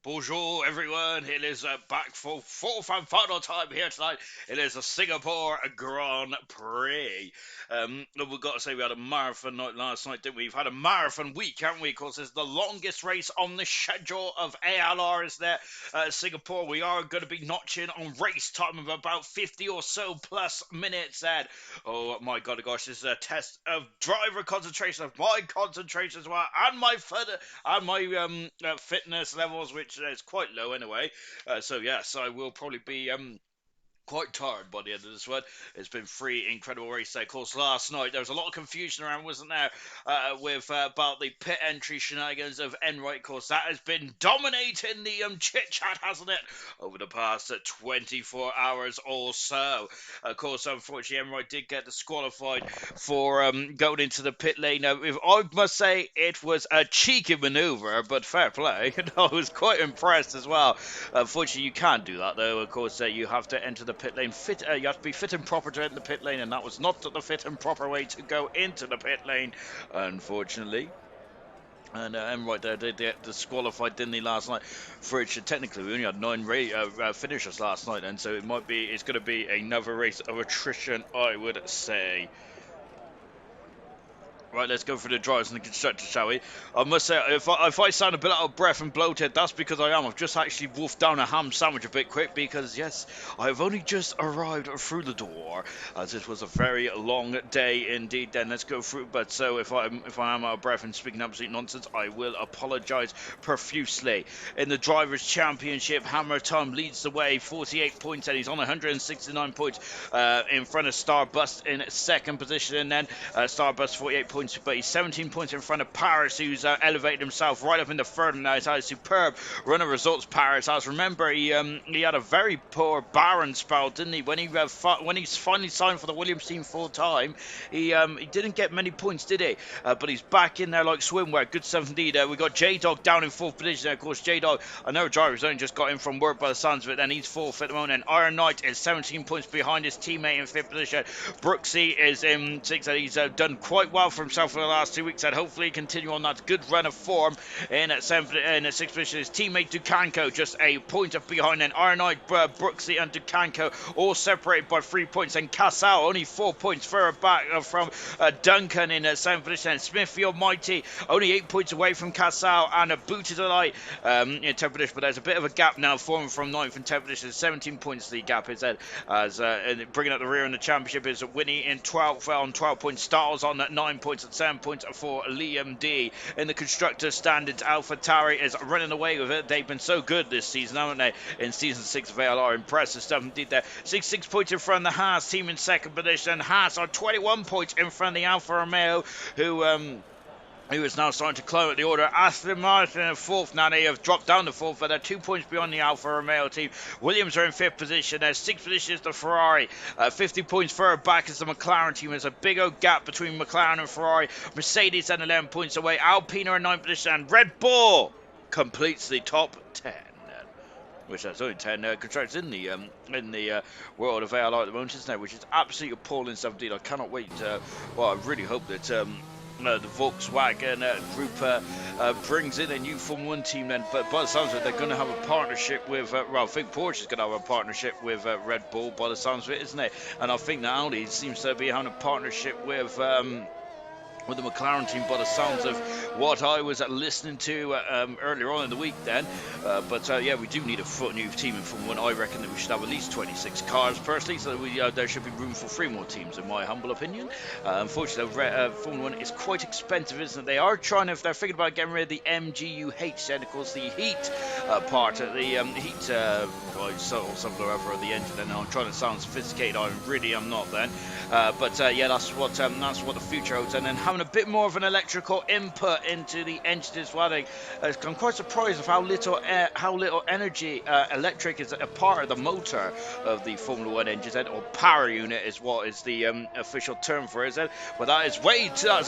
Bonjour everyone, it is back for fourth and final time here tonight. It is a Singapore Grand Prix. We've got to say we had a marathon night last night, didn't we? We've had a marathon week, haven't we? Because it's the longest race on the schedule of ALR, is there? Singapore, we are going to be notching on race time of about 50 or so plus minutes. And oh my god, gosh, this is a test of driver concentration, of my concentration as well, and my fitness levels, which is quite low anyway. So yes, I will probably be quite tired by the end of this one. It's been three incredible races. Of course, last night there was a lot of confusion around, wasn't there, with about the pit entry shenanigans of Enright. Of course, that has been dominating the chit chat, hasn't it, over the past 24 hours or so. Of course, unfortunately, Enright did get disqualified for going into the pit lane. Now, I must say it was a cheeky manoeuvre, but fair play. I was quite impressed as well. Unfortunately, you can't do that though. Of course, you have to enter the pit lane fit. You have to be fit and proper to enter the pit lane, and that was not the fit and proper way to go into the pit lane, unfortunately. And right there, they disqualified, didn't they, last night? For it, technically, we only had 9 finishers last night, and so it's going to be another race of attrition, I would say. Right, let's go for the drivers and the constructors, shall we? I must say, if I sound a bit out of breath and bloated, that's because I am. I've just actually wolfed down a ham sandwich a bit quick because, yes, I've only just arrived through the door, as it was a very long day indeed. Then let's go through. But so if I am out of breath and speaking absolute nonsense, I will apologise profusely. In the Drivers' Championship, Hammer Time leads the way, 48 points, and he's on 169 points in front of Starbust in second position, and then Starbust 48 points. But he's 17 points in front of Paris, who's elevated himself right up in the third now. He's had a superb run of results, Paris. As remember, he had a very poor Baron spell, didn't he? When he finally signed for the Williams team full time, he didn't get many points, did he? But he's back in there like swimwear. Good stuff indeed. We got J-Dog down in fourth position. Of course, J-Dog, I know Driver's only just got in from work by the sounds of it, and he's fourth at the moment. And Iron Knight is 17 points behind his teammate in fifth position. Brooksy is in sixth, and he's done quite well for himself for the last 2 weeks, and hopefully continue on that good run of form in sixth position. His teammate Dukanko just a point up behind, and Iron Knight, Brooksy and Dukanko all separated by 3 points, and Casal only 4 points further back from Duncan in seventh position, and Smithfield Mighty only 8 points away from Casal, and Booted Delight in 10th position, but there's a bit of a gap now forming from 9th and 10th position. 17 points the gap is there, as bringing up the rear in the championship is Winnie in 12th on 12 points, Styles on 9 points and 7 points for Liam D. In the constructors standards, AlphaTauri is running away with it. They've been so good this season, haven't they? In season 6 of ALR, impressive stuff indeed there. 6 points in front of the Haas team in second position. Haas are 21 points in front of the Alfa Romeo, who is now starting to climb at the order. Aston Martin in fourth. Now they have dropped down to fourth, but they're 2 points beyond the Alfa Romeo team. Williams are in fifth position. Their sixth position is the Ferrari. 50 points further back is the McLaren team. There's a big old gap between McLaren and Ferrari. Mercedes and 11 points away. Alpine are in ninth position, and Red Bull completes the top 10. Which there's only 10 constructors in the world of ALR at the moment, isn't there? Which is absolutely appalling stuff indeed. I cannot wait. Well, I really hope that the Volkswagen group brings in a new Formula 1 team then, but by the sounds of it, they're going to have a partnership with, well, I think Porsche is going to have a partnership with Red Bull by the sounds of it, isn't it? And I think that Audi seems to be having a partnership with the McLaren team by the sounds of what I was listening to earlier on in the week then. But yeah, we do need a new team in Formula 1. I reckon that we should have at least 26 cars personally, so that there should be room for 3 more teams in my humble opinion. Unfortunately, Formula 1 is quite expensive, isn't it? They're thinking about getting rid of the MGUH, and of course the heat part, the heat subflow of the engine, and I'm trying to sound sophisticated, I really am not then. But yeah, that's what the future holds, and then having a bit more of an electrical input into the engine as well. I'm quite surprised of how little energy electric is a part of the motor of the Formula 1 engines, or power unit is what is the official term for it. But that's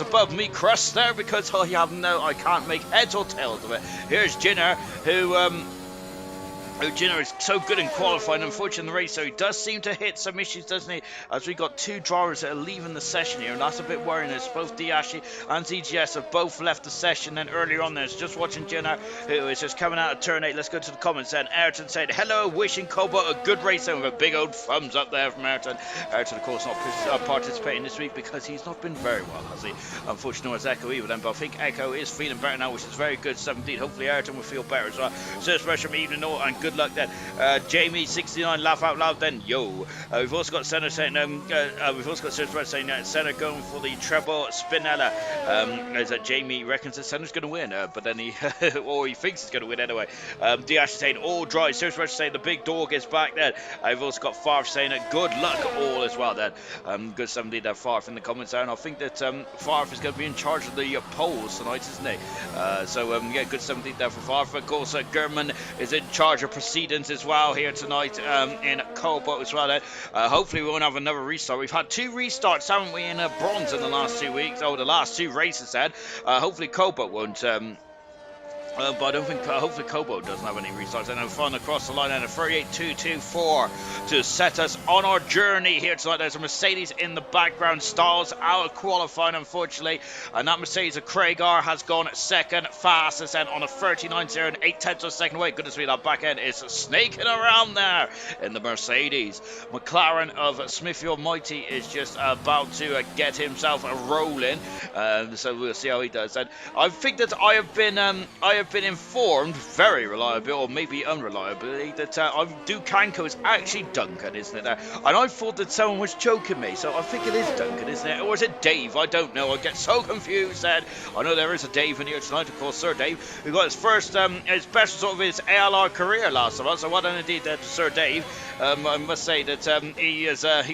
above me crust there, because I can't make heads or tails of it. Here's Jinner, who Ojina is so good in qualifying, unfortunately in the race, so he does seem to hit some issues, doesn't he? As we got two drivers that are leaving the session here, and that's a bit worrying. As both Diashi and ZGS have both left the session. And earlier on, there's just watching Jenner, who is just coming out of turn 8. Let's go to the comments then. Ayrton said, hello, wishing Cobalt a good race, and with a big old thumbs up there from Ayrton. Ayrton, of course, not participating this week because he's not been very well, has he? Unfortunately, it's Echo either then, but I think Echo is feeling better now, which is very good. 17. Hopefully, Ayrton will feel better as well. So, fresh from evening, and good luck then. Jamie69, laugh out loud then, yo. We've also got Senna saying, we've also got Senna saying that Senna going for the treble Spinella. As Jamie reckons that Senna's going to win, but then he, or he thinks he's going to win anyway. Diash saying, all dry. Serious Rush saying the big dog is back then. I've also got Farf saying good luck all as well then. Good somebody there, Farf in the comments there, and I think that Farf is going to be in charge of the polls tonight, isn't he? Yeah, good somebody there for Farf. Of course, German is in charge of proceedings as well here tonight in Cobalt as well. Hopefully we won't have another restart. We've had 2 restarts, haven't we, in bronze in the last 2 weeks, the last 2 races then. Hopefully Cobalt won't but I don't think, hopefully Cobalt doesn't have any restarts. And fun across the line and a 38.224 to set us on our journey here tonight. There's a Mercedes in the background, Stalls out of qualifying, unfortunately. And that Mercedes of Craigar has gone second fastest and on a 39.0 and 8 tenths of a second away. Goodness me, that back end is snaking around there in the Mercedes. McLaren of Smithfield Mighty is just about to get himself rolling. So we'll see how he does. And I think that I have been informed, very reliably, or maybe unreliably, that Dukanko is actually Duncan, isn't it? And I thought that someone was joking me, so I think it is Duncan, isn't it? Or is it Dave? I don't know. I get so confused. And I know there is a Dave in here tonight, of course, Sir Dave, who got his first, his best sort of his ALR career last month. So well done indeed to Sir Dave. I must say that he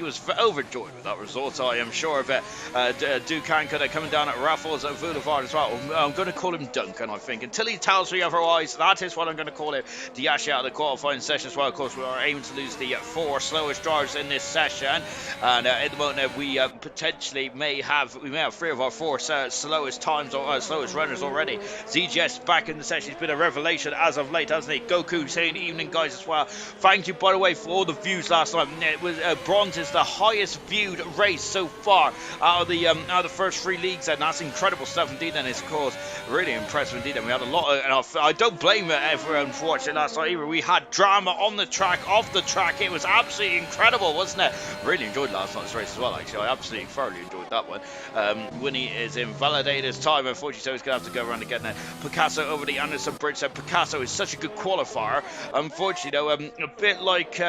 was overjoyed with that result. I am sure of it. Dukanko, they're coming down at Raffles and Boulevard as well. I'm going to call him Duncan, I think, until he tells me otherwise. That is what I'm going to call him. Diash out of the qualifying session as well. Of course, we are aiming to lose the 4 slowest drivers in this session, and at the moment we potentially may have 3 of our 4 slowest times or slowest runners already. ZGS back in the session. He's been a revelation as of late, hasn't he? Goku saying evening, guys, as well. Thank you, by the way, for all the views last night. It was bronze is the highest viewed race so far out of the first 3 leagues, and that's incredible stuff indeed. And it's, of course, really impressive indeed. And we had a lot of, and I don't blame everyone for watching last night either. We had drama on the track, off the track. It was absolutely incredible, wasn't it? Really enjoyed last night's race as well, actually. I absolutely thoroughly enjoyed that one. Winnie is invalidated his time, unfortunately, so he's going to have to go around again now. Picasso over the Anderson Bridge. So Picasso is such a good qualifier. Unfortunately, though, a bit like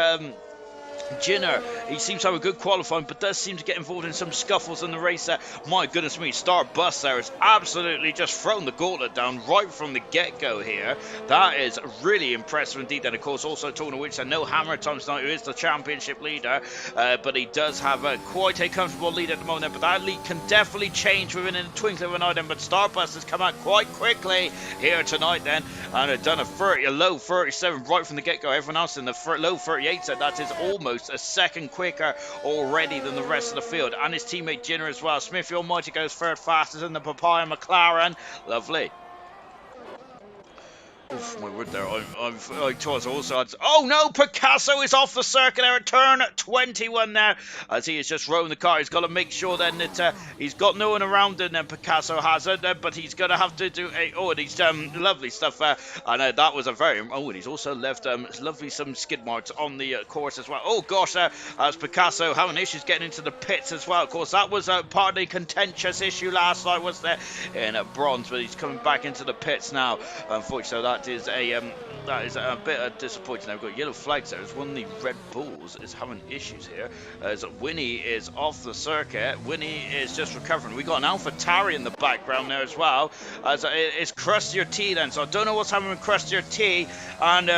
Jinner, he seems to have a good qualifying, but does seem to get involved in some scuffles in the race. My goodness me, Star Bus there has absolutely just thrown the gauntlet down right from the get-go here. That is really impressive indeed. And of course, also talking of which, no Hammer Time tonight, who is the championship leader, but he does have quite a comfortable lead at the moment. But that lead can definitely change within a twinkling of an eye. But Star Bus has come out quite quickly here tonight then, and have done a low 37 right from the get-go. Everyone else in the low 38, so that is almost a second quicker already than the rest of the field. And his teammate Jinner as well. Smithfield Mighty goes third fastest in the Papaya McLaren. Lovely. Oof, my word there. I was also. Oh no, Picasso is off the circuit there at turn 21 there. As he is just rowing the car. He's got to make sure then that he's got no one around him. Then Picasso has it, but he's going to have to do a. Oh, and he's lovely stuff there. And that was a very. Oh, and he's also left lovely some skid marks on the course as well. Oh gosh, as Picasso having issues getting into the pits as well. Of course, that was part of the contentious issue last night, was there, in bronze, but he's coming back into the pits now. Unfortunately, so that is a bit disappointing. I've got yellow flags there. As one of the Red Bulls is having issues here. As Winnie is off the circuit. Winnie is just recovering. We got an Alpha Tari in the background there as well. As it's Crustier T then. So I don't know what's happening with Crustier T and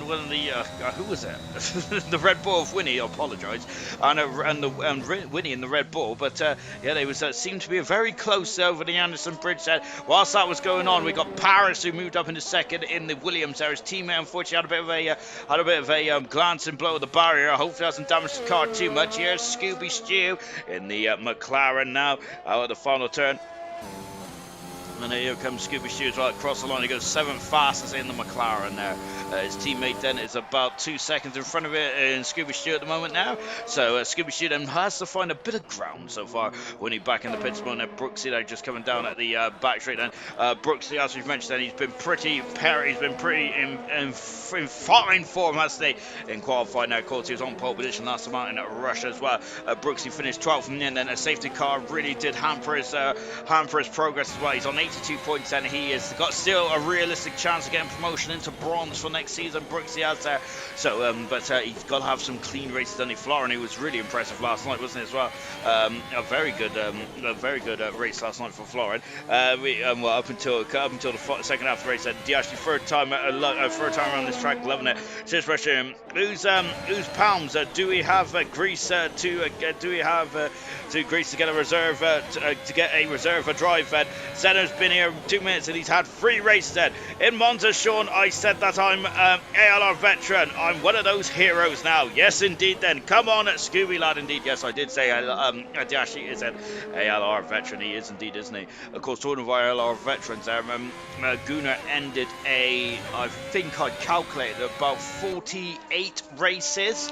one of the who was it? The Red Bull of Winnie. I apologise. And Winnie in the Red Bull. But yeah, they was seemed to be very close over the Anderson Bridge there. Whilst that was going on, we got Paris who moved up into second in the Williams there. His teammate unfortunately had a bit of a glancing blow of the barrier. Hopefully hasn't damaged the car too much. Here's Scooby Stew in the McLaren now out at the final turn. And here comes Scooby Stu as well across the line. He goes 7th fastest in the McLaren there. His teammate then is about 2 seconds in front of it in Scooby Stu at the moment now. So Scooby Stu then has to find a bit of ground so far when he's back in the pits. And Brooksy there just coming down at the back straight then. Brooksy, as we've mentioned, then he's been pretty in fine form, hasn't he, in qualifying now. Of course, he was on pole position last time out in Russia as well. Brooksy finished 12th, and then a safety car really did hamper his progress as well. He's on 82 points, and he has got still a realistic chance of getting promotion into bronze for next season. Brooksy has there. So, but he's got to have some clean races, doesn't he? Florent, who was really impressive last night, wasn't he, as well? A very good race last night for Florent. Well, up until the second half of the race, Diashi third time around this track, loving it. Cheers, Russia. Whose palms do we have Greece do we have to Greece to get a reserve drive? Senna's been here 2 minutes and he's had 3 races. In Monza, Sean, I said that I'm ALR veteran. I'm one of those heroes now. Yes, indeed. Then come on, Scooby lad. Indeed, yes, I did say Diashi is an ALR veteran. He is indeed, isn't he? Of course, talking of ALR veterans, Gunnar ended I think I calculated about 48 races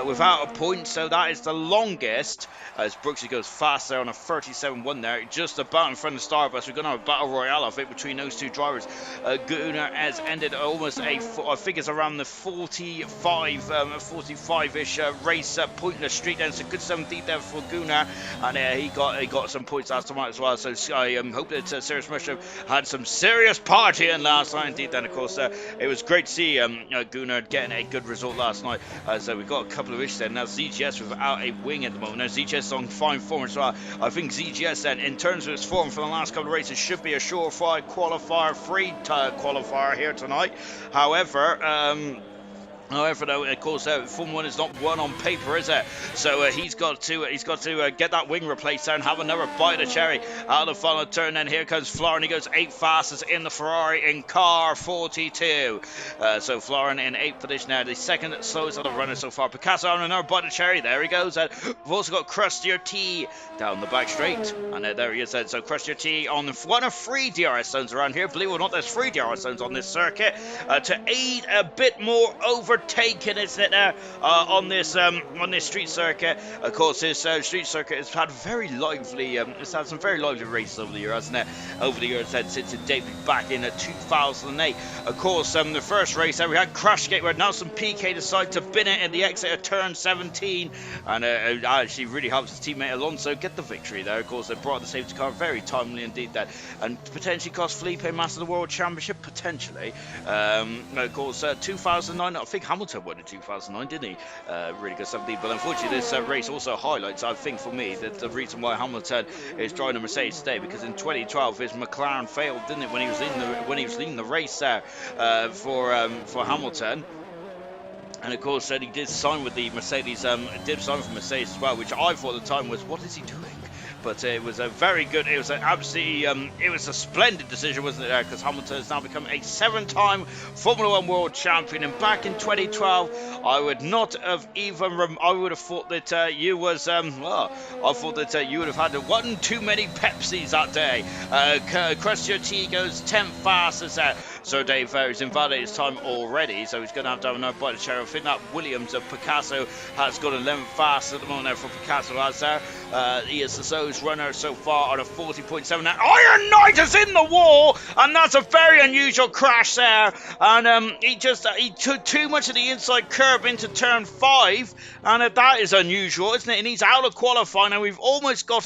without a point, so that is the longest. As Brooksy goes fast there on a 37-1 there, just about in front of Starbus. We're going to have a battle royale of it between those two drivers. Gunnar has ended almost I think it's around the 45-ish race pointless streak. Then it's a good 17th there for Gunnar, and he got some points last time out as well. So I hope that Serious Mushroom had some serious partying last night. Indeed, then of course it was great to see Gunnar getting a good result last night. So we've got a couple of issues there. Now ZGS without a wing at the moment. Now ZGS on fine form as well. I think ZGS then, in terms of its form for the last couple of races, should be a surefire qualifier, free qualifier here tonight. However, though, of course, Formula 1 is not won on paper, is it? So he's got to get that wing replaced there and have another bite of cherry out of the final turn. Then here comes Florent. He goes 8th fastest in the Ferrari in car 42. So Florent in 8th position now, the second slowest of the runners so far. Picasso on another bite of cherry. There he goes. We've also got Crustier T down the back straight, and there he is. So Crustier T on one of 3 DRS zones around here. Believe it or not, there's 3 DRS zones on this circuit to aid a bit more overtaking, isn't it, now on this street circuit. Of course, this street circuit has had it's had some very lively races over the year, hasn't it? Over the years, since it debuted back in 2008. Of course, the first race there we had Crashgate, where Nelson Piquet decided to bin it in the exit of turn 17, and actually really helps his teammate Alonso get the victory there. Of course, they brought the safety car very timely indeed, that, and potentially cost Felipe Massa the World Championship potentially. Of course, 2009, I think Hamilton won in 2009, didn't he? Really good stuff indeed. But unfortunately, this race also highlights, I think, for me, that the reason why Hamilton is driving a Mercedes today, because in 2012 his McLaren failed, didn't it, when he was leading the race there for Hamilton. And of course, he did sign with the Mercedes, did sign for Mercedes as well, which I thought at the time was, what is he doing? But it was a very good, it was a splendid decision, wasn't it, because Hamilton has now become a 7-time Formula 1 World Champion. And back in 2012, I would not have even, I would have thought that you would have had one too many Pepsis that day. Crustier T goes 10th fastest out. So Dave has invalidated his time already, so he's going to have another bite of cherry. I think that Williams of Picasso has got 11th fast at the moment there for Picasso, has there. He is the So's runner so far on a 40.7. Now Iron Knight is in the wall, and that's a very unusual crash there. And he took too much of the inside curb into turn 5, and that is unusual, isn't it? And he's out of qualifying, and we've almost got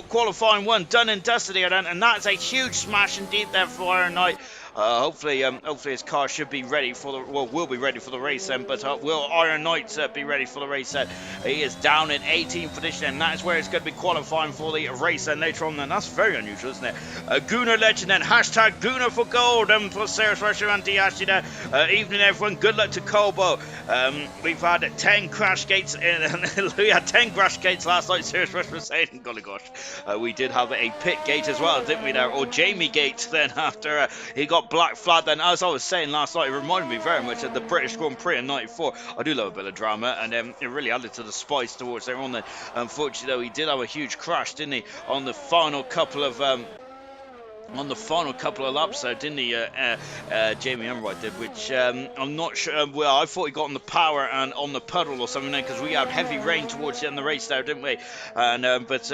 qualifying 1 done and dusted here, and that's a huge smash indeed there for Iron Knight. Hopefully his car should be ready for will be ready for the race then, but will Iron Knight be ready for the race then? He is down in 18th position, and that is where it's going to be qualifying for the race then later on. Then that's very unusual, isn't it? Gunnar Legend then, hashtag Gunnar for gold, and for Sarah Rusher and Diashi there. Evening everyone, good luck to Cobalt. We've had 10 crash gates we had 10 crash gates last night. Sarah Rusher was saying, golly gosh, we did have a pit gate as well, didn't we there? Or Jamie Gate then, after he got black flag. Then, as I was saying last night, it reminded me very much of the British Grand Prix in '94. I do love a bit of drama, and it really added to the spice towards there on. Then, unfortunately, though, he did have a huge crash, didn't he, on the final couple of on the final couple of laps there, didn't he, Jamie Enright did, which I'm not sure, well, I thought he got on the power and on the puddle or something there, because we had heavy rain towards the end of the race there, didn't we? And but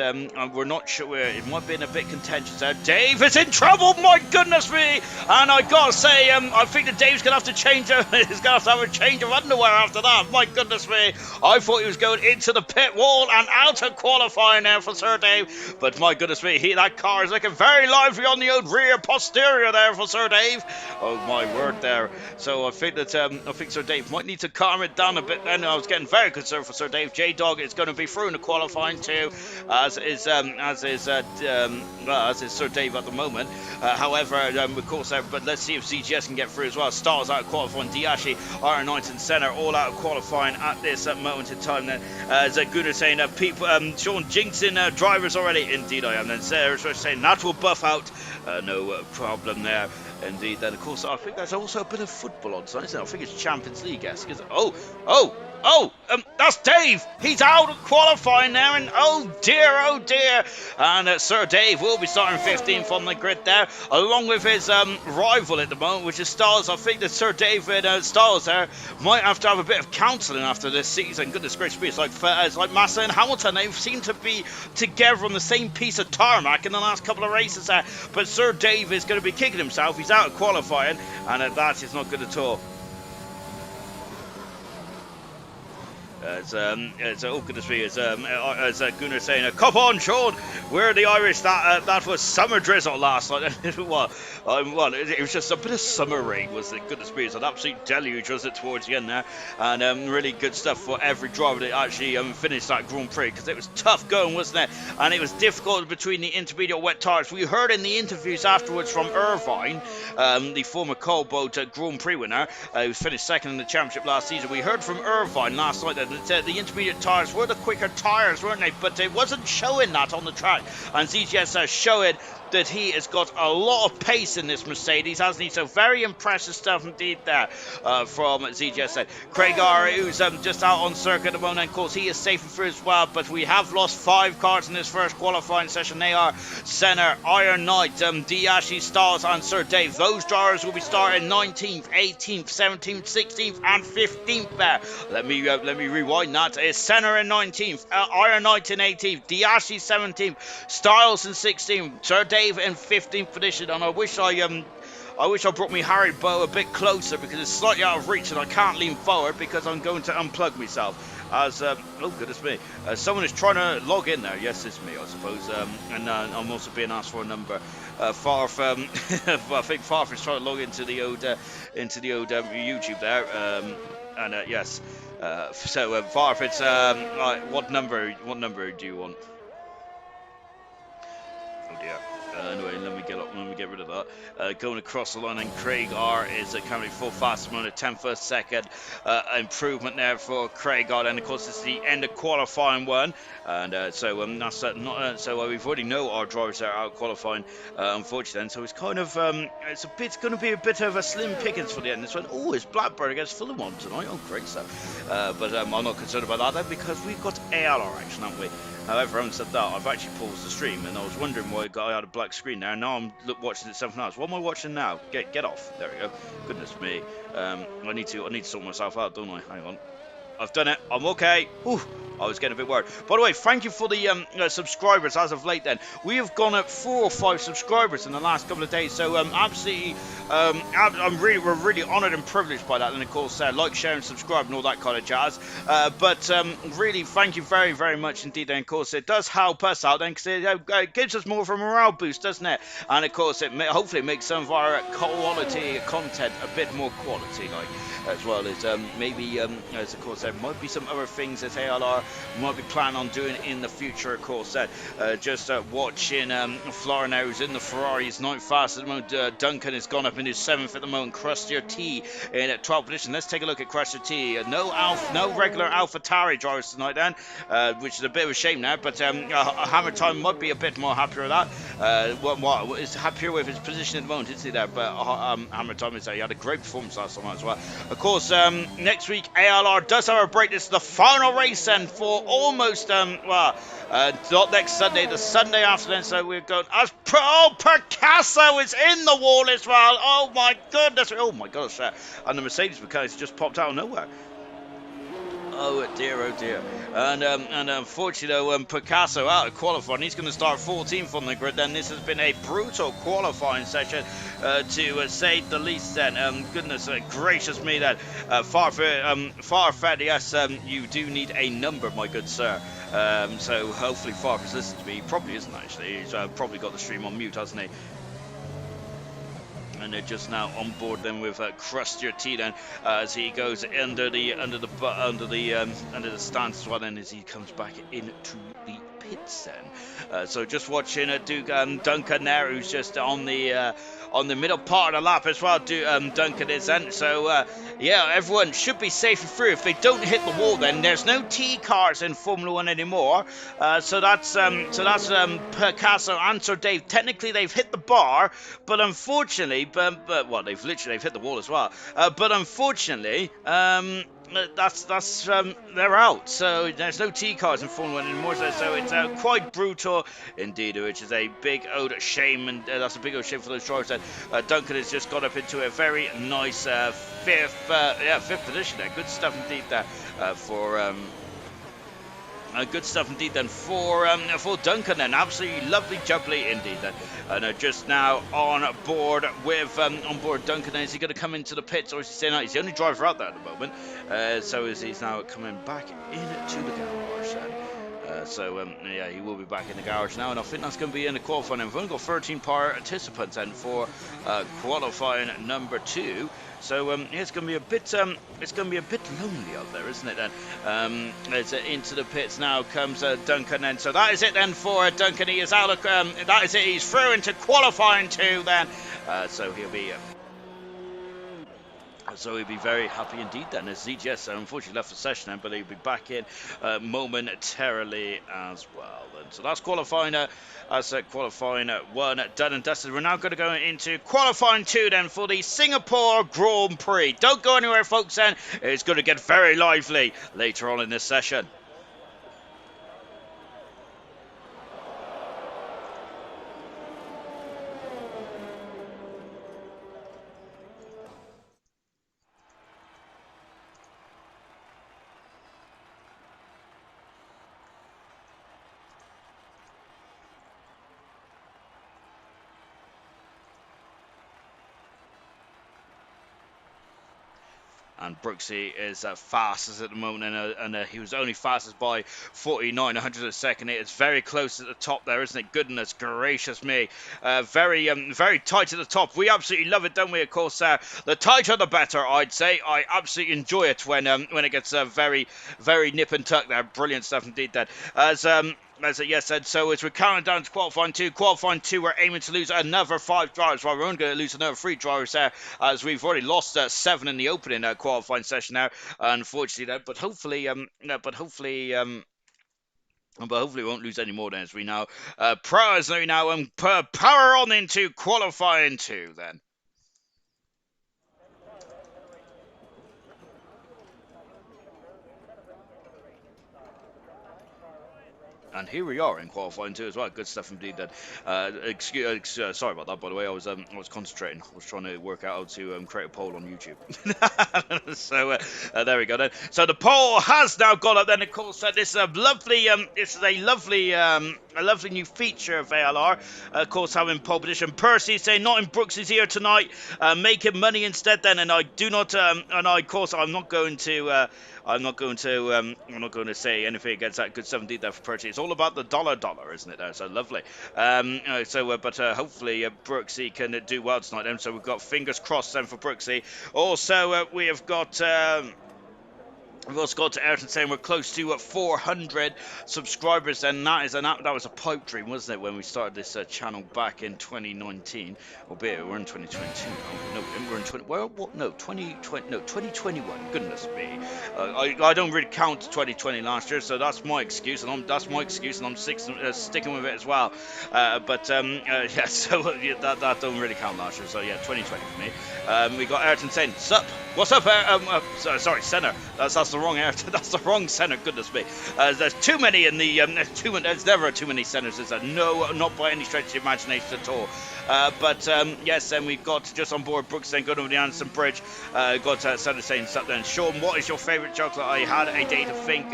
we're not sure, it might have been a bit contentious there. Dave is in trouble, my goodness me! And I gotta say, I think that Dave's gonna have to change, he's gonna have a change of underwear after that, my goodness me! I thought he was going into the pit wall and out of qualifying there for Sir Dave, but my goodness me, that car is looking very lively on the old rear posterior there for Sir Dave. Oh my word there. So I think that Sir Dave might need to calm it down a bit then. I was getting very concerned for Sir Dave. J-Dog is going to be through in the qualifying too, as is Sir Dave at the moment. However, of course, but let's see if ZGS can get through as well. Stars out of qualifying. Diashi, Iron Knight and Senna all out of qualifying at this moment in time then. As Gunnar saying, people, Sean jinxing drivers already. Indeed I am. Then Sarah's saying that will buff out. No problem there. Indeed, then of course I think there's also a bit of football on tonight, isn't it? I think it's Champions League, yes. That's Dave. He's out of qualifying there, and oh dear. And Sir Dave will be starting 15th on the grid there, along with his rival at the moment, which is Styles. I think that Sir David Styles there might have to have a bit of counselling after this season. Goodness gracious me, it's like Massa and Hamilton. They seem to be together on the same piece of tarmac in the last couple of races there. But Sir Dave is going to be kicking himself. He's out of qualifying, and that is not good at all. Oh goodness me, as Gunnar saying, come on Sean, we're the Irish, that was summer drizzle last night. It was just a bit of summer rain, was it? Goodness me, it's an absolute deluge, was it, towards the end there, and really good stuff for every driver that actually finished that Grand Prix, because it was tough going, wasn't it? And it was difficult between the intermediate wet tyres. We heard in the interviews afterwards from Irvine, the former Cobalt Grand Prix winner, who finished second in the championship last season. We heard from Irvine last night that the intermediate tyres were the quicker tyres, weren't they? But it wasn't showing that on the track. And ZGS showing that he has got a lot of pace in this Mercedes, hasn't he? So very impressive stuff indeed there from ZGS. Craig R, who's just out on circuit at the moment, and of course he is safe and through as well, but we have lost 5 cars in this first qualifying session. They are Senna, Iron Knight, Diashi, Styles and Sir Dave. Those drivers will be starting 19th, 18th, 17th, 16th and 15th there. Let me rewind that. It's Senna in 19th, Iron Knight in 18th, Diashi 17th, Styles in 16th, Sir Dave in 15th position. And I wish I brought me Harry Bow a bit closer, because it's slightly out of reach and I can't lean forward because I'm going to unplug myself. As oh goodness me, someone is trying to log in there. Yes, it's me, I suppose. And I'm also being asked for a number. Farf, I think Farf is trying to log into the old YouTube there. Yes. So Farf, it's what number do you want? Oh dear. Anyway, let me get rid of that. Going across the line, and Craig R is currently full fast moment, 10th first second. Improvement there for Craig R. And of course, it's the end of qualifying one, and that's not so we've already know our drivers are out qualifying, unfortunately. And so it's kind of going to be a bit of a slim pickings for the end. This one, it's Blackburn against Fulham on tonight. Oh, great stuff. But I'm not concerned about that then, because we've got Alr action, haven't we? However, having said that, I've actually paused the stream, and I was wondering why I had a black screen there. Now I'm watching it something else. What am I watching now? Get off. There we go. Goodness me. I need to sort myself out, don't I? Hang on. I've done it. I'm okay. Whew. I was getting a bit worried. By the way, thank you for the subscribers as of late then. We have gone up 4 or 5 subscribers in the last couple of days. So absolutely, we're really honoured and privileged by that. And of course, like, share and subscribe and all that kind of jazz. But really, thank you very, very much indeed. And of course, it does help us out then, because it gives us more of a morale boost, doesn't it? And of course, hopefully makes some of our quality content a bit more quality, like, as well as maybe, as of course, there might be some other things that ALR might be planning on doing in the future. Of course, just watching Flora now, who's in the Ferrari, he's not fast at the moment. Duncan has gone up into 7th at the moment. Crustier T in at 12th position. Let's take a look at Crustier T. No regular AlphaTauri drivers tonight then, which is a bit of a shame now, but Hammer Time might be a bit more happier with that. Is happier with his position at the moment, isn't he there? But Hammer Time is he had a great performance last night as well. Of course, next week ALR does have a break. This is the final race then for almost not next Sunday, the Sunday after then. So we're going as Picasso is in the wall as well. Oh my goodness! Oh my gosh! And the Mercedes mechanics just popped out of nowhere. Oh dear, oh dear. And unfortunately, Picasso out of qualifying. He's going to start 14th on the grid. Then this has been a brutal qualifying session, to say the least. Then, goodness gracious me, then Farfetch, yes, you do need a number, my good sir. So hopefully Farfetch listens to me. He probably isn't actually. He's probably got the stream on mute, hasn't he? And they're just now on board then with Crustier T then, as he goes under the stance as well, then as he comes back into the pits then. So just watching Duncan there, who's just on the middle part of the lap as well. Duncan is then. So yeah, everyone should be safe and through. If they don't hit the wall, then there's no T cars in Formula One anymore. So that's Picasso and Sir Dave. Technically, they've hit the bar, but unfortunately, they've hit the wall as well. But unfortunately, they're out. So there's no T cars in Formula 1 anymore. So it's quite brutal indeed, which is a big old shame, and that's a big old shame for those drivers. That Duncan has just got up into a very nice fifth position there. Good stuff indeed there for. Good stuff indeed then for Duncan then. Absolutely lovely jubbly indeed then. And just now on board with Duncan. Is he going to come into the pits, or is he staying out? He's the only driver out there at the moment. So he's now coming back into the garage then. Yeah, he will be back in the garage now, and I think that's going to be in the qualifying. We've only got 13 participants then for qualifying number 2. So yeah, it's going to be a bit lonely out there, isn't it? Then as into the pits now comes Duncan. Then so that is it then for Duncan. He is out of that is it. He's through into qualifying 2 then. So he'll be. So he'll be very happy indeed then, as ZGS unfortunately left the session then, but he'll be back in momentarily as well. And so that's qualifying, qualifying 1 done and dusted. We're now going to go into qualifying 2 then for the Singapore Grand Prix. Don't go anywhere, folks, then. It's going to get very lively later on in this session. And Brooksy is fastest at the moment, and he was only fastest by 49 100 a second. It's very close at the top there, isn't it? Goodness gracious me. Very tight at the top. We absolutely love it, don't we? Of course, the tighter the better, I'd say. I absolutely enjoy it when it gets very, very nip and tuck there. Brilliant stuff indeed then. Yes, and so as we're counting down to qualifying 2, we're aiming to lose another 5 drivers. Well, we're only going to lose another 3 drivers there, as we've already lost 7 in the opening qualifying session now, unfortunately. But hopefully, we won't lose any more then, as we now power on into qualifying 2 then. And here we are in qualifying 2 as well. Good stuff indeed. Then, sorry about that. By the way, I was concentrating. I was trying to work out how to create a poll on YouTube. So there we go. Then, so the poll has now gone up. Then, of course, this is a lovely new feature of ALR. Of course, having pole position. Percy saying not in Brooks is here tonight, making money instead. Then, and I do not. Of course, I'm not going to. I'm not going to say anything against that. Good stuff indeed there for Percy. It's all about the dollar, isn't it? So lovely. But hopefully Brooksy can do well tonight. Then, so we've got fingers crossed then for Brooksy. Also, we have got. We've also got to Ayrton saying we're close to 400 subscribers, and that was a pipe dream, wasn't it, when we started this channel back in 2019, albeit we're in 2022 now. No, we're in 2021. Goodness me, I don't really count 2020 last year, so that's my excuse, and I'm sticking with it as well. Yeah, so that don't really count last year. So yeah, 2020 for me. We got Ayrton saying, "Sup? What's up?" Sorry, Senna. That's that's the wrong that's the wrong center. Goodness me. There's too many in the there's never too many centers. There's no, not by any stretch of the imagination at all. But yes, then we've got just on board Brooks, then going over the Anderson Bridge. Got Santa saying something. Sean, what is your favourite chocolate? I had a day to think.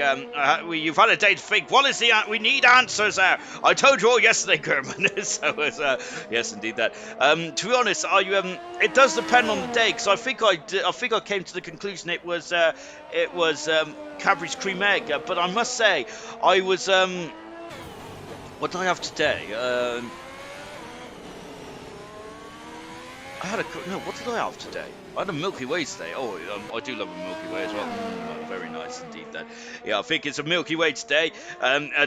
You've had a day to think. What is the? We need answers there. I told you all yesterday, German. So it's, yes, indeed that. To be honest, it does depend on the day, because I think I came to the conclusion it was Cadbury's cream egg. But I must say, I was what did I have today? What did I have today? I had a Milky Way today. Oh, I do love a Milky Way as well. Very nice indeed then. Yeah, I think it's a Milky Way today.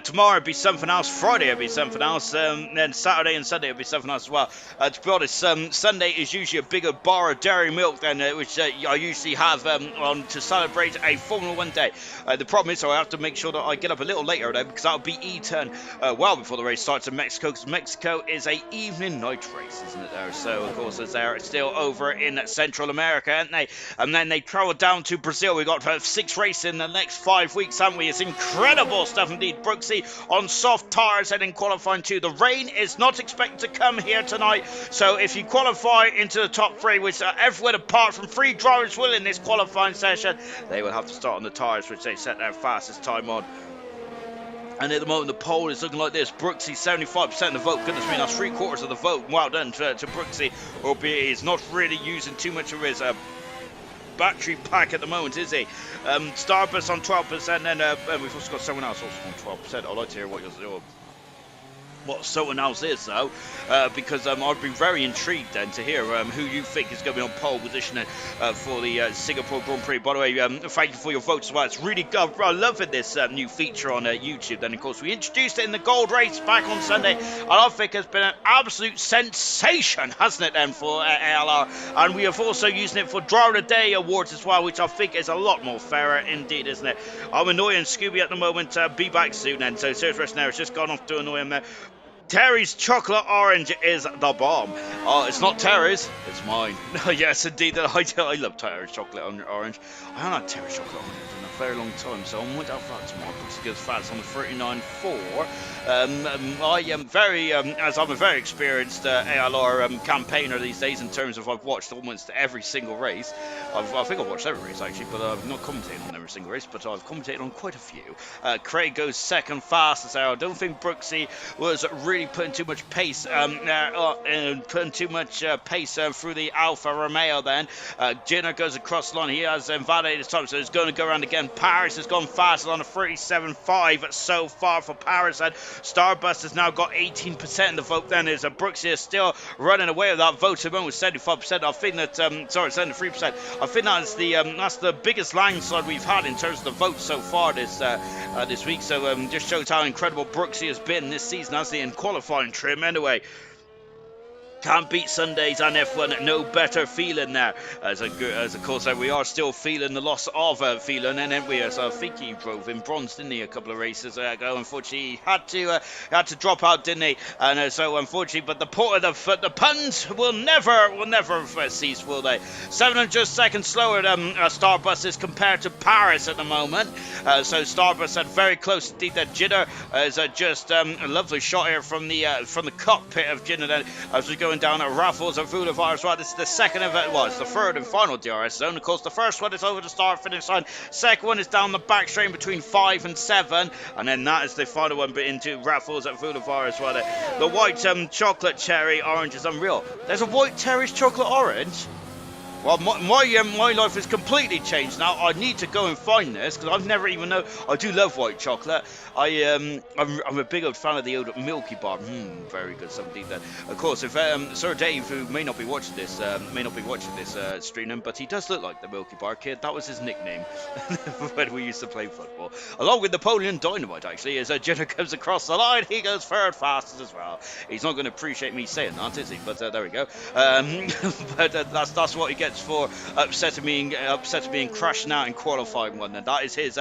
Tomorrow it'll be something else. Friday it'll be something else. Then Saturday and Sunday it'll be something else as well. To be honest, Sunday is usually a bigger bar of dairy milk than which I usually have on to celebrate a Formula 1 day. The problem is, so I have to make sure that I get up a little later though, because that'll be eaten well before the race starts in Mexico, because Mexico is a evening night race, isn't it there? So of course they're still over in Central America, aren't they? And then they travel down to Brazil. We got 6 races in the next 5 weeks, haven't we? It's incredible stuff indeed. Brooksy on soft tires and in qualifying 2. The rain is not expected to come here tonight, so if you qualify into the top 3, which everyone apart from 3 drivers will in this qualifying session, they will have to start on the tires which they set their fastest time on. And at the moment, the poll is looking like this. Brooksy, 75% of the vote. Goodness me, that's 3/4 of the vote. Well done to Brooksy. Albeit he's not really using too much of his battery pack at the moment, is he? Starbus on 12%, and we've also got someone else also on 12%. I'd like to hear what someone else is, though, because I'd be very intrigued then to hear who you think is going to be on pole position for the Singapore Grand Prix. By the way, thank you for your votes as well. It's really good. I'm loving this new feature on YouTube. Then, of course, we introduced it in the Gold Race back on Sunday, and I think it's been an absolute sensation, hasn't it, then, for ALR? And we have also used it for Driver of the Day awards as well, which I think is a lot more fairer indeed, isn't it? I'm annoying Scooby at the moment. Be back soon, then. So, serious rest now. It's just gone off to annoy him there. Terry's chocolate orange is the bomb. Oh, it's not Terry's, it's mine. Yes, indeed. I love Terry's chocolate orange. I haven't had Terry's chocolate orange in a very long time, so I might have that tomorrow. It goes fast on the 39.4. I am very, as I'm a very experienced ALR campaigner these days in terms of I've watched almost every single race. I think I've watched every race actually, but I've not commentated on every single race, but I've commentated on quite a few. Craig goes second fastest there. I don't think Brooksy was really putting too much pace through the Alfa Romeo then. Jenner goes across the line. He has invalidated his time, so he's going to go around again. Paris has gone faster on a 37.5 so far for Paris, and Starbust has now got 18% of the vote then. Is Brooksy is still running away with that vote at the moment with 75%. I think that 73%. I think that's the biggest landslide we've had in terms of the vote so far this week. So just shows how incredible Brooksy has been this season, hasn't he, in qualifying trim anyway. Can't beat Sundays and F1, no better feeling there. As of course, we are still feeling the loss of Phelan, and we? So I think he drove in bronze, didn't he, a couple of races ago? Unfortunately, he had to drop out, didn't he? And so unfortunately, but the puns will never cease, will they? 700 seconds slower than Starbus is compared to Paris at the moment. So Starbus had very close indeed. That Jitter is just a lovely shot here from the cockpit of Jitter. Then as we go down at Raffles at Boulevard as well. This is the second of it. Well, it's the third and final DRS zone. Of course, the first one is over the start-finish line. Second one is down the back straight between 5 and 7. And then that is the final one, but into Raffles at Boulevard as well. The white chocolate cherry orange is unreal. There's a white Terry's chocolate orange. Well, my life has completely changed now. I need to go and find this, because I've never even known. I do love white chocolate. I'm a big old fan of the old Milky Bar. Very good, something that. Of course, if Sir Dave, who may not be watching this streaming, but he does look like the Milky Bar kid. That was his nickname when we used to play football, along with Napoleon Dynamite. Actually, as Jenner comes across the line, he goes third fastest as well. He's not going to appreciate me saying that, is he? But there we go. But that's what he gets for upsetting being crashing out in qualifying one, and that is his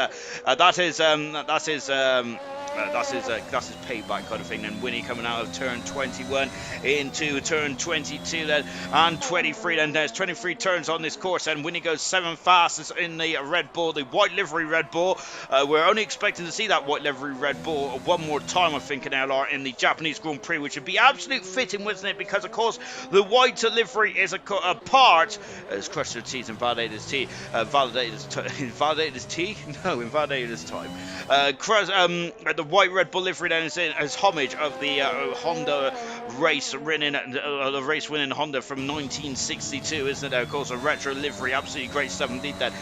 that's his payback kind of thing. Then Winnie coming out of turn 21 into turn 22 then, and 23. Then there's 23 turns on this course, and Winnie goes 7th fastest in the Red Bull, the white livery Red Bull. We're only expecting to see that white livery Red Bull one more time, I think, in LR in the Japanese Grand Prix, which would be absolute fitting, wouldn't it? Because of course the white livery is a part, as Crusher T's invalidated his T, invalidated his T? No, invalidated his time. The white Red Bull livery then is in as homage of the Honda race winning Honda from 1962, isn't it? Of course, a retro livery, absolutely great stuff indeed. Then,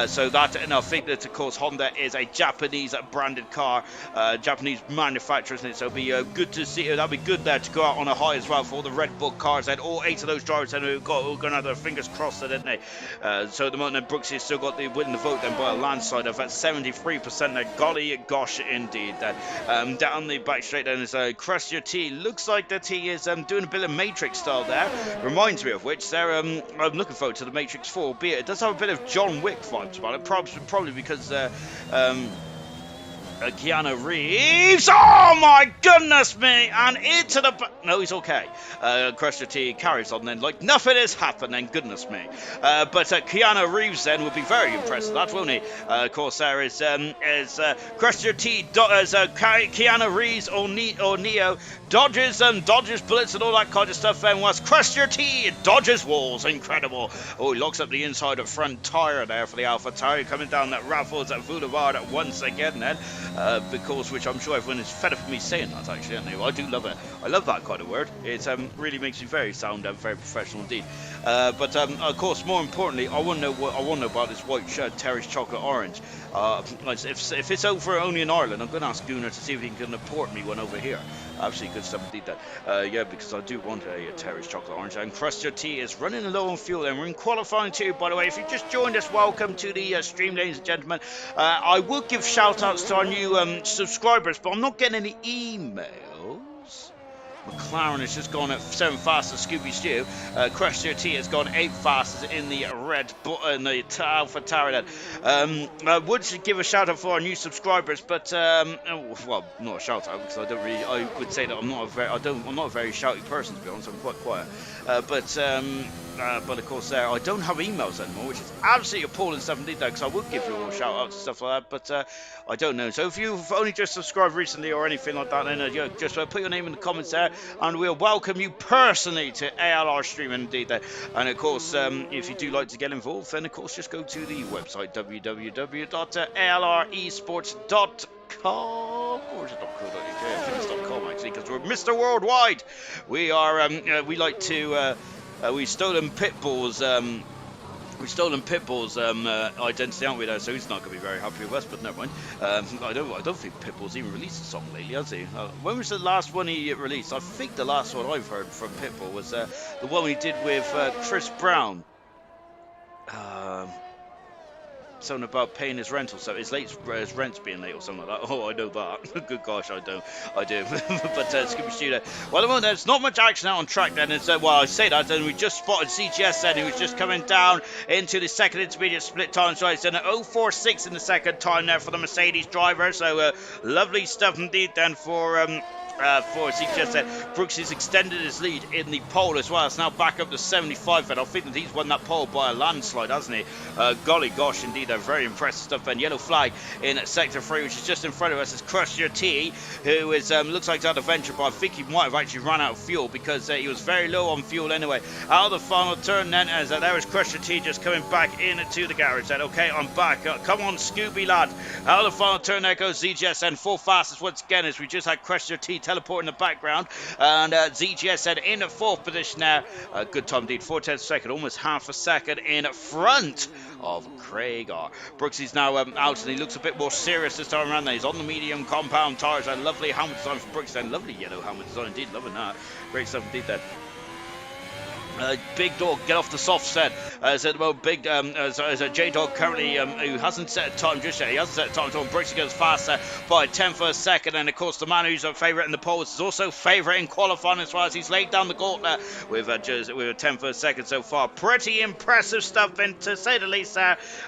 so that, and I think that of course Honda is a Japanese branded car, Japanese manufacturer, isn't it? So it'll be good to see. That'll be good there to go out on a high as well for all the Red Bull cars. And all 8 of those drivers then who are going to have their fingers crossed, didn't they? So at the moment, Brooks has still got the winning the vote then by a landslide of at 73%. There, golly gosh, indeed. Then down the back straight then is Crusher T. Looks like that he is doing a bit of Matrix style there. Reminds me of which there. I'm looking forward to the Matrix 4, albeit it does have a bit of John Wick vibes about it. Probably because Keanu Reeves, oh my goodness me, and into the no, he's okay. Crusher T carries on then like nothing has happened, then goodness me. But Keanu Reeves then would be very impressed with that, won't he? Of course, there is Crusher T, Keanu Reeves or Neo dodges bullets and all that kind of stuff. Then was Crusher T dodges walls, incredible. Oh, he locks up the inside of front tire there for the Alpha Tauri, coming down that Raffles at Boulevard once again then. Because which I'm sure everyone is fed up with me saying that, actually, aren't they? Well, I do love it. I love that kind of word. It really makes me very sound and very professional indeed. But of course, more importantly, I want to know about this white shirt, Terry's Chocolate Orange. If it's over only in Ireland, I'm going to ask Gunnar to see if he can import me one over here. Absolutely good stuff indeed. That yeah, because I do want a Terry's Chocolate Orange. And Crusher T is running low on fuel, and we're in qualifying too, by the way. If you just joined us, welcome to the stream, ladies and gentlemen. I will give shout outs to our new subscribers, but I'm not getting any emails. McLaren has just gone at 7th fastest, Scooby Stew. Crusher T has gone 8th fastest in the Red Bull, in the Alpha Tauri. I would give a shout out for our new subscribers, but well, not a shout out because I don't really. I would say that I'm not a very shouty person, to be honest. I'm quite quiet. But of course, I don't have emails anymore, which is absolutely appalling stuff indeed, though, because I would give you all shout outs and stuff like that, but I don't know. So if you've only just subscribed recently or anything like that, then just put your name in the comments there, and we'll welcome you personally to ALR streaming indeed. And of course, if you do like to get involved, then of course just go to the website www.alresports.com, or is it .co.uk? I think it's .com actually, because we're Mr. Worldwide. We are. We like to. We've stolen Pitbull's identity, aren't we? Though, so he's not going to be very happy with us. But never mind. I don't think Pitbull's even released a song lately, has he? When was the last one he released? I think the last one I've heard from Pitbull was the one he did with Chris Brown. Something about paying his rental, so his rent's being late or something like that. Oh, I know that. Good gosh, I do. But Scooby Studio. Well, at the moment, there's not much action out on track then. Well, I say that, and we just spotted CGS then, who was just coming down into the second intermediate split time. So it's an 0.46 in the second time there for the Mercedes driver. So lovely stuff indeed then for CGS then. Brooks has extended his lead in the pole as well. It's now back up to 75, and I think that he's won that pole by a landslide, hasn't he? Golly gosh, indeed, a very impressive stuff. And yellow flag in sector 3, which is just in front of us, is Crusher T, who is looks like he's had a venture, but I think he might have actually run out of fuel because he was very low on fuel anyway. Out of the final turn then, as there is Crusher T just coming back into the garage then. Okay, I'm back. Come on, Scooby lad. Out of the final turn, there goes ZGS and full fastest once again, as we just had Crusher T teleport in the background, and ZGS said in the 4th position now. Good time indeed, 4/10 second, almost half a second in front of Craig R. Brooks is now out, and he looks a bit more serious this time around. He's on the medium compound tires, and lovely helmet design for Brooks then. Lovely yellow helmet design indeed, loving that. Great stuff indeed then. Big Dog, get off the soft set. As a J-Dog currently, who hasn't set a time just yet. He hasn't set a time, so Brooks goes faster by 10th a second. And of course, the man who's a favourite in the polls is also favourite in qualifying as far as he's laid down the gauntlet with a 10th a second so far. Pretty impressive stuff, and to say the least,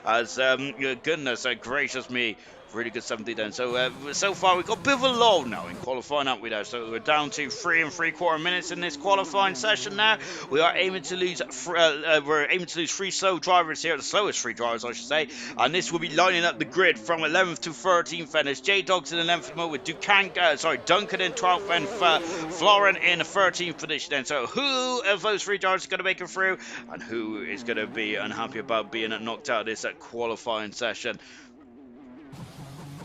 as goodness gracious me. Really good 70 then. So so far we've got a bit of a lull now in qualifying, aren't we there? So we're down to 3 3/4 minutes in this qualifying session now. We are aiming to lose. We're aiming to lose 3 slow drivers here, the slowest 3 drivers, I should say. And this will be lining up the grid from 11th to 13th. Finish. J-Dog's in 11th mode with Duncan in 12th and Florin in 13th position. Then, so who of those 3 drivers is going to make it through, and who is going to be unhappy about being knocked out of this qualifying session?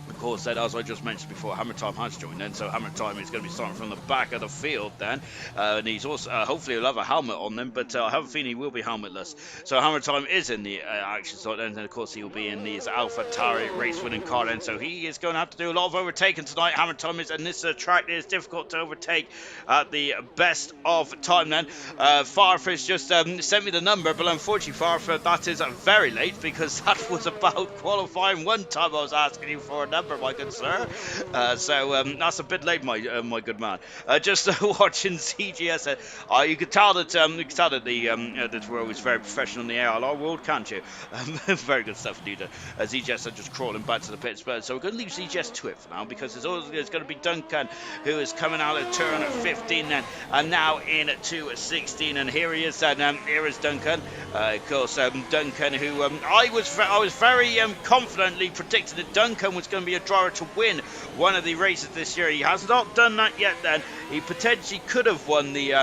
Of course, then, as I just mentioned before, Hammer Time has joined in, so Hammer Time is going to be starting from the back of the field then, and he's also, hopefully he'll have a helmet on them, but I have a feeling he will be helmetless. So Hammer Time is in the action side, and then of course he will be in these Alpha Tauri race-winning car then, so he is going to have to do a lot of overtaking tonight. Hammer Time is, and this track is difficult to overtake at the best of time then. Farfus just sent me the number, but unfortunately Farfus, that is very late, because that was about qualifying one time I was asking you for a number, my good sir. So that's a bit late, my good man. Just watching CGS, you could tell that that we're always very professional in the ALR world, can't you? Very good stuff indeed. ZGS are just crawling back to the pits, but so we're going to leave ZGS to it for now, because there's going to be Duncan, who is coming out of turn 15 then, and now into 16, and here he is. Here is Duncan. Of course, Duncan, who I was very confidently predicting that Duncan was going to be a driver to win one of the races this year. He has not done that yet then. He potentially could have won the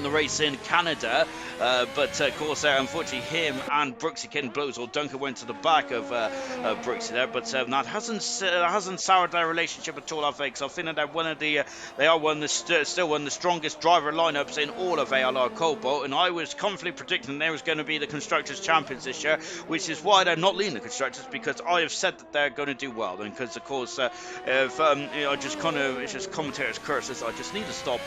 race in Canada, but of course unfortunately him and Brooksy Ken blows, or Duncan went to the back of Brooksy there, but that hasn't soured their relationship at all, I think. So I think that they are still one of the strongest driver lineups in all of Alr Cobalt, and I was confidently predicting they was going to be the Constructors Champions this year, which is why they're not leading the Constructors, because I have said that they're going to do well, and because of course if it's just commentators' curses, I just need to stop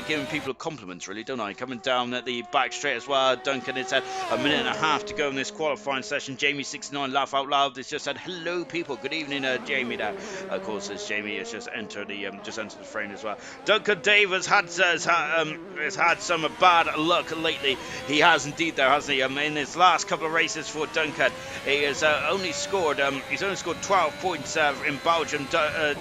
giving people compliments, really, don't I? Coming down at the back straight as well. Duncan, it's had a minute and a half to go in this qualifying session. Jamie69 laugh out loud. It's just said hello, people. Good evening, Jamie. There, of course, as Jamie has just entered the frame as well. Duncan Dave has had some bad luck lately. He has indeed, there, hasn't he? In his last couple of races for Duncan, he has only scored 12 points in Belgium,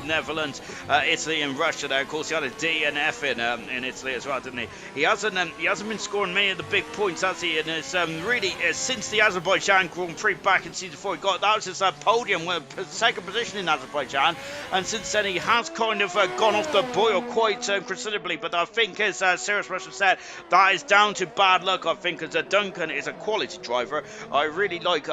Netherlands, Italy, and Russia. There, of course, he had a D and F in Italy as well, didn't he? He hasn't been scoring many of the big points, has he? And it's really since the Azerbaijan Grand Prix back in season 4, that was his podium, second position in Azerbaijan, and since then he has kind of gone off the boil quite considerably. But I think, as Sarah Russell said, that is down to bad luck. I think, as Duncan is a quality driver. I really like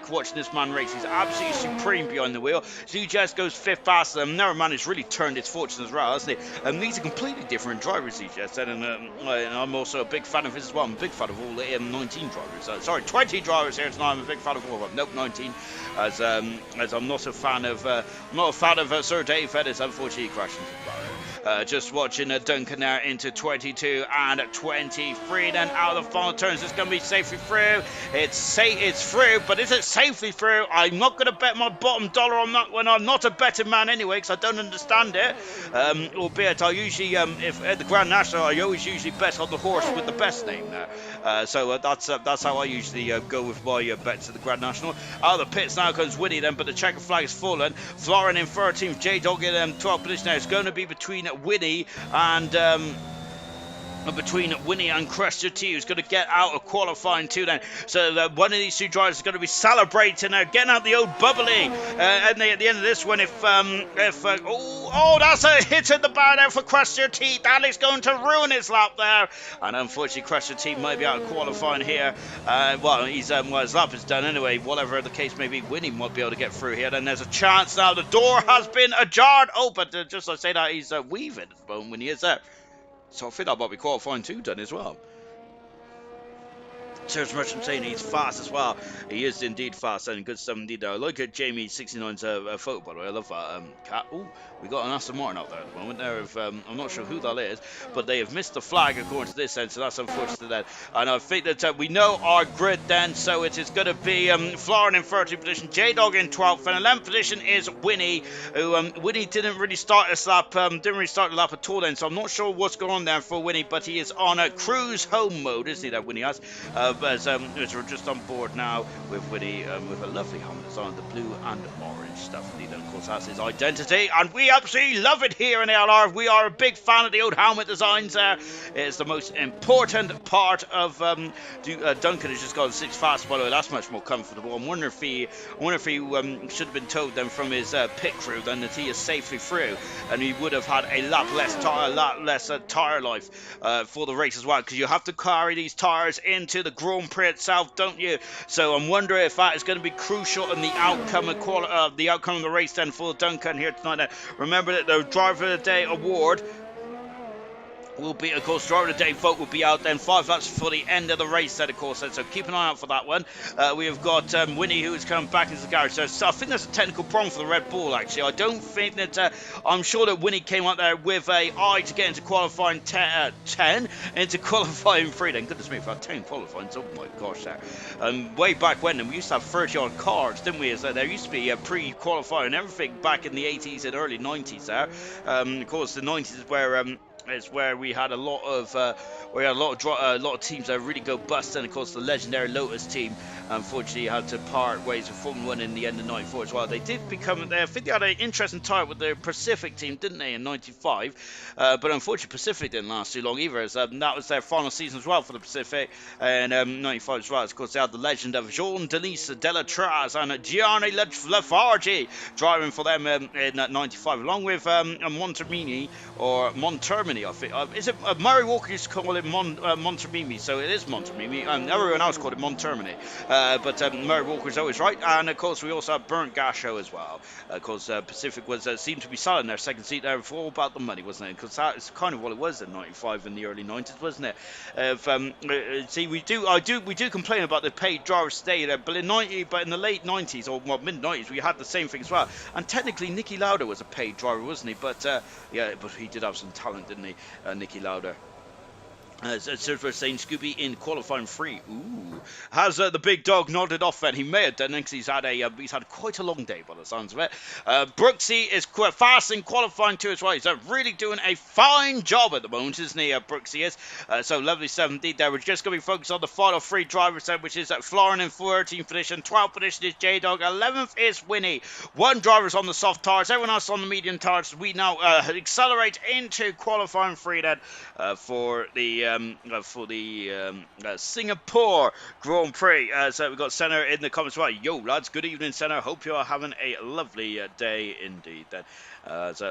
watching this man race. He's absolutely supreme behind the wheel. ZJS goes 5th faster, and never man has really turned his fortune as well, hasn't he? And these are completely different drivers, ZJS, and I'm also a big fan of his as well. I'm a big fan of all the 19 drivers. 20 drivers here tonight. I'm a big fan of all of them. Nope, 19. As I'm not a fan of Sir Dave Fedis. Unfortunately, he crashed into the barrier. Just watching Duncan there into 22 and 23. Then out of the final turns, it's going to be safely through. It's through, but is it safely through? I'm not going to bet my bottom dollar on that when I'm not a betting man anyway, because I don't understand it. Albeit I usually, if at the Grand National, I always usually bet on the horse with the best name there. So that's how I usually go with my bets at the Grand National. Out of the pits now comes Winnie then, but the checker flag has fallen. Florin in 13th, J-Dog in 12th position now. It's going to be between Winnie and Crester T, who's going to get out of qualifying too then. So one of these two drivers is going to be celebrating now, getting out the old bubbly. And at the end of this one, that's a hit in the bar there for Crester T. That is going to ruin his lap there. And unfortunately, Crester T might be out of qualifying here. His lap is done anyway. Whatever the case may be, Winnie might be able to get through here. Then there's a chance now. The door has been ajar. Oh, but just I say that, he's weaving at the moment when he is there. So I think that might be qualifying too done as well. Serge Merchant saying he's fast as well. He is indeed fast and good stuff indeed. I like Jamie 69's photo, by the way. I love that cat. Oh, we got an Aston Martin out there at the moment. I'm not sure who that is, but they have missed the flag according to this end, so that's unfortunate then. And I think that we know our grid then, so it is going to be Florin in 13th position, J-Dog in 12th, and 11th position is Winnie, who Winnie didn't really start the lap at all then, so I'm not sure what's going on there for Winnie, but he is on a cruise home mode, isn't he, that Winnie has? as we're just on board now with Woody, with a lovely helmet design, the blue and orange stuff. Indeed, and of course that's his identity, and we absolutely love it here in LR. We are a big fan of the old helmet designs. There, it's the most important part of. Duncan has just got 6 fast, by the way. That's much more comfortable. I wonder if he should have been told then from his pit crew then that he is safely through, and he would have had a lot less tire life for the race as well, because you have to carry these tires into the Grand Prix itself, don't you? So I'm wondering if that is going to be crucial in the outcome of the race then for Duncan here tonight. Remember that the Driver of the Day award will be, of course, Driver of the Day vote will be out then 5 laps for the end of the race then, of course, so keep an eye out for that one. We have got Winnie, who has come back into the garage, so I think there's a technical problem for the Red Bull, actually. I don't think that, I'm sure that Winnie came out there with a eye to get into qualifying 10, into qualifying 3 then. Goodness me, we've had 10 qualifying, oh my gosh, there. Way back when, we used to have 30 odd cars, didn't we? So there used to be pre-qualifying and everything back in the 80s and early 90s there. Of course, the 90s is where we had a lot of teams that really go bust, and of course the legendary Lotus team unfortunately had to part ways with Formula 1 in the end of 94 as well. They did become, I think they had an interesting tie with the Pacific team, didn't they, in 95, but unfortunately Pacific didn't last too long either, as that was their final season as well for the Pacific, and 95 as well. Of course they had the legend of Jean-Denis Delatraz and Gianni Lafarge driving for them in 95, along with Montermini, I think. Is it Murray Walker used to call it Montermini, so it is Montermini, and everyone else called it Montermini, but Murray Walker's always right. And of course we also have Bernd Gasho as well. Of course Pacific was seemed to be selling their second seat there for all about the money, wasn't it? Because that is kind of what it was in 95 in the early 90s, wasn't it? See, we do complain about the paid drivers today there, but in the late 90s or mid 90s we had the same thing as well. And technically Nicky Lauda was a paid driver, wasn't he? But but he did have some talent, didn't he, Nicky Lauda? Silver saying Scooby in qualifying 3. Ooh, has the big dog nodded off then? He may have done, because he's had quite a long day by the sounds of it. Brooksy is quite fast in qualifying 2 as well. He's really doing a fine job at the moment, isn't he? Brooksy is. So lovely stuff indeed there. We're just going to be focused on the final 3 drivers then, which is Florin in 13th position, 12th position is J-Dog, 11th is Winnie. 1 driver's on the soft tires, everyone else on the medium tires. We now accelerate into qualifying 3 then for the Singapore Grand Prix. So we've got Senna in the comments. Right, yo lads, good evening Senna, hope you are having a lovely day indeed then. It's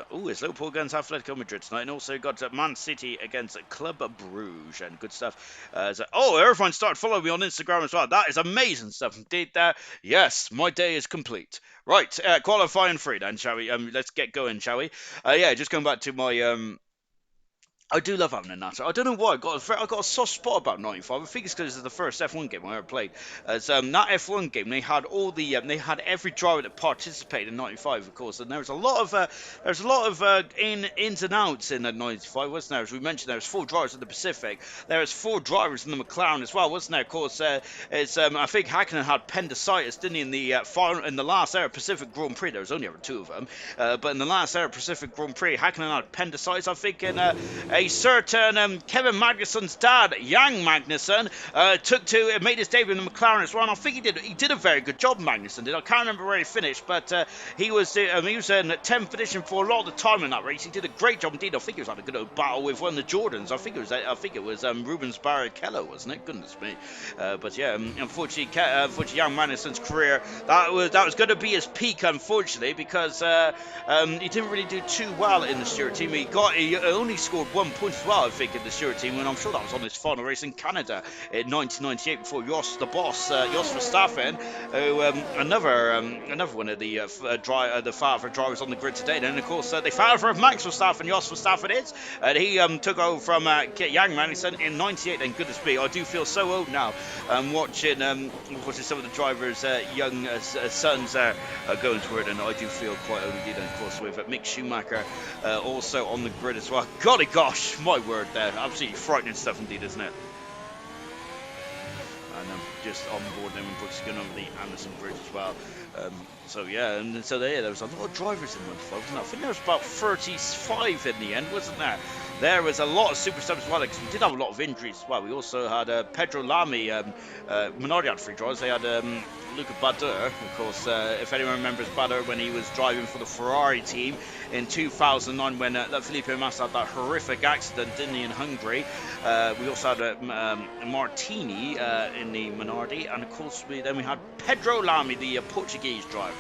Liverpool against Atletico Madrid tonight, and also got Man City against Club Bruges, and good stuff. Everyone started following me on Instagram as well. That is amazing stuff indeed there. Yes, my day is complete. Right, qualifying 3 then, shall we? Let's get going, shall we? Just going back to my I do love having a natter. I don't know why. I got a soft spot about 95. I think it's because it's the first F1 game I ever played. That F1 game, they had they had every driver that participated in 95, of course. And there was a lot of ins and outs in 95, wasn't there? As we mentioned, there was 4 drivers in the Pacific. There was 4 drivers in the McLaren as well, wasn't there? Of course, I think Hakkinen had appendicitis, didn't he? In the last era Pacific Grand Prix, there was only ever 2 of them. But in the last era Pacific Grand Prix, Hakkinen had appendicitis. I think in a certain Kevin Magnussen's dad, Jan Magnussen, made his debut in the McLaren as well. And I think he did a very good job, Magnussen did. I can't remember where he finished, but he was in 10th position for a lot of the time in that race. He did a great job indeed. I think he was having a good old battle with one of the Jordans. I think it was Rubens Barrichello, wasn't it? Goodness me. Unfortunately, Jan Magnussen's career, that was going to be his peak, unfortunately, because he didn't really do too well in the Stewart team. He only scored 1 point as well, I think, in the Stewart team, and I'm sure that was on his final race in Canada in 1998 before Jos Verstappen, who another one of the father drivers on the grid today. And of course, the father of Max Verstappen, Jos Verstappen is, and he took over from Jan Magnussen in 98. And goodness me, I do feel so old now. Watching some of the drivers' young sons going to it, and I do feel quite old indeed. And of course, with Mick Schumacher also on the grid as well. Golly gosh, my word there. Absolutely frightening stuff indeed, isn't it? and just on board them and Brooks going over the Anderson Bridge as well. So yeah, and so there was a lot of drivers in the 95, wasn't there? I think there was about 35 in the end, wasn't there? There was a lot of super subs as well, because we did have a lot of injuries as well. We also had Pedro Lamy, Minardi had 3 drivers. They had Luca Bader, of course, if anyone remembers Bader when he was driving for the Ferrari team in 2009 when Felipe Massa had that horrific accident, didn't he, in Hungary. We also had Martini in the Minardi, and of course then we had Pedro Lamy, the Portuguese driver,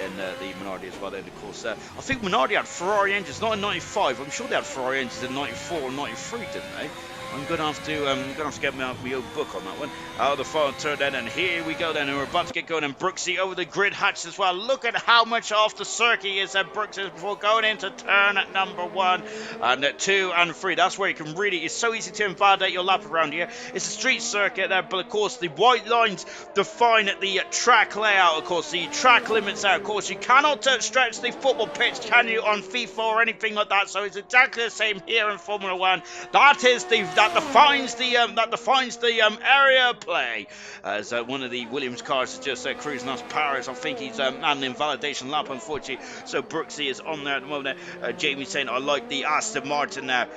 in the Minardi as well. Then of course, I think Minardi had Ferrari engines, not in 95. I'm sure they had Ferrari engines in 94 or 93, didn't they? I'm gonna have to get my own book on that one. Out of the final turn then, and here we go then, and we're about to get going. And Brooksy over the grid hatch as well. Look at how much off the circuit is that Brooks is before going into turn at number 1 and 2 and 3. That's where you can really, it's so easy to invalidate your lap around here. It's a street circuit there, but of course the white lines define the track layout. Of course the track limits out. Of course you cannot stretch the football pitch, can you, on FIFA or anything like that? So it's exactly the same here in Formula 1. That defines the area of play. As one of the Williams cars is just cruising us Paris. I think he's had an invalidation lap, unfortunately. So Brooksy is on there at the moment. Jamie's saying, I like the Aston Martin there.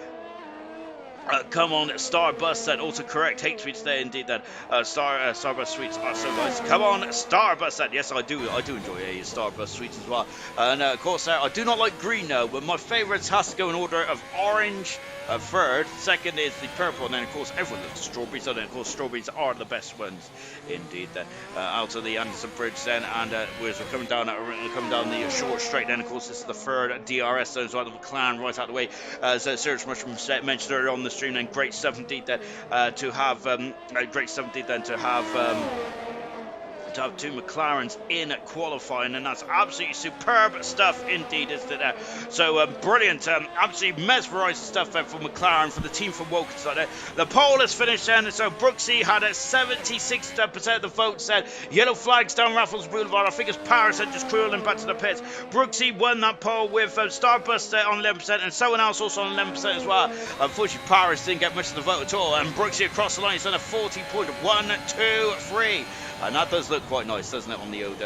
Come on, Starbus, that autocorrect hate tweets there indeed. That Starbus sweets are so nice. Come on, Starbus, that yes, I do enjoy Starbus sweets as well. And of course, I do not like green though, but my favourites has to go in order of orange. Third, second is the purple, and then of course everyone loves strawberries. So then of course strawberries are the best ones, indeed. Out of the Anderson Bridge then, and we're coming down the short straight. Then of course this is the third DRS zone, so the McLaren right out the way. As Serge Mushroom mentioned earlier on the stream, then great stuff indeed to have two McLarens in qualifying, and that's absolutely superb stuff indeed, isn't it? So brilliant, absolutely mesmerising stuff there for McLaren, for the team from Wilkinson. The poll is finished then, so Brooksy had 76% of the votes said yellow flags down Raffles Boulevard. I think it's Paris that just cruising back to the pits. Brooksy won that poll with Starbust on 11% and someone else also on 11% as well. Unfortunately Paris didn't get much of the vote at all, and Brooksy across the line is on a 40.123. And that does look quite nice, doesn't it, on the old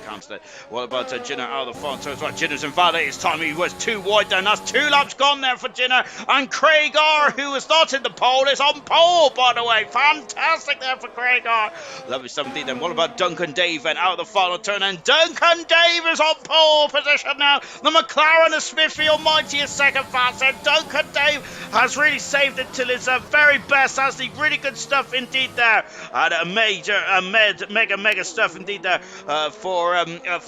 counter? What about Jinner out of the front? So it's right, Jinner's invalidated his time. He was too wide down. That's 2 laps gone there for Jinner. And Craigar, who was not in the pole, is on pole, by the way. Fantastic there for Craigar. Lovely stuff indeed. Then what about Duncan Dave then out of the final turn? And Duncan Dave is on pole position now. The McLaren of Smithfield Mighty is second fast. And Duncan Dave has really saved it till his very best. Has the really good stuff indeed there. And a mega stuff indeed there for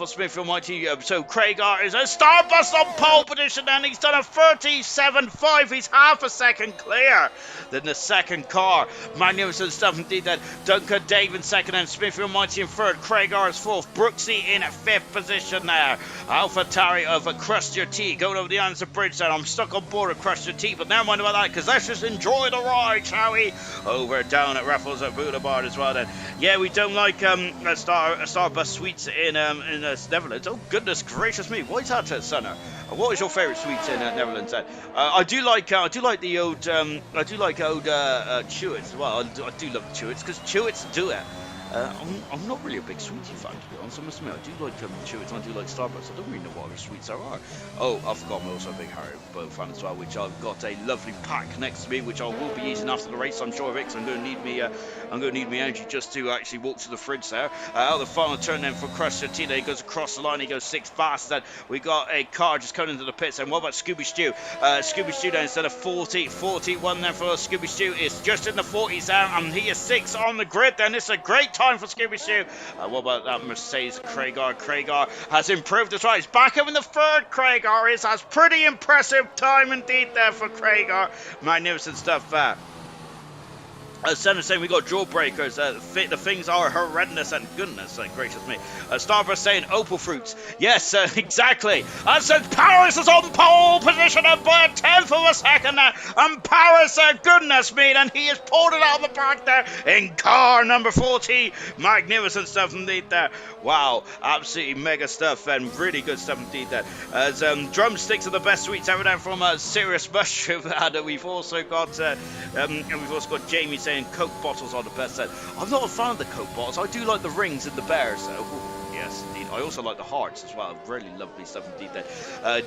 Smithfield Mighty. So Craigar is a Starbust on pole position, and he's done a 37.5. He's half a second clear than the second car. Magnificent stuff indeed there. Duncan Dave in second, and Smithfield Mighty in third. Craigar is fourth. Brooksy in 5th position there. Alpha Tari of Crust Your Tea going over the Anderson Bridge there. I'm stuck on board of Crust Your Tea, but never mind about that, because let's just enjoy the ride, shall we? Over down at Raffles at Boulevard as well then. Yeah, we don't like Starbus sweets in Netherlands. Oh goodness gracious me! Why is that, Sunner? What is your favourite sweets in Netherlands? I do like the old Chewits as well. I do love the Chewits because Chewits do it. I'm not really a big sweetie fan, to be honest. I must admit, I do like Chewits and I do like Starbucks. I don't really know what other sweets there are. Oh, I forgot I'm also a big Haribo fan as well, which I've got a lovely pack next to me, which I will be eating after the race, I'm sure of it, because I'm going to need me energy just to actually walk to the fridge there. Out the final turn then for Crusher Tina. He goes across the line, he goes 6 fast. Then we got a car just coming into the pits. And what about Scooby Stew? Scooby Stew then instead of 41 then for Scooby Stew is just in the 40s there, and he is 6 on the grid. Then it's a great time for Scooby Stew. What about that Mercedes Craigar? Craigar has improved as well. He's back up in the third. Craigar has pretty impressive time indeed there for Craigar. Magnificent stuff there. Senna saying we got jawbreakers. The things are horrendous, and goodness gracious me. Starburst saying opal fruits. Yes, exactly. And so Paris is on pole position by a 10th of a second now. And Paris, goodness me, and he has pulled it out of the back there in car number 40. Magnificent stuff indeed there. Wow, absolutely mega stuff and really good stuff indeed there. As drumsticks are the best sweets ever there from Serious Mushroom. And we've also got Jamie saying Coke bottles are the best. I'm not a fan of the Coke bottles. I do like the rings and the bears. Yes, indeed. I also like the hearts as well. Really lovely stuff indeed there.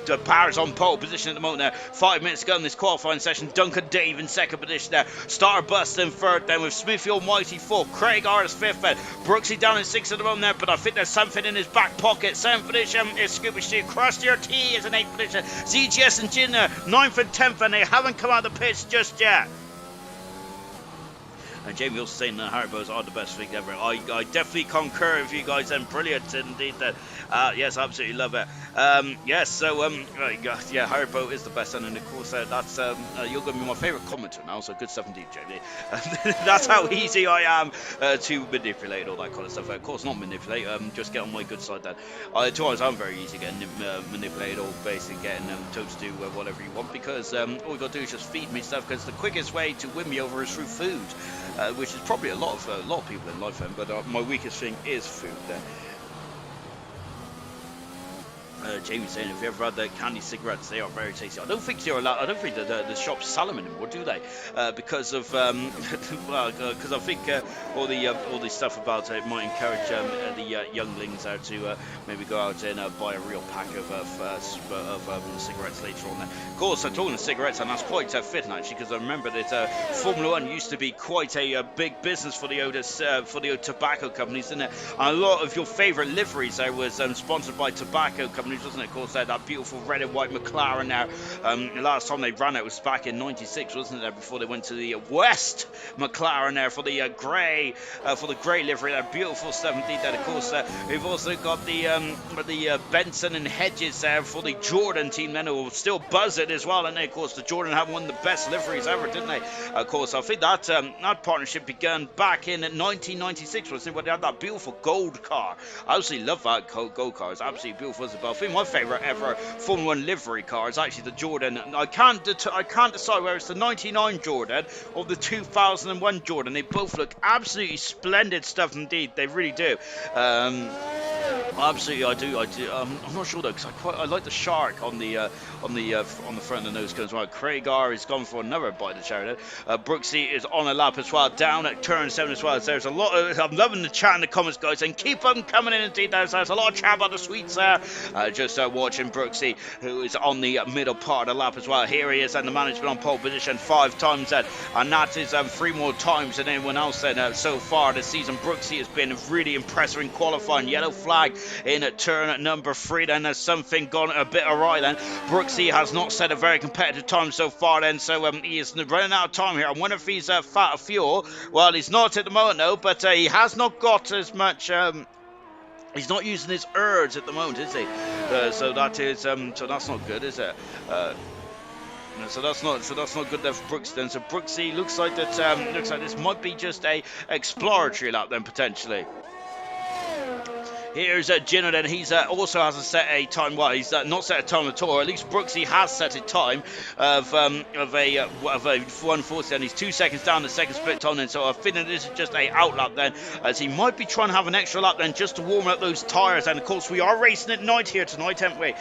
The Power's on pole position at the moment there. 5 minutes ago in this qualifying session. Duncan Dave in second position there. Starbust in third then with Smithy Almighty fourth. Craig Artis fifth then. Brooksy down in sixth at the moment there, but I think there's something in his back pocket. Seventh position is Scooby Steve. Crossy T is in eighth position. ZGS and Jinner ninth and 10th, and they haven't come out of the pits just yet. And Jamie also saying that Haribos are the best thing ever. I definitely concur with you guys, and brilliant indeed. Yes, absolutely love it. Yes, so yeah, Haribo is the best, and of course that's you're going to be my favourite commenter now. So good stuff indeed, Jamie. That's how easy I am to manipulate all that kind of stuff. Of course, not manipulate. Just get on my good side. Then, to be honest, I'm very easy getting manipulated, or basically getting told to do whatever you want, because all you got to do is just feed me stuff. Because the quickest way to win me over is through food. Which is probably a lot of people in life, but my weakest thing is food. Jamie saying, if you ever had the candy cigarettes, they are very tasty. I don't think they're allowed. I don't think the shops sell them anymore, do they? Because of because I think all the stuff about it might encourage the younglings out to maybe go out and buy a real pack of cigarettes later on. Of course, I'm talking of cigarettes, and that's quite fitting actually, because I remember that Formula One used to be quite a big business for the tobacco companies, didn't it? And a lot of your favourite liveries there was sponsored by tobacco companies, wasn't it? Of course, that beautiful red and white McLaren now. The last time they ran it was back in '96, wasn't it? Before they went to the West McLaren there for the grey livery. That beautiful stuff indeed. That of course we've also got the Benson and Hedges there for the Jordan team. Then who will still buzz it as well. And they, of course, the Jordan have one of the best liveries ever, didn't they? Of course, I think that that partnership began back in 1996, wasn't it? When they had that beautiful gold car. I absolutely love that gold car. It's absolutely beautiful as well. I think my favourite ever Formula One livery car is actually the Jordan. I can't decide whether it's the '99 Jordan or the 2001 Jordan. They both look absolutely splendid stuff indeed. They really do. Absolutely, I do. I'm not sure though, because I like the shark on the front of the nose cone as well. Craig R is gone for another bite of cherry. Brooksy is on a lap as well, down at turn 7 as well. There's a lot of, I'm loving the chat in the comments, guys, and keep them coming in indeed. There's a lot of chat about the sweets there. Just watching Brooksy, who is on the middle part of the lap as well. Here he is, and the man has been on pole position 5 times, and that is 3 more times than anyone else so far this season. Brooksy has been really impressive in qualifying. Yellow flag in turn number 3, then there's something gone a bit awry then. Brooksy has not set a very competitive time so far then, so he is running out of time here. I wonder if he's fat of fuel. Well, he's not at the moment, no, but he has not got as much he's not using his urge at the moment, is he? So that is so that's not good, is it? So that's not good there for Brooksy then. So Brooksy looks like this might be just a exploratory lap then potentially. Here's Gino then. He's also hasn't set a time. Well, he's not set a time at all. Or at least Brooksy has set a time of a 140, and he's 2 seconds down the second split time. Then, so I think that this is just a out lap then, as he might be trying to have an extra lap then just to warm up those tyres. And of course, we are racing at night here tonight, aren't we?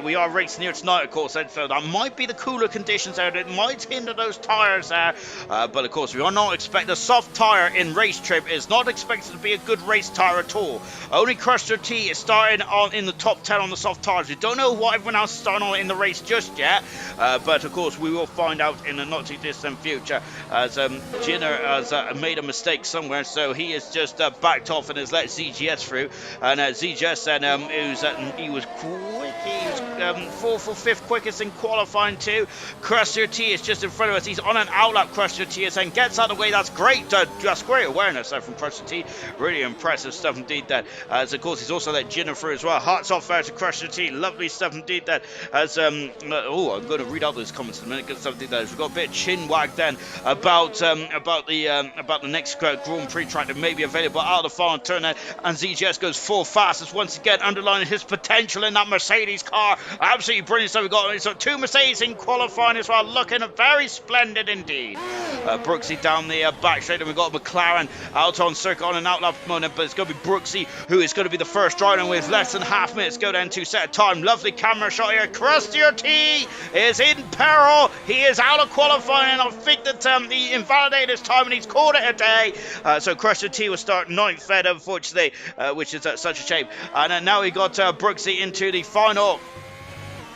We are racing here tonight, of course. And so that might be the cooler conditions there. It might hinder those tyres there. But of course, we are not expecting a soft tyre in race trip. Is not expected to be a good race tyre at all. Only Crusher T is starting on in the top 10 on the soft tyres. We don't know what everyone else is starting on in the race just yet, but of course we will find out in the not too distant future, as Jinner has made a mistake somewhere, so he has just backed off and has let ZGS through, and ZGS then he was quick. He was 4th or 5th quickest in qualifying too. Crusher T is just in front of us. He's on an outlap. Crusher T is and gets out of the way. That's great. That's great awareness there from Crusher T. Really impressive stuff indeed that. As of course he's also let Jinner through as well. Hearts off there to Crusher T. Lovely stuff indeed that. As I'm going to read out those comments in a minute. Good stuff indeed that. We've got a bit of chin wag then about the next Grand Prix track that may be available out of the final turn there. And ZGS goes 4 fastest once again, underlining his potential in that Mercedes car. Absolutely brilliant stuff. We've got 2 Mercedes in qualifying as well, looking very splendid indeed. Brooksy down the back straight, and we've got McLaren out on circuit on an outlap moment, but it's going going to be Brooksy, who is going to be the first driver with less than half minutes go down to set time. Lovely camera shot here. Crustier T is in peril. He is out of qualifying, and I think that he invalidated his time and he's called it a day. So Crustier T will start 9th then, unfortunately, which is such a shame. And now we got Brooksy into the final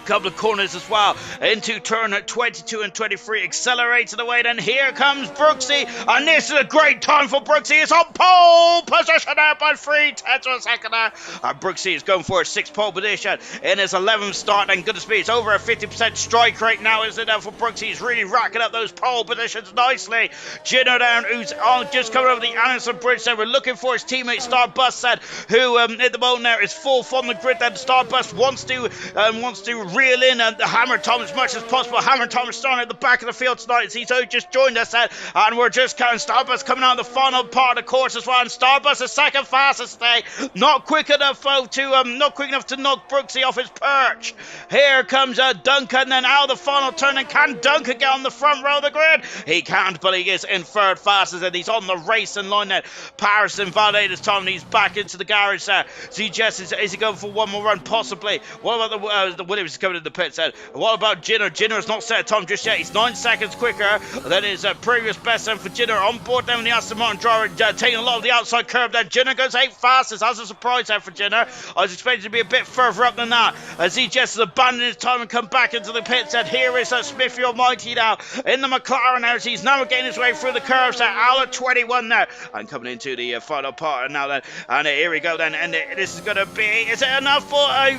couple of corners as well, into turn at 22 and 23, accelerating away. Then here comes Brooksy, and this is a great time for Brooksy. It's on pole position there by 3/10 of a second there. Brooksy is going for a 6th pole position in his 11th start, and goodness me, it's over a 50% strike rate now, isn't it, for Brooksy? He's really racking up those pole positions nicely. Gino down, who's just coming over the Anderson Bridge there. We're looking for his teammate Starbust, who at the moment there is 4th on the grid. Then Starbust wants to reel in and Hammer Tom as much as possible. Hammer Tom is starting at the back of the field tonight as he's just joined us, and we're just counting Starbust coming out of the final part of the course as well. And Starbust is 2nd fastest today, not quick enough to knock Brooksy off his perch. Here comes Duncan, then out of the final turn, and can Duncan get on the front row of the grid? He can't, but he is in 3rd fastest, and he's on the racing line there. Paris invalidated his time, and he's back into the garage there. ZJS, is he going for one more run? Possibly. What about the Williams coming in the pits then? What about Jinner? Jinner's not set a time just yet. He's 9 seconds quicker than his previous best time for Jinner. On board then with the Aston Martin driver, taking a lot of the outside curve then. Jinner goes 8th fastest. That's a surprise there for Jinner. I was expecting to be a bit further up than that. ZJS has abandoned his time and come back into the pits. And here is Smithy Almighty now in the McLaren now. He's now getting his way through the curves there. Alr 21 now. And coming into the final part now then. And here we go then. And this is going to be, is it enough for a,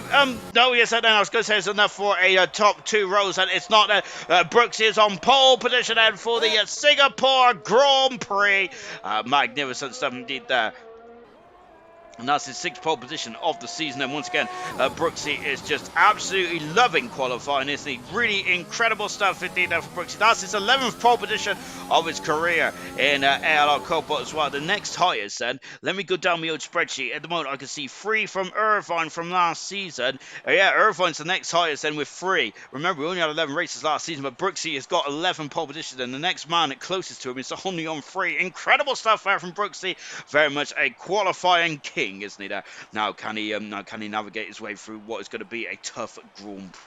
no, yes, I was going to say it's enough for a top 2 rows, and it's not. Brooks is on pole position and for the Singapore Grand Prix. Magnificent stuff indeed there. And that's his 6th pole position of the season. And once again, Brooksy is just absolutely loving qualifying. It's the really incredible stuff indeed there for Brooksy. That's his 11th pole position of his career in Alr Cobalt as well. The next highest then, let me go down my old spreadsheet. At the moment, I can see 3 from Irvine from last season. Yeah, Irvine's the next highest then with 3. Remember, we only had 11 races last season, but Brooksy has got 11 pole positions. And the next man closest to him is only on 3. Incredible stuff there from Brooksy. Very much a qualifying king, isn't he? There now, can he navigate his way through what is going to be a tough Grand Prix?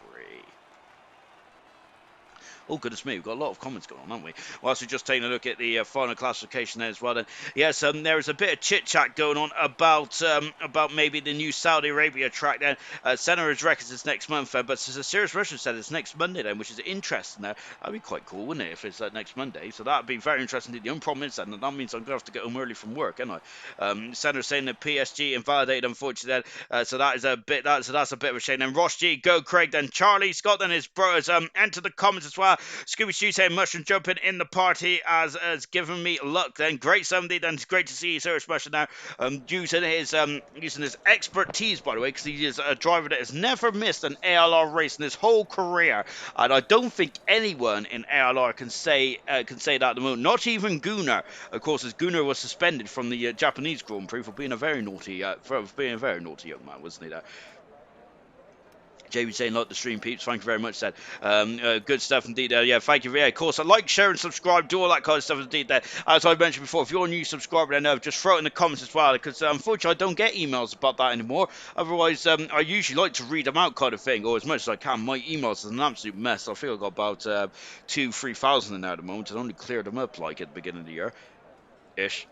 Oh, goodness me, we've got a lot of comments going on, haven't we? Whilst we're just taking a look at the final classification there as well. Then, yes, there is a bit of chit-chat going on about maybe the new Saudi Arabia track then. Senator's records is next month, but Serious Russian said it's next Monday then, which is interesting there. That'd be quite cool, wouldn't it, if it's next Monday? So that'd be very interesting. The only problem is that means I'm going to have to get home early from work, ain't I? Senator saying that PSG invalidated, unfortunately, then. So that is a bit, that's a bit of a shame. Then Ross G, go Craig, then Charlie Scott, then his brothers entered the comments as well. Scooby Stew saying mushroom jumping in the party has given me luck. Then great somebody. Then it's great to see Sirius Mushroom now using his expertise, by the way, because he is a driver that has never missed an ALR race in his whole career, and I don't think anyone in ALR can say that at the moment. Not even Gunnar, of course, as Gunnar was suspended from the Japanese Grand Prix for being a very naughty young man, wasn't he? There. JB saying, like the stream, peeps. Thank you very much, Dad. Good stuff indeed. Yeah, thank you. Yeah, of course. I like, share, and subscribe. Do all that kind of stuff indeed. There. As I mentioned before, if you're a new subscriber, then just throw it in the comments as well. Because unfortunately, I don't get emails about that anymore. Otherwise, I usually like to read them out, kind of thing, or as much as I can. My emails is an absolute mess. I think I got about 2,000-3,000 in there at the moment. I only cleared them up like at the beginning of the year, ish.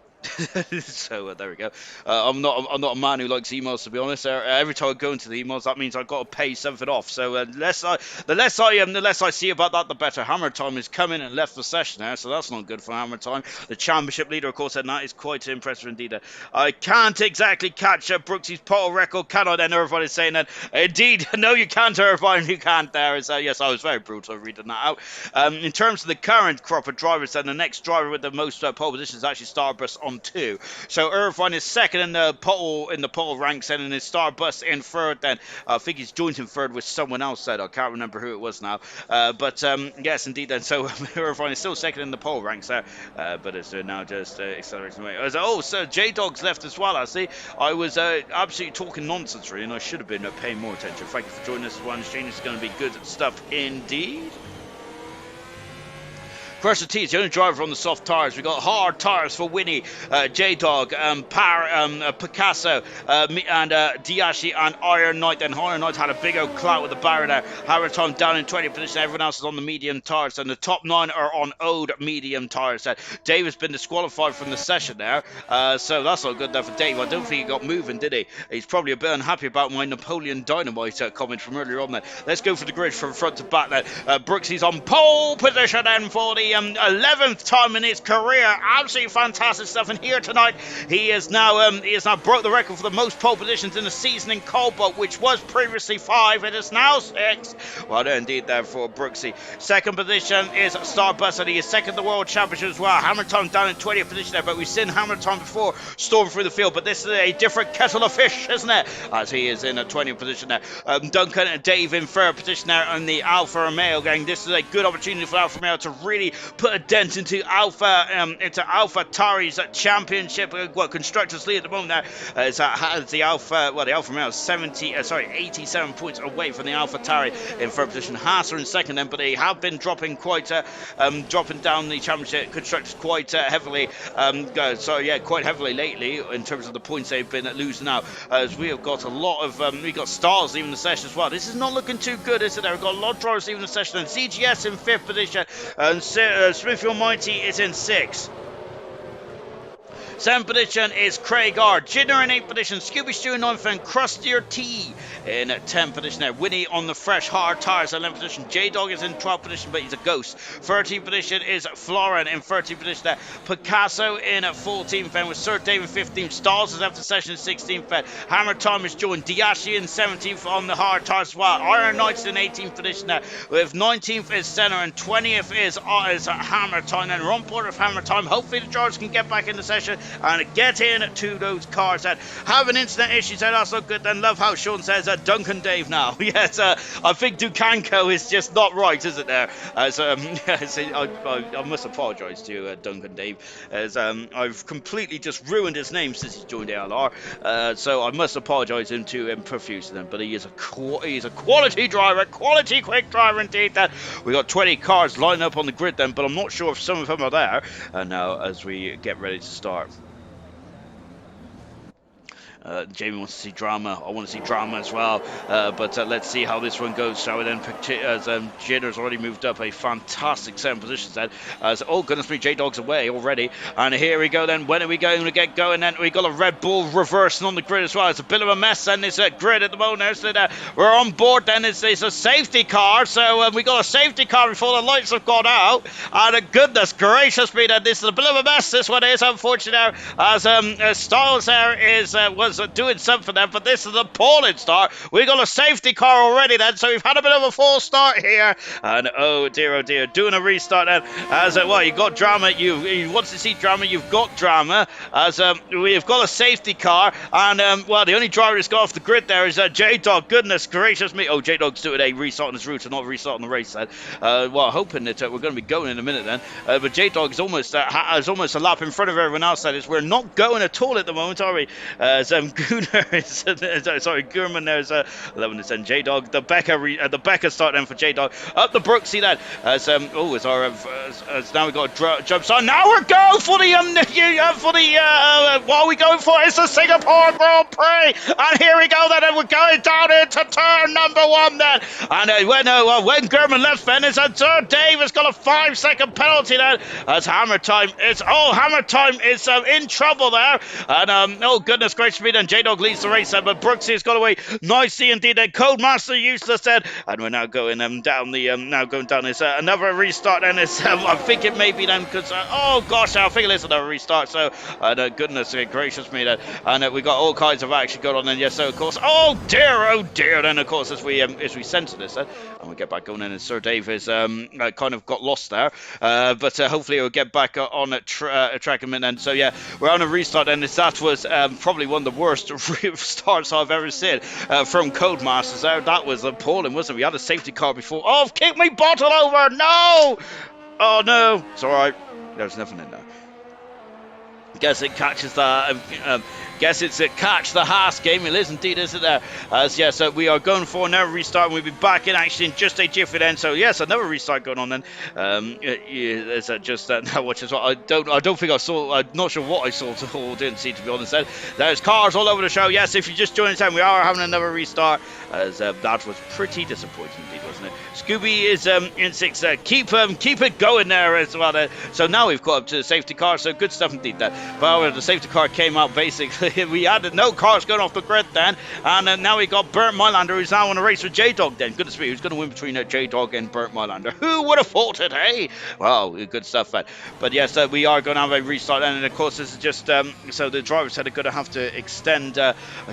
So there we go. I'm not a man who likes emails, to be honest. Every time I go into the emails, that means I've got to pay something off. So the less I see about that, the better. Hammer Time has come in and left the session now, so that's not good for Hammer Time. The championship leader, of course, said that is quite impressive indeed. I can't exactly catch Brooksy's pole record, can I? Then everybody's saying that. Indeed, no, you can't, Irvine. You can't. There is. Yes, I was very brutal reading that out. In terms of the current crop of drivers, then the next driver with the most pole positions is actually Starburst on 2. So Irvine is second in the pole ranks, and in his Starbust in third. Then I think he's joined in third with someone else. Said I can't remember who it was now. But yes, indeed. Then so Irvine is still second in the pole ranks there, but it's now just accelerating away. So J Dog's left as well. I see. I was absolutely talking nonsense really, and I should have been paying more attention. Thank you for joining us. One exchange is going to be good stuff indeed. Crusher T is the only driver on the soft tyres. We got hard tyres for Winnie, J-Dog, Picasso, and Diashi and Iron Knight. Then Iron Knight had a big old clout with the barrier there. Hammer Time down in 20th position. Everyone else is on the medium tyres, and the top 9 are on old medium tyres. Dave has been disqualified from the session there, so that's not good there for Dave. I don't think he got moving, did he? He's probably a bit unhappy about my Napoleon Dynamite comment from earlier on there. Let's go for the grid from front to back then. Brooksy's on pole position then for the 11th time in his career. Absolutely fantastic stuff. And here tonight, he has now broke the record for the most pole positions in the season in Cobalt, which was previously 5. It is now 6. Well done indeed there for Brooksy. Second position is Starbust, and he is second in the World Championship as well. Hammer Time down in 20th position there, but we've seen Hammer Time before storm through the field, but this is a different kettle of fish, isn't it? As he is in a 20th position there. Duncan and Dave in third position there on the Alfa Romeo gang. This is a good opportunity for Alfa Romeo to really put a dent into Alpha Tauri's championship, constructors lead at the moment there. The Alfa Romeo is 87 points away from the Alpha Tauri in third position. Haas are in second then, but they have been dropping down the championship constructors quite heavily. Quite heavily lately in terms of the points they've been losing out. As we have got a lot of we got stars leaving the session as well. This is not looking too good, is it? We've got a lot of drivers leaving the session, and CGS in 5th position, and Smithfield Mighty is in 6th. 7th position is Craig R. Jinner in 8th position, Scooby Stew in 9th, and Crustier T in 10th position there. Winnie on the fresh hard tyres in 11th position. J-Dog is in 12th position, but he's a ghost. 13th position is Florin in 13th position there. Picasso in 14th, and with Sir Dave in 15th. Stars is after session 16th. Hammer Time is joined. Diashi in 17th on the hard tyres as well. Iron Knights in 18th position there. With 19th is Senna, and 20th is Hammer Time. And we're on board with Hammer Time. Hopefully the drivers can get back in the session and get in to those cars that have an internet issue. So that's not good. Then love how Sean says Duncan Dave now. Yes, I think Ducanco is just not right, isn't there? I must apologise to Duncan Dave, as I've completely just ruined his name since he joined ALR. So I must apologise to him profusely. But he is a quality driver, quality quick driver indeed. That we got 20 cars lined up on the grid then, but I'm not sure if some of them are there. And now as we get ready to start. Jamie wants to see drama. I want to see drama as well. But let's see how this one goes, shall we then? As Jinner's already moved up a fantastic 7 positions then. Oh, goodness me, J-Dog's away already. And here we go then. When are we going to get going then? We got a Red Bull reversing on the grid as well. It's a bit of a mess then, this grid at the moment. So we're on board then. It's a safety car. So we got a safety car before the lights have gone out. And goodness gracious me then. This is a bit of a mess. This one is, unfortunately, as Styles there was doing something there, but this is a appalling start. We got a safety car already then, so we've had a bit of a false start here, and oh dear, doing a restart then. As you got drama, you want to see drama, you've got drama, as we've got a safety car, and the only driver that's got off the grid there is J-Dog. Goodness gracious me. Oh, J-Dog's doing a restart on his route and not restarting the race then. Hoping that we're going to be going in a minute then, but J-Dog is almost a lap in front of everyone else. That is, we're not going at all at the moment, are we? Gurman there's 11%. J-Dog, the Becker start then for J-Dog up the Brooksy then. Now we got a jump start. Now we're going for what are we going for? It's the Singapore Grand Prix, and here we go then, and we're going down into turn number 1 then. And when Gurman left then, it's Dave has got a 5-second penalty then, as Hammer Time is in trouble there, and oh goodness gracious me then, J-Dog leads the race then, but Brooksy has got away nicely indeed then. Codemaster useless then, and we're now going down this another restart then. I think it may be then, because I think it is another restart. So goodness gracious me then, and we got all kinds of action going on then. Yes, so of course, oh dear then, of course, as we center this then, and we get back going in, and Sir Dave is kind of got lost there, but hopefully he'll get back on track a minute then. So yeah, we're on a restart, and that was probably one of the worst starts I've ever seen from Codemasters there. That was appalling, wasn't it? We had a safety car before. Oh, kick me bottle over! No! Oh no, it's alright, there's nothing in there. Guess it catches the. Guess it's a catch the Haas game. It is indeed, isn't there? Yes, we are going for another restart. We'll be back in action in just a jiffy then. So yes, another restart going on then. Is that just now? Which is what I don't think I saw. I'm not sure what I saw or didn't see, to be honest. There's cars all over the show. Yes, if you just joined us, we are having another restart. As that was pretty disappointing indeed, wasn't it? Scooby is in sixth. Keep it going there as well. So now we've got up to the safety car. So good stuff indeed. That. However, the safety car came out basically. We had no cars going off the grid then, and now we got Bert Mylander, who's now on a race with J-Dog then. Goodness me, who's going to win between J-Dog and Bert Mylander? Who would have thought it, hey? Wow, good stuff, man. But yes, we are going to have a restart, and of course this is just, so the drivers said they're going to have to extend,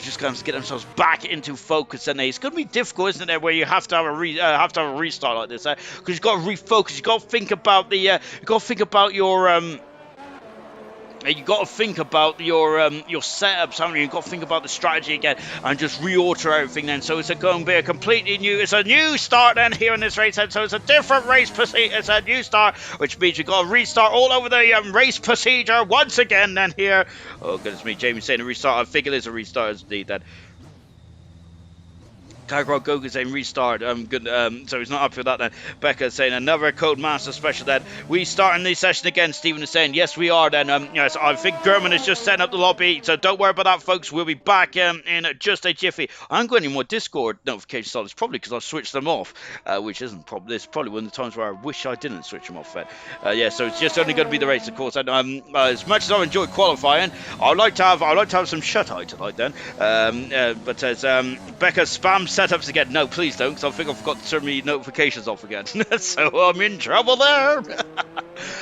just going to get themselves back into focus, and it's going to be difficult, isn't it, where you have to have a restart like this, because you've got to refocus, you've got to think about the, you've got to think about your, you got to think about your setups, haven't you? You've got to think about the strategy again and just reorder everything then. So it's going to be a completely new, it's a new start then here in this race then. So it's a different race procedure, it's a new start, which means you've got to restart all over the race procedure once again then here. Oh goodness me, Jamie saying a restart. I think it is a restart indeed then. Kagro Goku saying restart. Good. So he's not up for that then. Becca saying another Codemaster special then. We start in the session again. Stephen is saying yes, we are then. Yes, I think German is just setting up the lobby. So don't worry about that, folks. We'll be back in just a jiffy. I haven't got any more Discord notifications on. It's probably because I switched them off, which isn't probably. This is probably one of the times where I wish I didn't switch them off. Then. Yeah. So it's just only going to be the race, of course. And as much as I enjoy qualifying, I'd like to have some shut eye tonight then. But as Becca spams setups again. No, please don't, because I think I forgot to turn my notifications off again. So I'm in trouble there.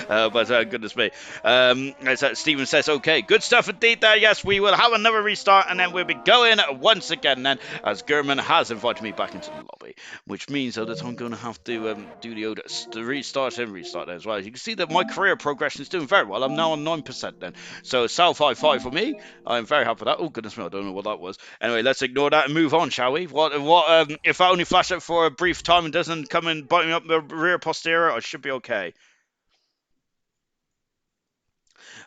But goodness me. As Stephen says, okay, good stuff indeed there. Yes, we will have another restart, and then we'll be going once again then, as German has invited me back into the lobby, which means that I'm going to have to do the restart and restart there as well. You can see that my career progression is doing very well. I'm now on 9% then. So South High 5 for me. I'm very happy with that. Oh, goodness me, I don't know what that was. Anyway, let's ignore that and move on, shall we? What? If I only flash it for a brief time and doesn't come and bite me up the rear posterior, I should be okay.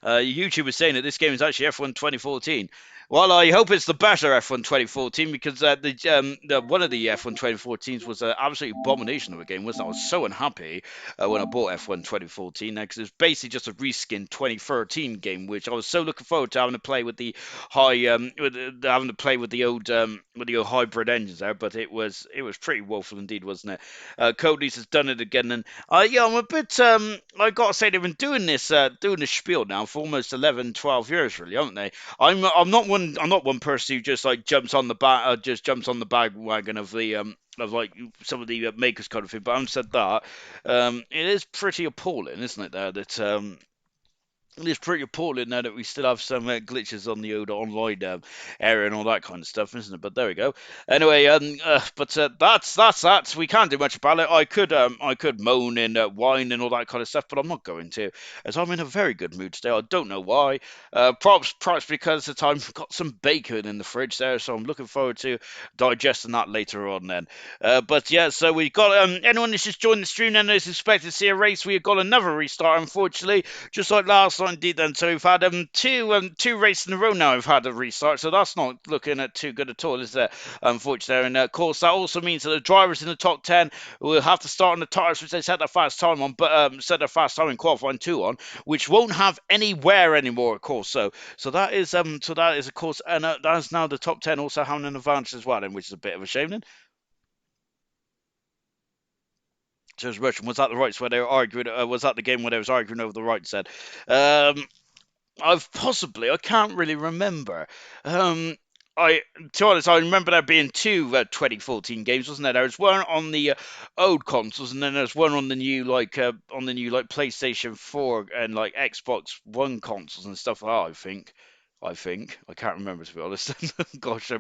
YouTube was saying that this game is actually F1 2014. Well, I hope it's the better F1 2014 because one of the F1 2014s was an absolute abomination of a game, wasn't it? I was so unhappy when I bought F1 2014 because it's basically just a reskin 2013 game, which I was so looking forward to having to play with the having to play with the old hybrid engines there, but it was pretty woeful indeed, wasn't it? Cody's has done it again, and yeah, I'm a bit I gotta say they've been doing this spiel now for almost 11, 12 years, really, haven't they? I'm not one person who just like jumps on the bandwagon of the of like some of the makers kind of thing. But having said that, it is pretty appalling, isn't it? There that it's pretty appalling now that we still have some glitches on the old online area and all that kind of stuff, isn't it? But there we go. Anyway, that's that. We can't do much about it. I could moan and whine and all that kind of stuff, but I'm not going to, as I'm in a very good mood today. I don't know why. Perhaps because I've got some bacon in the fridge there, so I'm looking forward to digesting that later on. Then, but yeah, so we got anyone that's just joined the stream and is expected to see a race. We've got another restart, unfortunately, just like last time. Indeed, then. So we've had two races in a row now. We've had a restart, so that's not looking too good at all, is it? Unfortunately, and of course that also means that the drivers in the top 10 will have to start on the tires which they set their fast time on, but set their fast time in qualifying 2 on, which won't have any wear anymore, of course. So that is of course, and that is now the top 10 also having an advantage as well, which is a bit of a shame then. Says Russian, was that the rights where they were arguing? Was that the game where they was arguing over the rights? Then, I can't really remember. To be honest, I remember there being two 2014 games, wasn't there? There was one on the old consoles, and then there's one on the new PlayStation 4 and like Xbox One consoles and stuff like that, I think. I think. I can't remember, to be honest. Gosh,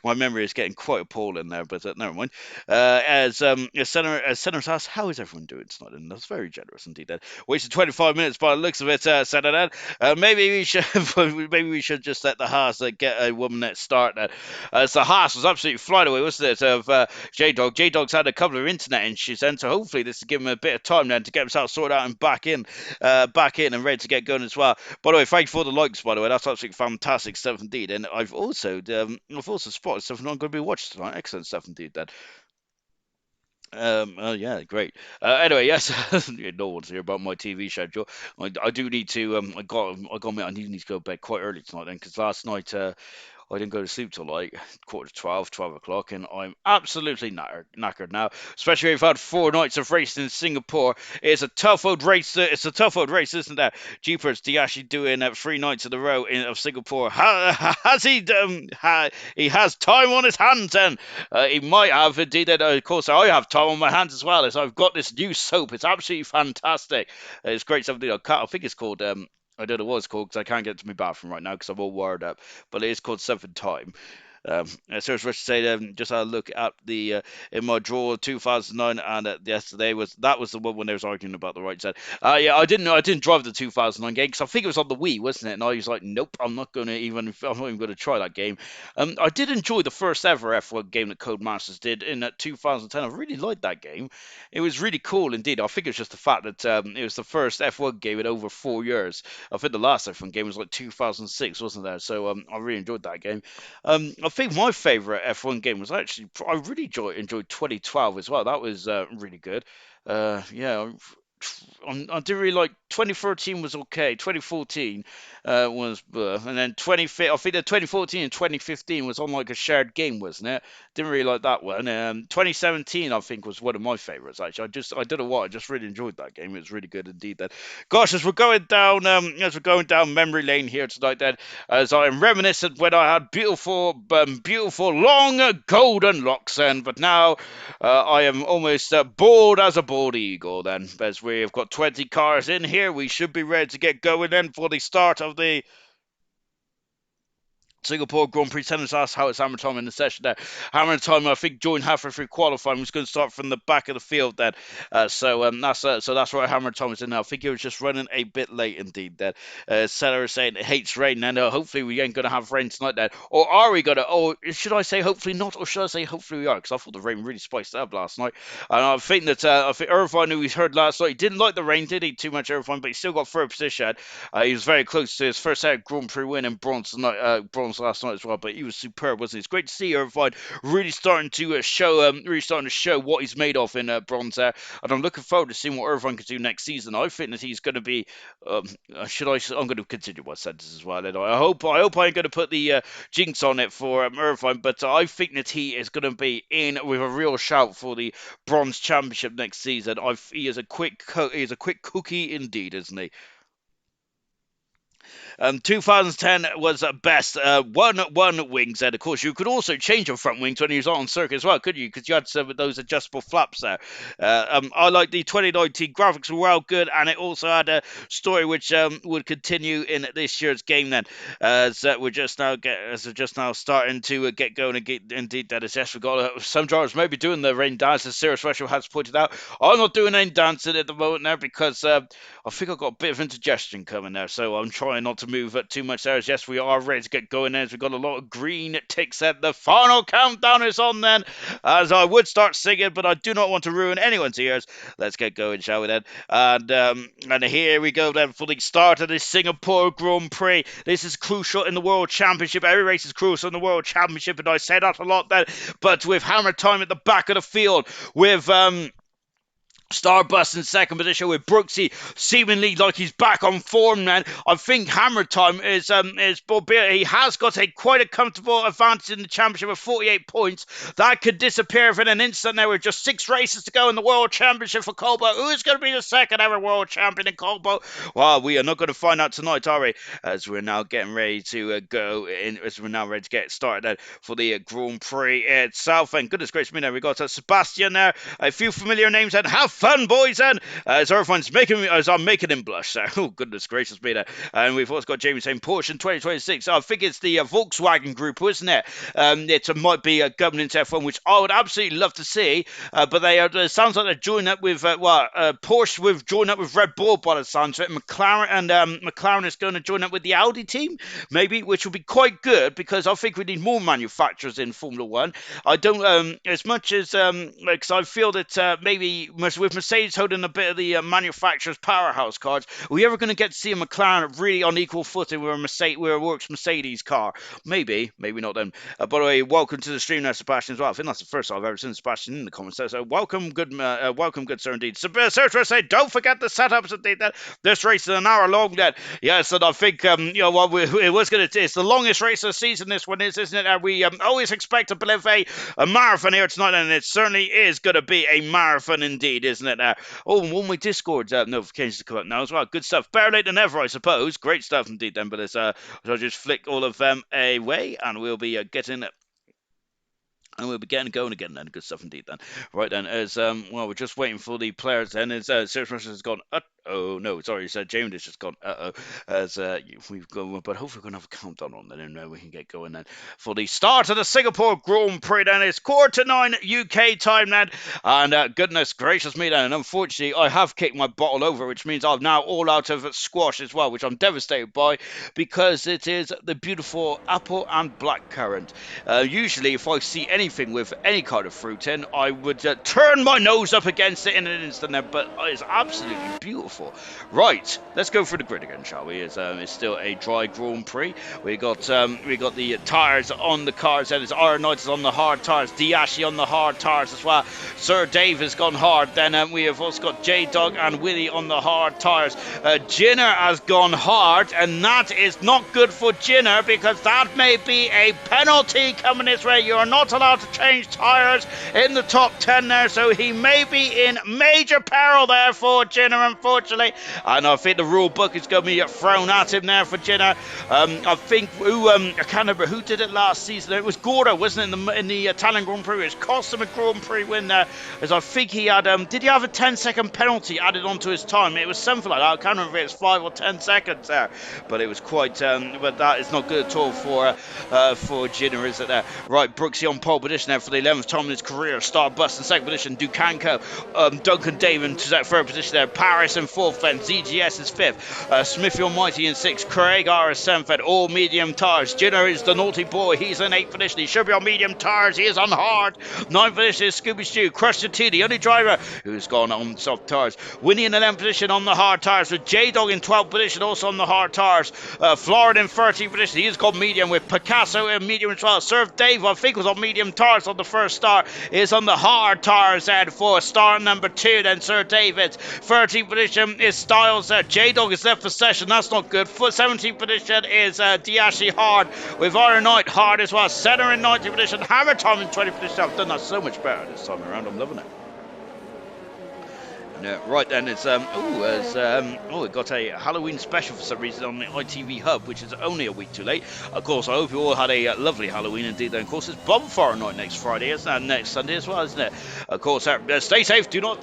my memory is getting quite appalling now, but never mind. As Senator asks, how is everyone doing tonight? And that's very generous indeed. Then wasted 25 minutes by the looks of it, Senator. Maybe we should maybe we should just let the Haas get a 1 minute start. Then, as the Haas was absolutely flying away, wasn't it? Of J Dog. J Dog's had a couple of internet issues, then, so hopefully this will give him a bit of time then to get himself sorted out and back in and ready to get going as well. By the way, thank you for the likes. By the way, that's absolutely fantastic stuff indeed. And I've also spotted something I'm going to be watching tonight. Excellent stuff indeed. Then. Oh yeah, great. Anyway, yes, no one's here about my TV schedule. I do need to. I do need to go to bed quite early tonight then, because last night I didn't go to sleep till like quarter to 12, 12 o'clock, and I'm absolutely knackered now. Especially if I've had 4 nights of racing in Singapore. It's a tough old race. It's a tough old race, isn't it? Jeepers, to actually doing 3 nights in a row of Singapore. Has he? He has time on his hands, and he might have indeed. And of course, I have time on my hands as well, as I've got this new soap. It's absolutely fantastic. It's great stuff. I think it's called. I don't know what it's called because I can't get to my bathroom right now because I'm all wired up. But it is called Something Time. So as Rich said, just had a look at the in my drawer 2009, and yesterday was the one when they was arguing about the right side. Yeah, I didn't drive the 2009 game because I think it was on the Wii, wasn't it? And I was like, nope, I'm not even going to try that game. I did enjoy the first ever F1 game that Codemasters did in 2010. I really liked that game. It was really cool indeed. I think it's just the fact that it was the first F1 game in over 4 years. I think the last F1 game was like 2006, wasn't there? So I really enjoyed that game. I think my favourite F1 game was actually I really enjoyed 2012 as well. That was really good. Yeah, I didn't really like 2013 was okay. 2014 was and then 2015. I think that 2014 and 2015 was on like a shared game, wasn't it? Didn't really like that one. 2017 I think was one of my favourites actually. I don't know why. I just really enjoyed that game. It was really good indeed. Then, gosh, as we're going down memory lane here tonight, then as I am reminiscent when I had beautiful long golden locks, then, but now I am almost bald as a bald eagle. Then, as we have got 20 cars in here, we should be ready to get going then for the start of the Singapore Grand Prix. Tennis asked how it's hammer time in the session there. Hammer time, I think, joined halfway through qualifying. Was going to start from the back of the field then. So that's why hammer time is in now. I think he was just running a bit late indeed then. Seller is saying it hates rain, and hopefully we ain't going to have rain tonight then. Or are we going to? Or should I say hopefully not, or should I say hopefully we are? Because I thought the rain really spiced it up last night. And I think Irvine, who we heard last night, he didn't like the rain, did he? Too much Irvine, but he still got third position. He was very close to his first ever Grand Prix win in bronze last night as well, but he was superb, wasn't he? It's great to see Irvine really starting to show what he's made of in bronze there, and I'm looking forward to seeing what Irvine can do next season. I think that he's going to be. I'm going to continue my sentence as well. And I hope I'm going to put the jinx on it for Irvine, but I think that he is going to be in with a real shout for the bronze championship next season. He is a quick cookie indeed, isn't he? 2010 was best one wings there. Of course, you could also change your front wings when you was on circuit as well, could you? Because you had some of those adjustable flaps there. I like the 2019 graphics were well good, and it also had a story which would continue in this year's game. Then, as we're just now starting to get going and get indeed that is yes, we've got some drivers maybe doing the rain dance, as Sarah Special has pointed out. I'm not doing any dancing at the moment now because I think I've got a bit of indigestion coming there, so I'm trying not to move too much there. As yes, we are ready to get going as we've got a lot of green ticks at the final countdown is on then, as I would start singing, but I do not want to ruin anyone's ears. Let's get going, shall we then? And here we go then for the start of the Singapore Grand Prix. This is crucial in the World Championship. Every race is crucial in the World Championship, and I say that a lot then, but with hammer time at the back of the field, with Starbust in second position, with Brooksy seemingly like he's back on form, man. I think Hammer Time is he has got quite a comfortable advantage in the championship of 48 points. That could disappear in an instant now with just 6 races to go in the World Championship for Cobalt. Who is going to be the second ever World Champion in Cobalt? Well, we are not going to find out tonight, are we? As we're now getting ready to go in, as we're now ready to get started for the Grand Prix itself. And goodness gracious me, now we got Sebastian there. A few familiar names and how fun, boys, and as everyone's making me, as I'm making him blush. So, oh goodness gracious me, there. And we've also got Jamie saying Porsche in 2026. I think it's the Volkswagen Group, isn't it? It might be governing into F1, which I would absolutely love to see. But they it sounds like they're joining up with Porsche. With joining up with Red Bull by the sounds of it. McLaren and McLaren is going to join up with the Audi team, maybe, which will be quite good because I think we need more manufacturers in Formula One. I don't as much as because I feel that maybe with Mercedes holding a bit of the manufacturer's powerhouse cards, are we ever going to get to see a McLaren really on equal footing with a works Mercedes car? Maybe not then. By the way, welcome to the stream there, Sebastian, as well. I think that's the first time I've ever seen Sebastian in the comments. So welcome, good sir, indeed. Search say, don't forget the setups, indeed. This race is an hour long, then. Yes, and I think it's the longest race of the season. This one is, isn't it? And we always expect to believe a marathon here tonight, and it certainly is going to be a marathon indeed, isn't it? One-way Discord notifications to come up now as well. Good stuff. Better late than ever, I suppose. Great stuff indeed, then. But it's so I'll just flick all of them away, and we'll be getting it. And we'll be getting going again then. Good stuff indeed then. Right then, as we're just waiting for the players then. As Serious Rush has gone, oh no, sorry, James has just gone, as we've gone, but hopefully we're going to have a countdown on then, and we can get going then for the start of the Singapore Grand Prix then. It's 9:15 UK time then, and goodness gracious me then, and unfortunately I have kicked my bottle over, which means I'm now all out of squash as well, which I'm devastated by, because it is the beautiful apple and blackcurrant. Usually if I see anything with any kind of fruit in, I would turn my nose up against it in an instant there, but it's absolutely beautiful. Right, let's go through the grid again, shall we? It's still a dry Grand Prix. We got the tyres on the cars, and it's Iron Knight is on the hard tyres, Diashi on the hard tyres as well. Sir Dave has gone hard. Then we have also got J-Dog and Willie on the hard tyres. Jinner has gone hard, and that is not good for Jinner, because that may be a penalty coming his way. You are not allowed to change tyres in the top 10 there, so he may be in major peril there for Jinner, unfortunately. And I think the rule book is going to be thrown at him there for Jinner. I think I can't remember who did it last season. It was Gordo, wasn't it, in the Italian Grand Prix? It cost him a Grand Prix win there, as I think he had did he have a 10-second penalty added onto his time? It was something like that. I can't remember if it was 5 or 10 seconds there, but it was quite but that is not good at all for Jinner, is it there? Right, Brooksy on pole position there for the 11th time in his career. Starbust in second position, Ducanco, Duncan Damon to third position there, Paris in fourth, then ZGS is fifth, Smithy Almighty in sixth, Craig R is seventh, and all medium tires. Jinner is the naughty boy, he's in eighth position, he should be on medium tires, he is on hard. Ninth position is Scooby Stew, Crusher T, the only driver who's gone on soft tires. Winnie in the 11th position on the hard tires, with J-Dog in 12th position also on the hard tires. Florida in 13th position, he's got medium, with Picasso in medium as well. Surf Dave, I think, was on medium tires on the first start, is on the hard tires and for start number 2. Then Sir David, 13th position is Styles. J-Dog is left for session, that's not good. For 17th position is Diashi hard, with Iron Knight hard as well. Center in 19th position, Hammer Time in 20th position. I've done that so much better this time around, I'm loving it. Right then, it's it got a Halloween special for some reason on the ITV Hub, which is only a week too late. Of course, I hope you all had a lovely Halloween indeed. Then, of course, it's Bonfire Night next Friday, isn't it? Next Sunday as well, isn't it? Of course, stay safe. Do not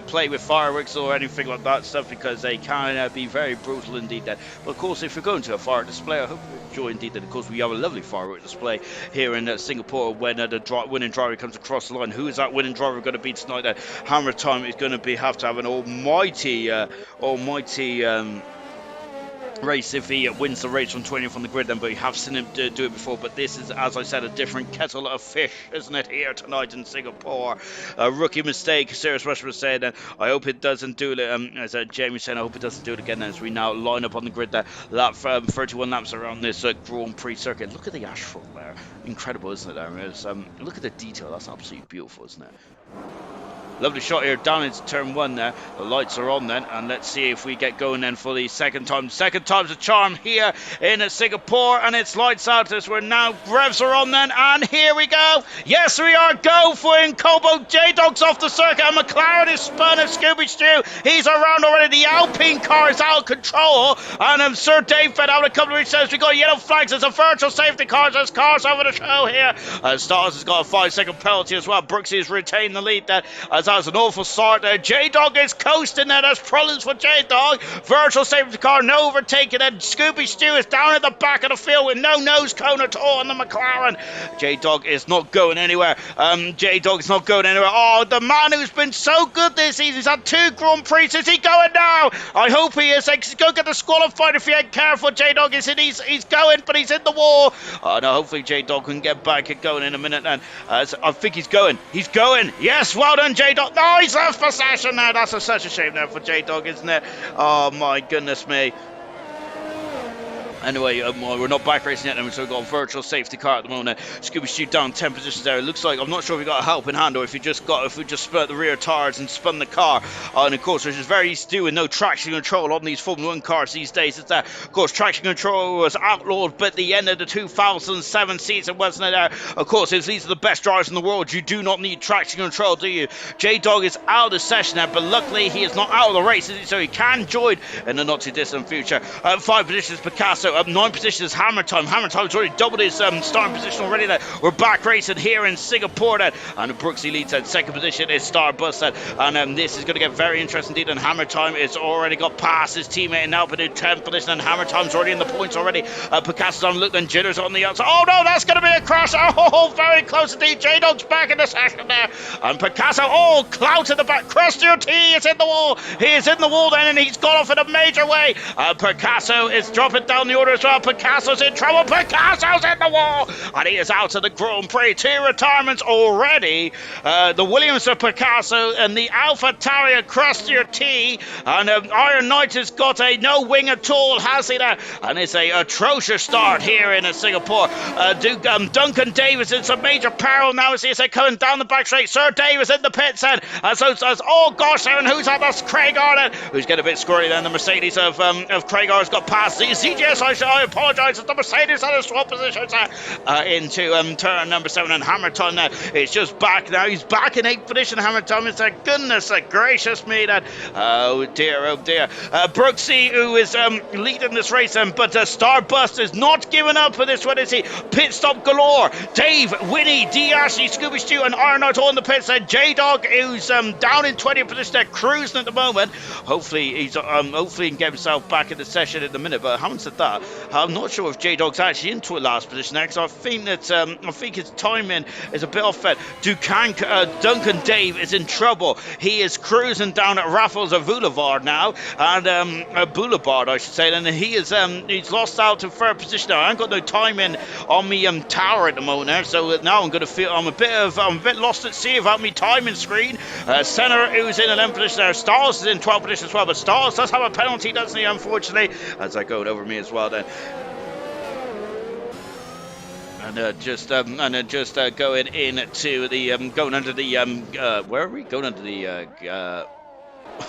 play with fireworks or anything like that stuff, because they can be very brutal indeed. Then, but of course, if you're going to a fire display, I hope you enjoy indeed. Then, of course, we have a lovely firework display here in Singapore when the winning driver comes across the line. Who is that winning driver going to be tonight? Then, Hammer Time is going to have to have an almighty race if he wins the race from 20th on the grid then, but we have seen him do it before. But this is, as I said, a different kettle of fish, isn't it, here tonight in Singapore? A rookie mistake, Serious Rush was saying, and I hope it doesn't do it, as Jamie said, I hope it doesn't do it again as we now line up on the grid there. 31 laps around this Grand Prix circuit. Look at the asphalt there, incredible, isn't it? Look at the detail, that's absolutely beautiful, isn't it? Lovely shot here down into turn 1 there. The lights are on then, and let's see if we get going then for the second time. Second time's a charm here in Singapore, and it's lights out as we're now. Revs are on then, and here we go. Yes, we are. Go for in Cobalt. J-Dog's off the circuit, and McLaren is spun of Scooby Stew. He's around already. The Alpine car is out of control, and Sir Dave fed out a couple of says we got yellow flags. There's a virtual safety car. There's cars over the show here. Stars has got a 5-second penalty as well. Brooksy has retained the lead there. as that was an awful start there. J-Dog is coasting there. There's problems for J-Dog. Virtual safety car, no overtaking, and Scooby Stew is down at the back of the field with no nose cone at all on the McLaren. J-Dog is not going anywhere. J-Dog is not going anywhere. Oh, the man who's been so good this season. He's had 2 Grand Prix. Is he going now? I hope he is. He's going to get disqualified if he ain't careful. J-Dog is in. He's going, but he's in the wall. Oh, no, hopefully J-Dog can get back and going in a minute then. I think he's going. He's going. Yes, well done, J-Dog. No, he's lost possession now. That's such a shame now for J-Dog, isn't it? Oh, my goodness me. Anyway, we're not back racing yet, so we've got a virtual safety car at the moment. Scooby Stew down 10 positions there. It looks like, I'm not sure if we got a helping hand or if we just split the rear tires and spun the car. And of course, which is very easy to do with no traction control on these Formula 1 cars these days. It's that, of course, traction control was outlawed but the end of the 2007 season, wasn't it there? Of course, if these are the best drivers in the world, you do not need traction control, do you? J-Dog is out of the session there, but luckily he is not out of the race, so he can join in the not too distant future. 5 positions, Picasso. Up 9 positions, Hammer Time. Hammer Time's already doubled his starting position already there. We're back racing here in Singapore then. And Brooksy leads at 2nd position is Starbus then. And this is going to get very interesting indeed. And Hammer Time is already got past his teammate now, but in 10th position. And Hammer Time's already in the points already. Picasso's on look, and Jitter's on the outside. Oh no, that's going to be a crash. Oh, very close indeed. J-Dog's back in the session there. And Picasso, oh, clouds in the back. Christian T is in the wall. He is in the wall then, and he's gone off in a major way. Picasso is dropping down the order as well. Picasso's in trouble. Picasso's in the wall, and he is out of the Grand Prix. 2 retirements already. The Williams of Picasso and the Alpha Tauri Crustier T, and Iron Knight has got a no wing at all, has he there? And it's a atrocious start here in Singapore. Duncan Davis in some major peril now as he's coming down the back straight. Sir Davis in the pits then. Oh gosh, Aaron, who's that? That's Craig Arden, who's getting a bit squirrely then. The Mercedes of Craig Arden's got past the CGS. I apologise. The Mercedes had a swap positions into turn number 7, and Hammer Time now is just back now. He's back in 8th position. Hammer Time is like, goodness gracious me, that. Oh dear. Brooksy, who is leading this race, but Starbust is not giving up for this one, is he? Pit stop galore. Dave, Winnie, D. Ashley, Scooby Stew, and Iron Knight all in the pits. J-Dog, who's down in 20th position, they're cruising at the moment. Hopefully he can get himself back in the session in a minute, but having said that, I'm not sure if J-Dog's actually into a last position there, because I think his timing is a bit off it. Duncan Dave is in trouble. He is cruising down at Raffles Boulevard now, and Boulevard I should say, and he's lost out to 3rd position now. I ain't got no timing on me tower at the moment there, so now I'm a bit lost at sea without me timing screen. Senna, who's in 11th position there. Stars is in 12th position as well, but Stars does have a penalty, doesn't he, unfortunately, as I go over me as well then. And just going into the going under the where are we going under the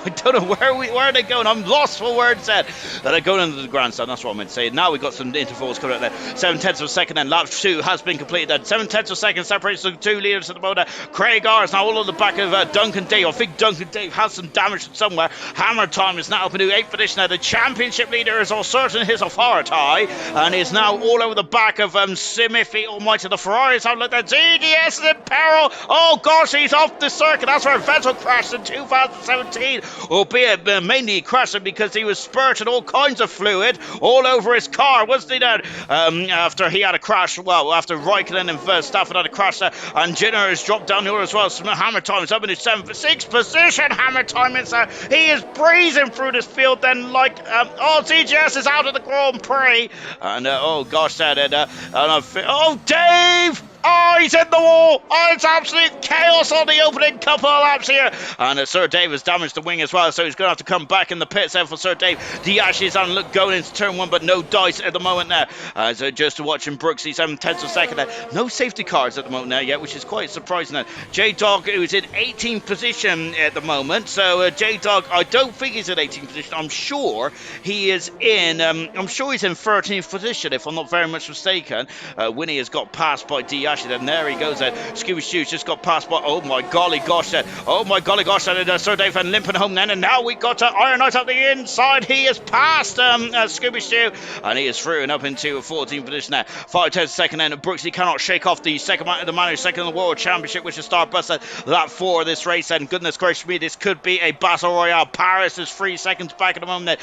I don't know where are they going. I'm lost for words then. They're going under the grandstand, that's what I meant to say. Now we've got some intervals coming up there. 7/10 of a second then. Lap 2 has been completed then. 7/10 of a second separates the 2 leaders at the moment. Craig R is now all on the back of Duncan Dave. I think Duncan Dave has some damage somewhere. Hammer Time is now up into 8th position now. The championship leader is asserting his authority and is now all over the back of Simifi Almighty. The Ferraris have looked at ZDS is in peril. Oh gosh, he's off the circuit. That's where Vettel crashed in 2017. Albeit mainly crashing because he was spurting all kinds of fluid all over his car, wasn't he there? After he had a crash, well, after Raikkonen and Verstappen had a crash there, and Jenner has dropped down here as well. So Hammer Time is up in his 6th position. Hammer Time is he is breezing through this field then, like CGS is out of the Grand Prix, and oh gosh, oh Dave. Oh, he's in the wall. Oh, it's absolute chaos on the opening couple of laps here. And Sir Dave has damaged the wing as well, so he's going to have to come back in the pits there for Sir Dave. Diash is on look going into turn 1, but no dice at the moment there. So just watching Brooksy, 7/10 of a second there. No safety cars at the moment there yet, which is quite surprising there. J-Dog, who's in 18th position at the moment. So J-Dog, I don't think he's in 18th position. I'm sure he is in, I'm sure he's in 13th position, if I'm not very much mistaken. Winnie has got passed by Diash. Diashi. Then there he goes. Scooby Shoes just got passed by. Oh my golly gosh. Oh my golly gosh. And Sir Dave and limping home then. And now we got Iron Knight up the inside. He is past Scooby Shoe. And he is through and up into a 14th position there. 5-10 second then. Brooksy cannot shake off the second in the World Championship, which is Starburst. Lap 4 of this race. And goodness gracious me, this could be a battle royale. Paris is 3 seconds back at the moment.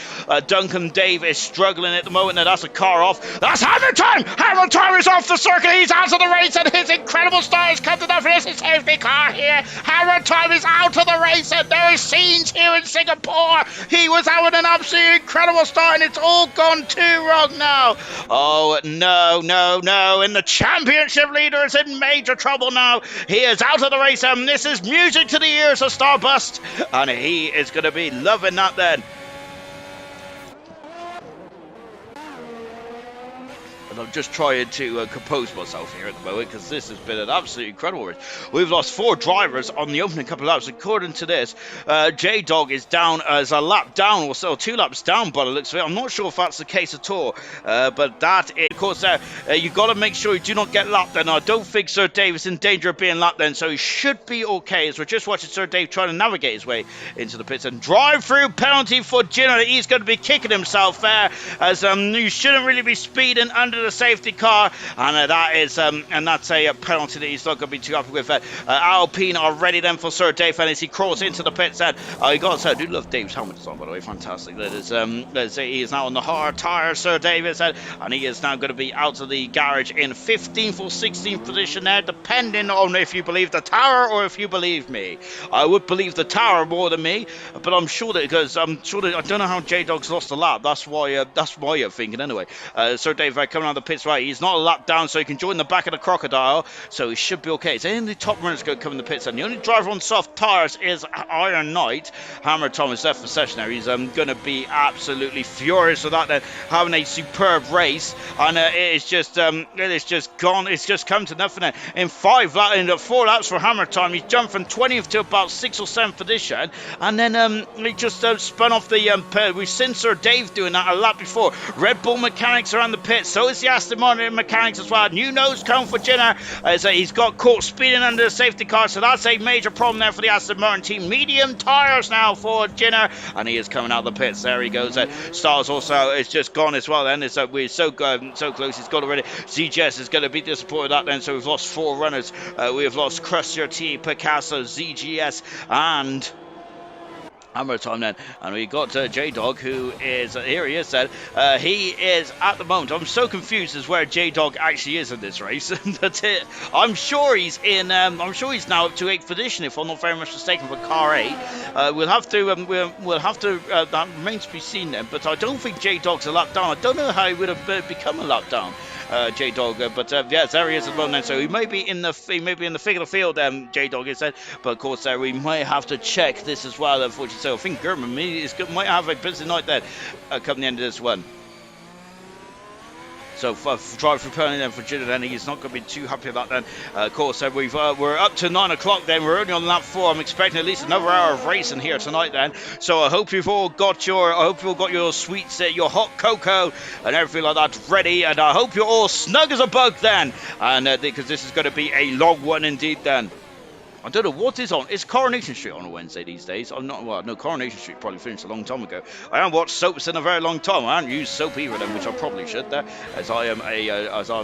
Duncan Dave is struggling at the moment. Now that's a car off. That's Hammer Time! Hammer Time is off the circuit. He's out of the race, and his incredible star has come to the finish. His safety car here. Hammer Time is out of the race, and there are scenes here in Singapore. He was having an absolutely incredible start, and it's all gone too wrong now. Oh, no, no, no. And the championship leader is in major trouble now. He is out of the race, and this is music to the ears of Starburst, and he is going to be loving that then. And I'm just trying to compose myself here at the moment, because this has been an absolutely incredible race. We've lost 4 drivers on the opening couple of laps. According to this, J-Dog is down as a lap down, or so 2 laps down by the looks of it. I'm not sure if that's the case at all, but that is, of course, you've got to make sure you do not get lapped then. I don't think Sir Dave is in danger of being lapped then, so he should be okay, as we're just watching Sir Dave trying to navigate his way into the pits. And drive-through penalty for Jenner. He's going to be kicking himself there, as you shouldn't really be speeding under the safety car, and that is and that's a penalty that he's not going to be too happy with. Alpine are ready then for Sir Dave, and as he crawls into the pits, he got to say, I do love Dave's helmet design, by the way, fantastic. That is, he is now on the hard tire, Sir Dave said, and he is now going to be out of the garage in 15th or 16th position there, depending on if you believe the tower or if you believe me. I would believe the tower more than me, but I'm sure that, because I'm sure that, I don't know how J-Dog's lost a lap, that's why you're thinking anyway. Sir Dave coming out of the pits, right, he's not a lap down, so he can join the back of the crocodile, so he should be okay. It's only the top runners going to come in the pits, and the only driver on soft tyres is Iron Knight. Hammer Thomas left for session there. He's going to be absolutely furious with that then, having a superb race, and it is just gone. It's just come to nothing there. In 4 laps for Hammer Time, he's jumped from 20th to about 6th or 7th position, and then he just spun off the we've seen Sir Dave doing that a lap before. Red Bull mechanics around the pit, so is the Aston Martin mechanics as well. New nose cone for Jenner, as he's got caught speeding under the safety car, so that's a major problem there for the Aston Martin team. Medium tyres now for Jenner, and he is coming out of the pits. There he goes. Stars also is just gone as well then. We're so close, he's got already. ZGS is going to be disappointed with that then, so we've lost 4 runners. We have lost Crusher T, Picasso, ZGS, and Hammer Time then, and we got J-Dog, who is here. He is said he is at the moment. I'm so confused as where J-Dog actually is in this race. That's it. I'm sure he's in. I'm sure he's now up to 8th position, if I'm not very much mistaken, for car 8. We'll have to. We'll have to. That remains to be seen then. But I don't think J-Dog's a lap down. I don't know how he would have become a lap down. J-Dog, but yes, there he is at the moment. So he may be in the figure of the field. J-Dog is said, but of course we might have to check this as well. Unfortunately, so I think German might have a busy night there come the end of this one. So drive for penalty then for Jenner, then he's not going to be too happy about that then. Of course, we're up to 9 o'clock then. We're only on lap 4. I'm expecting at least another hour of racing here tonight then. So I hope you've all got your sweets, your hot cocoa and everything like that ready. And I hope you're all snug as a bug then. And because this is going to be a long one indeed then. I don't know what is on. Is Coronation Street on a Wednesday these days? I'm not. Well, no, Coronation Street probably finished a long time ago. I haven't watched soaps in a very long time. I haven't used soap either, then, which I probably should there, as I'm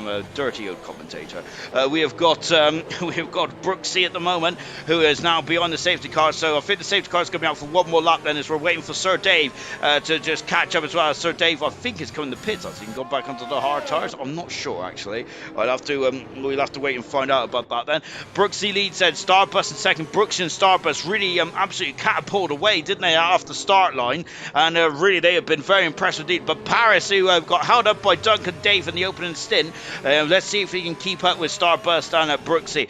a dirty old commentator. We have got Brooksy at the moment, who is now beyond the safety car. So I think the safety car is going to be out for one more lap. Then, as we're waiting for Sir Dave to just catch up as well. Sir Dave, I think, is coming to pits. I think he can go back onto the hard tyres. I'm not sure actually. We'll have to wait and find out about that then. Brooksy leads said Starburst in second. Brooks and Starburst really absolutely catapulted away, didn't they, off the start line? And really, they have been very impressive indeed. But Paris, who got held up by Duncan Dave in the opening stint, let's see if he can keep up with Starburst and Brooksy.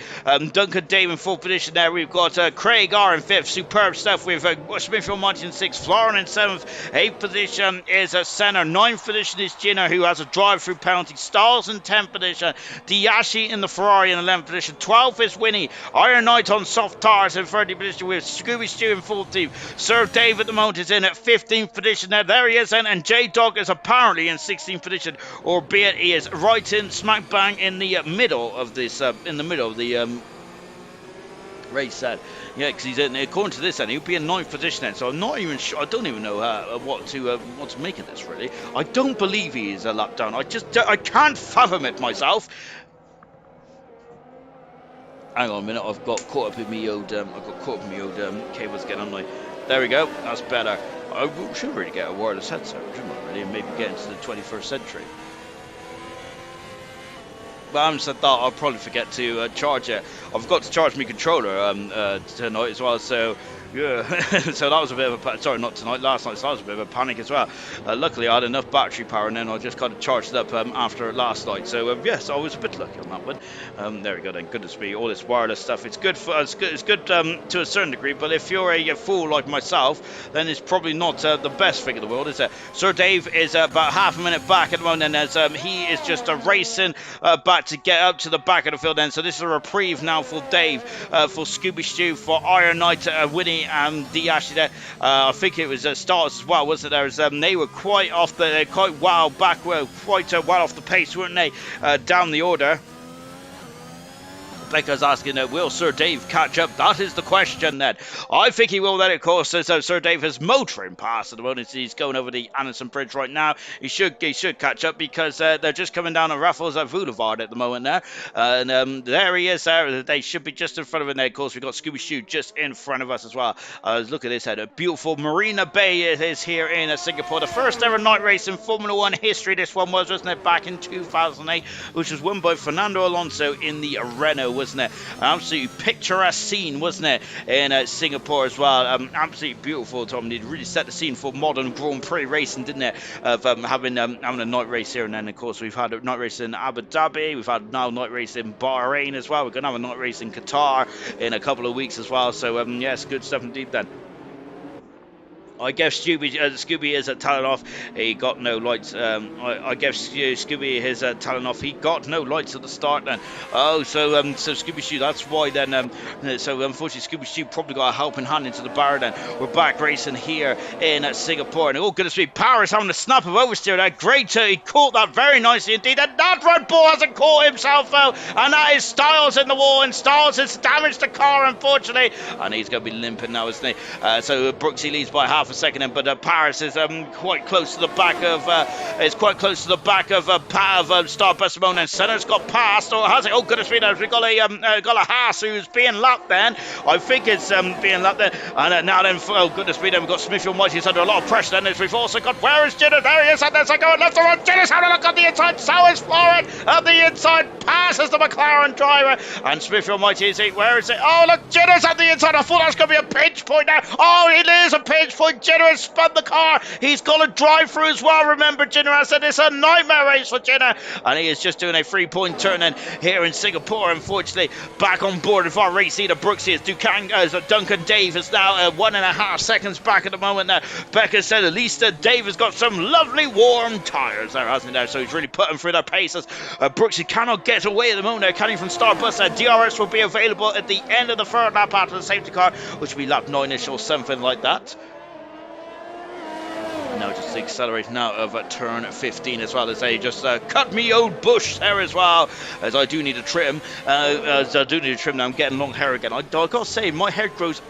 Duncan Dave in 4th position there. We've got Craig R in 5th. Superb stuff with Smithfield Martin in 6th. Florin in 7th. 8th position is Senna. 9th position is Jenner, who has a drive-through penalty. Stiles in 10th position. Diashi in the Ferrari in 11th position. 12th is Winnie. Iron Knight Knight on soft tires in 30th position with Scooby Stew in 14th. Sir Dave at the moment is in at 15th position there he is then, and J-Dog is apparently in 16th position, albeit he is right in smack bang in the middle of this, race then. Yeah, because he's in, according to this then, he'll be in 9th position then, so I'm not even sure, I don't even know what to make of this really. I don't believe he is a lap down, I can't fathom it myself. Hang on a minute, I've got caught up in me old, cables getting on my, there we go, that's better. I should really get a wireless headset, shouldn't I really, and maybe get into the 21st century. But having said that, I'll probably forget to charge it. I forgot to charge my controller tonight as well, so yeah. So that was a bit of a, sorry, not tonight, last night, so that was a bit of a panic as well. Luckily I had enough battery power, and then I just kind of charged it up after last night, so yes, I was a bit lucky on that one. There we go then, goodness me, all this wireless stuff, it's good for, it's good to a certain degree, but if you're a fool like myself, then it's probably not the best thing in the world, is it? Sir Dave is about half a minute back at the moment, and as he is just racing back to get up to the back of the field then, so this is a reprieve now for Dave, for Scooby Stew, for Iron Knight, Winnie and D Ashley there. I think it was Stars as well, wasn't there? As, they were quite off the, quite well back, quite well off the pace, weren't they? Down the order. Becca's asking, will Sir Dave catch up? That is the question then. I think he will then, of course, as Sir Dave is motoring past at the moment. He's going over the Anderson Bridge right now. He should catch up because they're just coming down on Raffles at Boulevard at the moment there. And there he is there. They should be just in front of him there. Of course, we've got Scooby Stew just in front of us as well. Look at this head. A beautiful Marina Bay is here in Singapore. The first ever night race in Formula One history. This one was, wasn't it, back in 2008, which was won by Fernando Alonso in the Renault, wasn't it? An absolutely picturesque scene, wasn't it, in Singapore as well. Absolutely beautiful, Tom. It really set the scene for modern Grand Prix racing, didn't it? Of having a night race here, and then of course we've had a night race in Abu Dhabi. We've had now a night race in Bahrain as well. We're going to have a night race in Qatar in a couple of weeks as well. So yes, good stuff indeed then. I guess Scooby is telling off. He got no lights. I guess Scooby is telling off. He got no lights at the start then. Oh, so Scooby Stew. That's why then. So unfortunately, Scooby Stew probably got a helping hand into the bar then. We're back racing here in Singapore, and oh goodness me, Power's having a snap of oversteer there. Great, he caught that very nicely indeed. And that Red Bull hasn't caught himself out, and that is Styles in the wall, and Styles has damaged the car unfortunately, and he's going to be limping now, isn't he? So Brooksy leads by half a second, but Paris is quite close to the back of Starburst Simone, and Senna's got past, or has it? Oh goodness me, we've got a Haas who's being lapped then. I think it's being lapped then, and now then, oh goodness me, then we've got Smithy Almighty. He's under a lot of pressure then, as we've also got, where is Jenner? There he is, and there's a going left to right. Jenner's having a look on the inside, so is Florent at the inside, passes the McLaren driver, and Smithy Almighty is it, where is it? Oh look, Jenner's at the inside. I thought that was going to be a pinch point now. Oh, it is a pinch point. Jenner has spun the car. He's got a drive through as well. Remember, Jenner, I said it's a nightmare race for Jenner, and he is just doing a 3-point turn in here in Singapore. Unfortunately, back on board with our race leader Brooksy as Duncan Dave is now 1.5 seconds back at the moment there. Becca said at least Dave has got some lovely warm tyres there, hasn't he there? So he's really putting through their paces. Brooksy cannot get away at the moment there, can he, from Starbus? DRS will be available at the end of the third lap after the safety car, which will be lap 9ish or something like that. Now just accelerating out of turn 15 as well, as they just cut me old bush there as well, as I do need a trim. Now I'm getting long hair again. I gotta say, my hair grows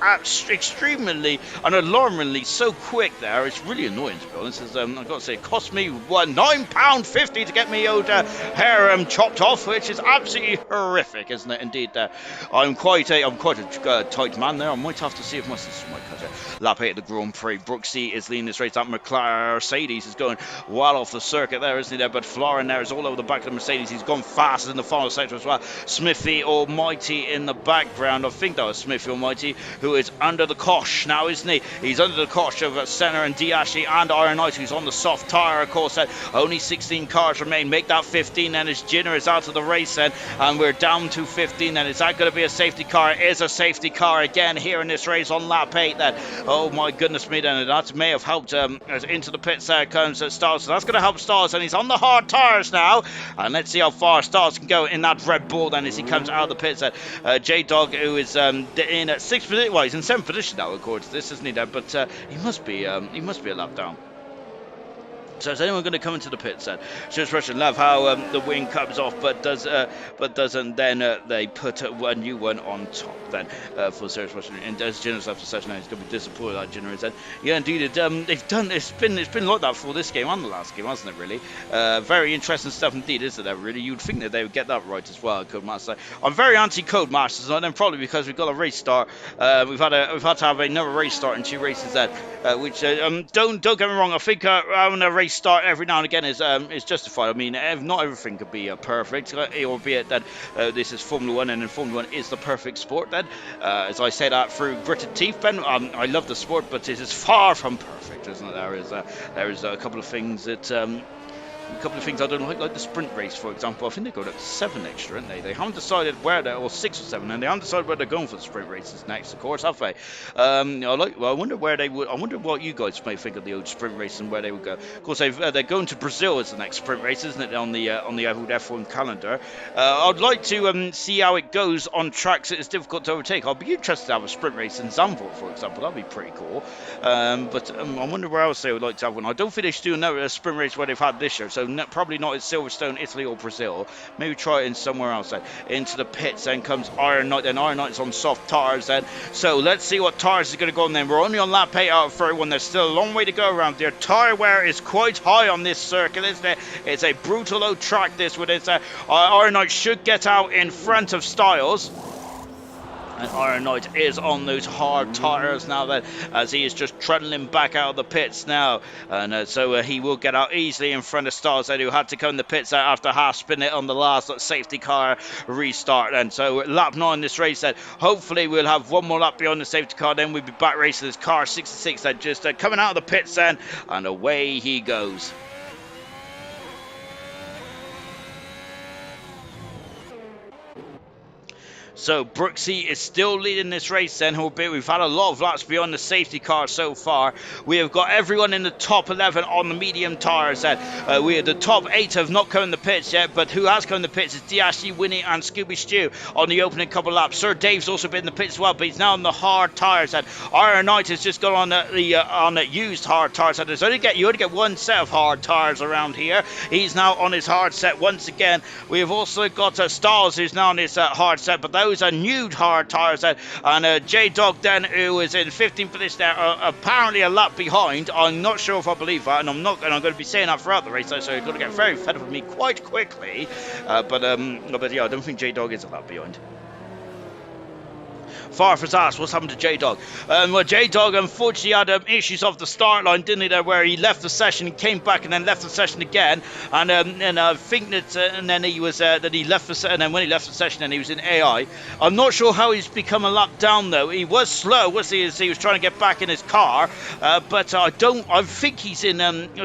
extremely and alarmingly so quick there. It's really annoying, to be honest. As, I gotta say, it cost me £9.50 to get me old hair chopped off, which is absolutely horrific, isn't it? Indeed, I'm quite a tight man there. I might have to see if my sister might cut it. Lap 8 of the Grand Prix. Brooksy is leading this race. That Mercedes is going well off the circuit there, isn't he there? But Florin there is all over the back of the Mercedes. He's gone fast in the final sector as well. Smithy Almighty in the background. I think that was Smithy Almighty, who is under the cosh now, isn't he? He's under the cosh of Senna and D Ashley and Iron Knight, who's on the soft tyre, of course. Only 16 cars remain. Make that 15 then, as Jenner is out of the race then, and we're down to 15 then. Is that going to be a safety car? It is a safety car again here in this race on lap 8 then. Oh my goodness me then, that may have helped into the pits comes Stars. So that's going to help Stars, and he's on the hard tyres now. And let's see how far Stars can go in that Red Bull then as he comes out of the pits. J-Dog, who is in 6th position, well, he's in 7th position now, according to this, isn't he? But he must be a lap down. So is anyone going to come into the pits then? Just Russian love how the wing comes off, but doesn't. Then they put a new one on top then for Serious Russian. And as Jinner's left the session now, he's going to be disappointed that Jinner is then. Yeah, indeed, they've done. It's been like that for this game and the last game, hasn't it? Really, very interesting stuff indeed, isn't it? Really, you'd think that they would get that right as well. Codemaster. I'm very anti Codemasters, and then probably because we've got a race start. We've had to have another race start in 2 races then, which don't get me wrong. I think having a race start every now and again is justified. I mean, not everything could be perfect, albeit that this is Formula 1, and in Formula 1 is the perfect sport then. As I say that through gritted teeth, Ben, I love the sport, but it is far from perfect, isn't it? There is a couple of things that I don't like the sprint race, for example. I think they're going up to 7 next year, aren't they? They haven't decided where they're, or 6 or 7, and they haven't decided where they're going for the sprint races next, of course, have they? I wonder where they would. I wonder what you guys may think of the old sprint race and where they would go. Of course, they're going to Brazil as the next sprint race, isn't it? On the old F1 calendar. I'd like to see how it goes on tracks that is difficult to overtake. I'd be interested to have a sprint race in Zandvoort, for example. That'd be pretty cool. But I wonder where else they would like to have one. I don't think they should do another sprint race where they've had this year, so probably not at Silverstone, Italy or Brazil. Maybe try it in somewhere else then. Into the pits then comes Iron Knight. Then Iron Knight's on soft tyres then. So let's see what tyres is going to go on then. We're only on lap 8 out of 31. There's still a long way to go around there. Tyre wear is quite high on this circuit, isn't it? It's a brutal low track this with it. Iron Knight should get out in front of Styles. And Iron Knight is on those hard tyres now then, as he is just trundling back out of the pits now. And so he will get out easily in front of Stars then, who had to come in the pits out after half spin it on the last safety car restart. And so lap 9 this race then. Hopefully we'll have one more lap beyond the safety car, then we'll be back racing this car 66 then, just coming out of the pits then, and away he goes. So Brooksy is still leading this race then, albeit we've had a lot of laps beyond the safety car so far. We have got everyone in the top 11 on the medium tyres then. The top 8 have not come in the pits yet, but who has come in the pits is Diashi, Winnie and Scooby Stew on the opening couple of laps. Sir Dave's also been in the pits as well, but he's now on the hard tyres then. Iron Knight has just gone on the used hard tyres. You only get one set of hard tyres around here. He's now on his hard set once again. We have also got Styles, who's now on his hard set, but those are new hard tyres then. And J-Dog then, who is in 15th position there, apparently a lap behind. I'm not sure if I believe that, and I'm going to be saying that throughout the race, so you're going to get very fed up with me quite quickly. But yeah, I don't think J-Dog is a lap behind. Farfazaz, what's happened to J-Dog? Well, J-Dog unfortunately had issues off the start line, didn't he, there, where he left the session, came back and then left the session again, and I think that and then he was and then when he left the session then he was in AI. I'm not sure how he's become a lap down though. He was slow, was he, as he was trying to get back in his car, but I think he's in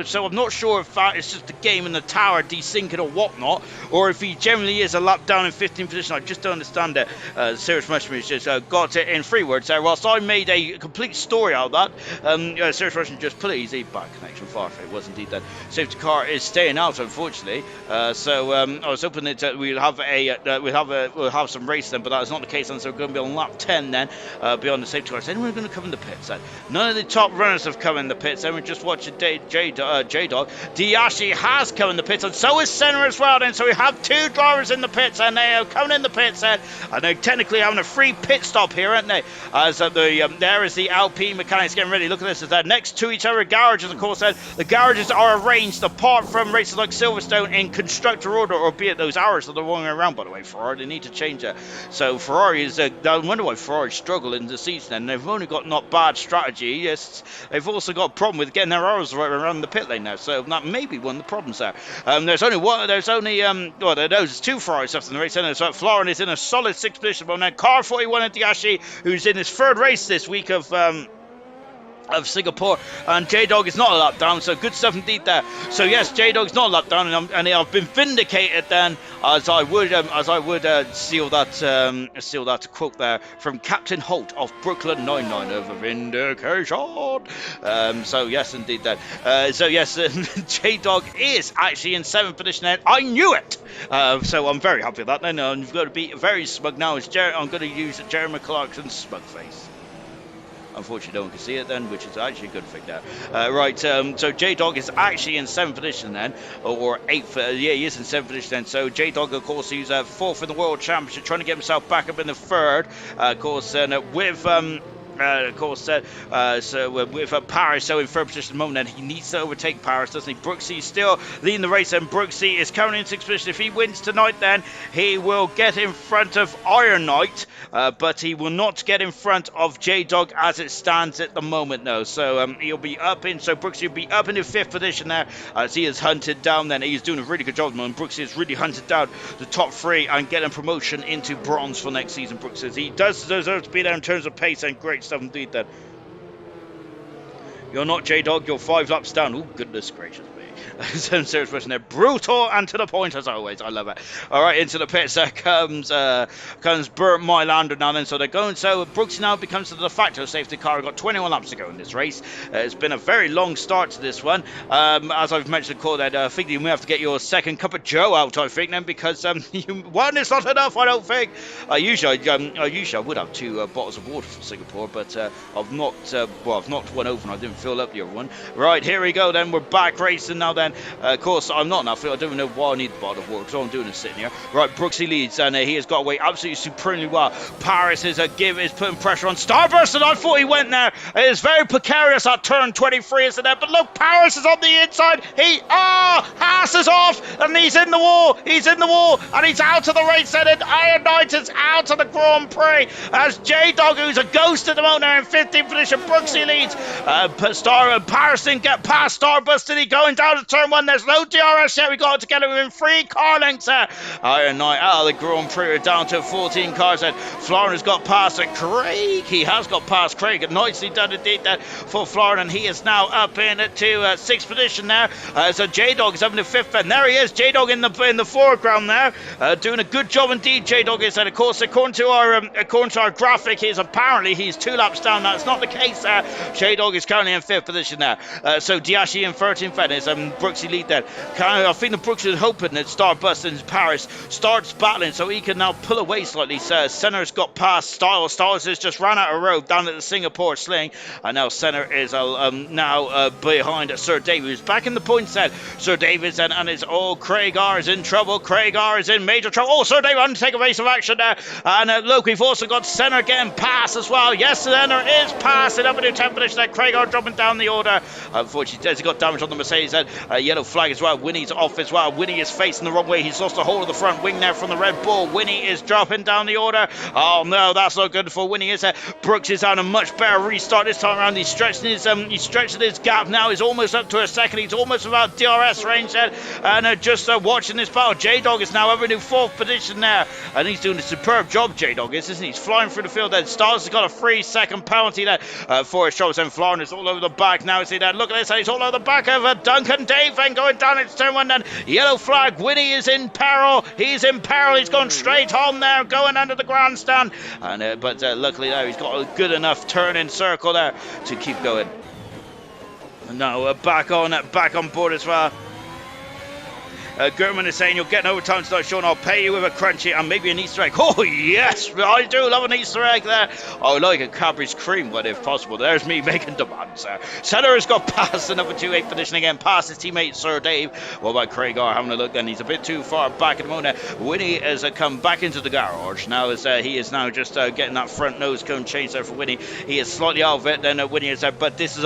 so I'm not sure if that is just the game and the tower desyncing or whatnot, or if he generally is a lap down in 15th position. I just don't understand it. Serious Mushroom has just got it in 3 words there. Whilst I made a complete story out of that, Serious Russian just please a bad connection. Farfay was indeed that safety car is staying out, unfortunately. So I was hoping that we'll have some race then, but that is not the case. And so we're going to be on lap 10 then, beyond the safety car. Is anyone going to come in the pits then? None of the top runners have come in the pits. Then we're just watching J-Dog. Diashi has come in the pits, and so is Senna as well. Then so we have 2 drivers in the pits, and they are coming in the pits then, and they're technically having a free pit stop here, aren't they? As there is the Alpine mechanics getting ready. Look at this, as they're next to each other garages, of course. The garages are arranged apart from races like Silverstone in constructor order, albeit those hours are the wrong way around, by the way. Ferrari, they need to change it. So Ferrari is I wonder why Ferrari struggle in the season, and they've only got not bad strategy. Yes, they've also got a problem with getting their hours right around the pit lane now, so that may be one of the problems there. There's 2 Ferraris left in the race, and so Florin is in a solid 6th position, but then car 41 and Diashi, who's in his 3rd race this week of of Singapore, and J-Dog is not a lap down, so good stuff indeed there. So yes, J-Dog's not a lap down, and I've been vindicated then, as I would steal that quote there from Captain Holt of Brooklyn Nine-Nine of vindication. So yes, indeed then. So yes, J-Dog is actually in 7th position then. I knew it! So I'm very happy with that. Then I'm going to be very smug now. I'm going to use Jeremy Clarkson's smug face. Unfortunately, no one can see it then, which is actually a good thing there. Right, so J-Dog is actually in 7th position then, or 8th. Yeah, he is in 7th position then. So J-Dog, of course, he's 4th in the World Championship, trying to get himself back up in the 3rd. Of course, with... with Paris, so in 3rd position at the moment, and he needs to overtake Paris, doesn't he? Brooksy is still leading the race, and Brooksy is currently in 6th position. If he wins tonight, then he will get in front of Iron Knight, but he will not get in front of J-Dog as it stands at the moment, no. So he'll be up in, so Brooksy will be up in the 5th position there, as he is hunted down then. He's doing a really good job at the moment. Brooksy has really hunted down the top 3 and getting promotion into bronze for next season. Brooksy, he does deserve to be there in terms of pace, and great stuff indeed then. You're not J-Dog, you're 5 laps down. Oh, goodness gracious me. Some serious question there. Brutal and to the point as always. I love it. All right, into the pits there comes Burt Mylander now then. So they're going. So Brooks now becomes the de facto safety car. We've got 21 laps to go in this race. It's been a very long start to this one. As I've mentioned before, that I think you may have to get your 2nd cup of Joe out, I think, then, because one is not enough, I don't think. Usually I would have 2 bottles of water from Singapore, but I've not one open. I didn't fill up the other one. Right, here we go then. We're back racing now then. Of course, I'm not enough. I don't know why I need the bottle of water, because all I'm doing is sitting here. Right, Brooksy leads, and he has got away absolutely supremely well. Paris is putting pressure on Starburst, and I thought he went there. It is very precarious at turn 23, isn't it? But look, Paris is on the inside. Haas is off, and he's in the wall. He's in the wall, and he's out of the race, and Iron Knight is out of the Grand Prix. As J-Dog, who's a ghost at the moment, there in 15th position. Brooksy leads. Paris didn't get past Starburst, did he? Going down to turn 1, there's no DRS yet. We got it together within 3 car lengths there. Iron Knight out of the Grand Prix. We're down to 14 cars then. Florian has got past Craig. He has got past Craig. Nicely done indeed there for Florian, and he is now up in to 6th position there. So J-Dog is up in the 5th, and there he is. J-Dog in the foreground there, doing a good job indeed. J-Dog is, and of course, according to our graphic, he's 2 laps down. That's not the case there. J-Dog is currently in 5th position there. So Diashi in 13th, and Brooksy lead there. I think the Brooks is hoping that Starburst in Paris starts battling, so he can now pull away slightly. Senna's got past Styles. Styles has just ran out of road down at the Singapore Sling, and now Senna is now behind Sir David, who's back in the points then. Sir David's and it's Craig R is in trouble. Craig R is in major trouble. Sir David had to take a race of action there. And look, we've also got Senna getting past as well. Yes, Senna is passing up into 10th position there. Craig R dropping down the order. Unfortunately, he got damage on the Mercedes then. Yellow flag as well. Winnie's off as well. Winnie is facing the wrong way. He's lost the whole of the front wing there from the Red Bull. Winnie is dropping down the order. Oh no, that's not good for Winnie, is it? Brooks is on a much better restart this time around. He's stretching his gap now. He's almost up to a 2nd. He's almost without DRS range there. And just watching this battle, J-Dog is now up in the 4th position there, and he's doing a superb job. J-Dog isn't he? He's flying through the field there. Styles has got a 3-second penalty there for his troubles, and Florian is all over the back now. See that? Look at this. He's all over the back of Duncan Dave, and going down into turn 1 then. Yellow flag. Winnie is in peril. He's in peril. He's gone straight home there, going under the grandstand. And but luckily there, he's got a good enough turn-in circle there to keep going. And now back on board as well. German is saying, you'll get an overtime tonight, Sean. I'll pay you with a crunchy and maybe an Easter egg. Oh, yes, I do love an Easter egg there. I like a Cadbury's cream, but if possible, there's me making demands there. Senna has got past the number 2 8th position again, past his teammate Sir Dave. What about Craig R? Having a look then, he's a bit too far back at the moment. Winnie has come back into the garage now, as he is now just getting that front nose cone change there for Winnie. He is slightly out of it, then Winnie is there, but this is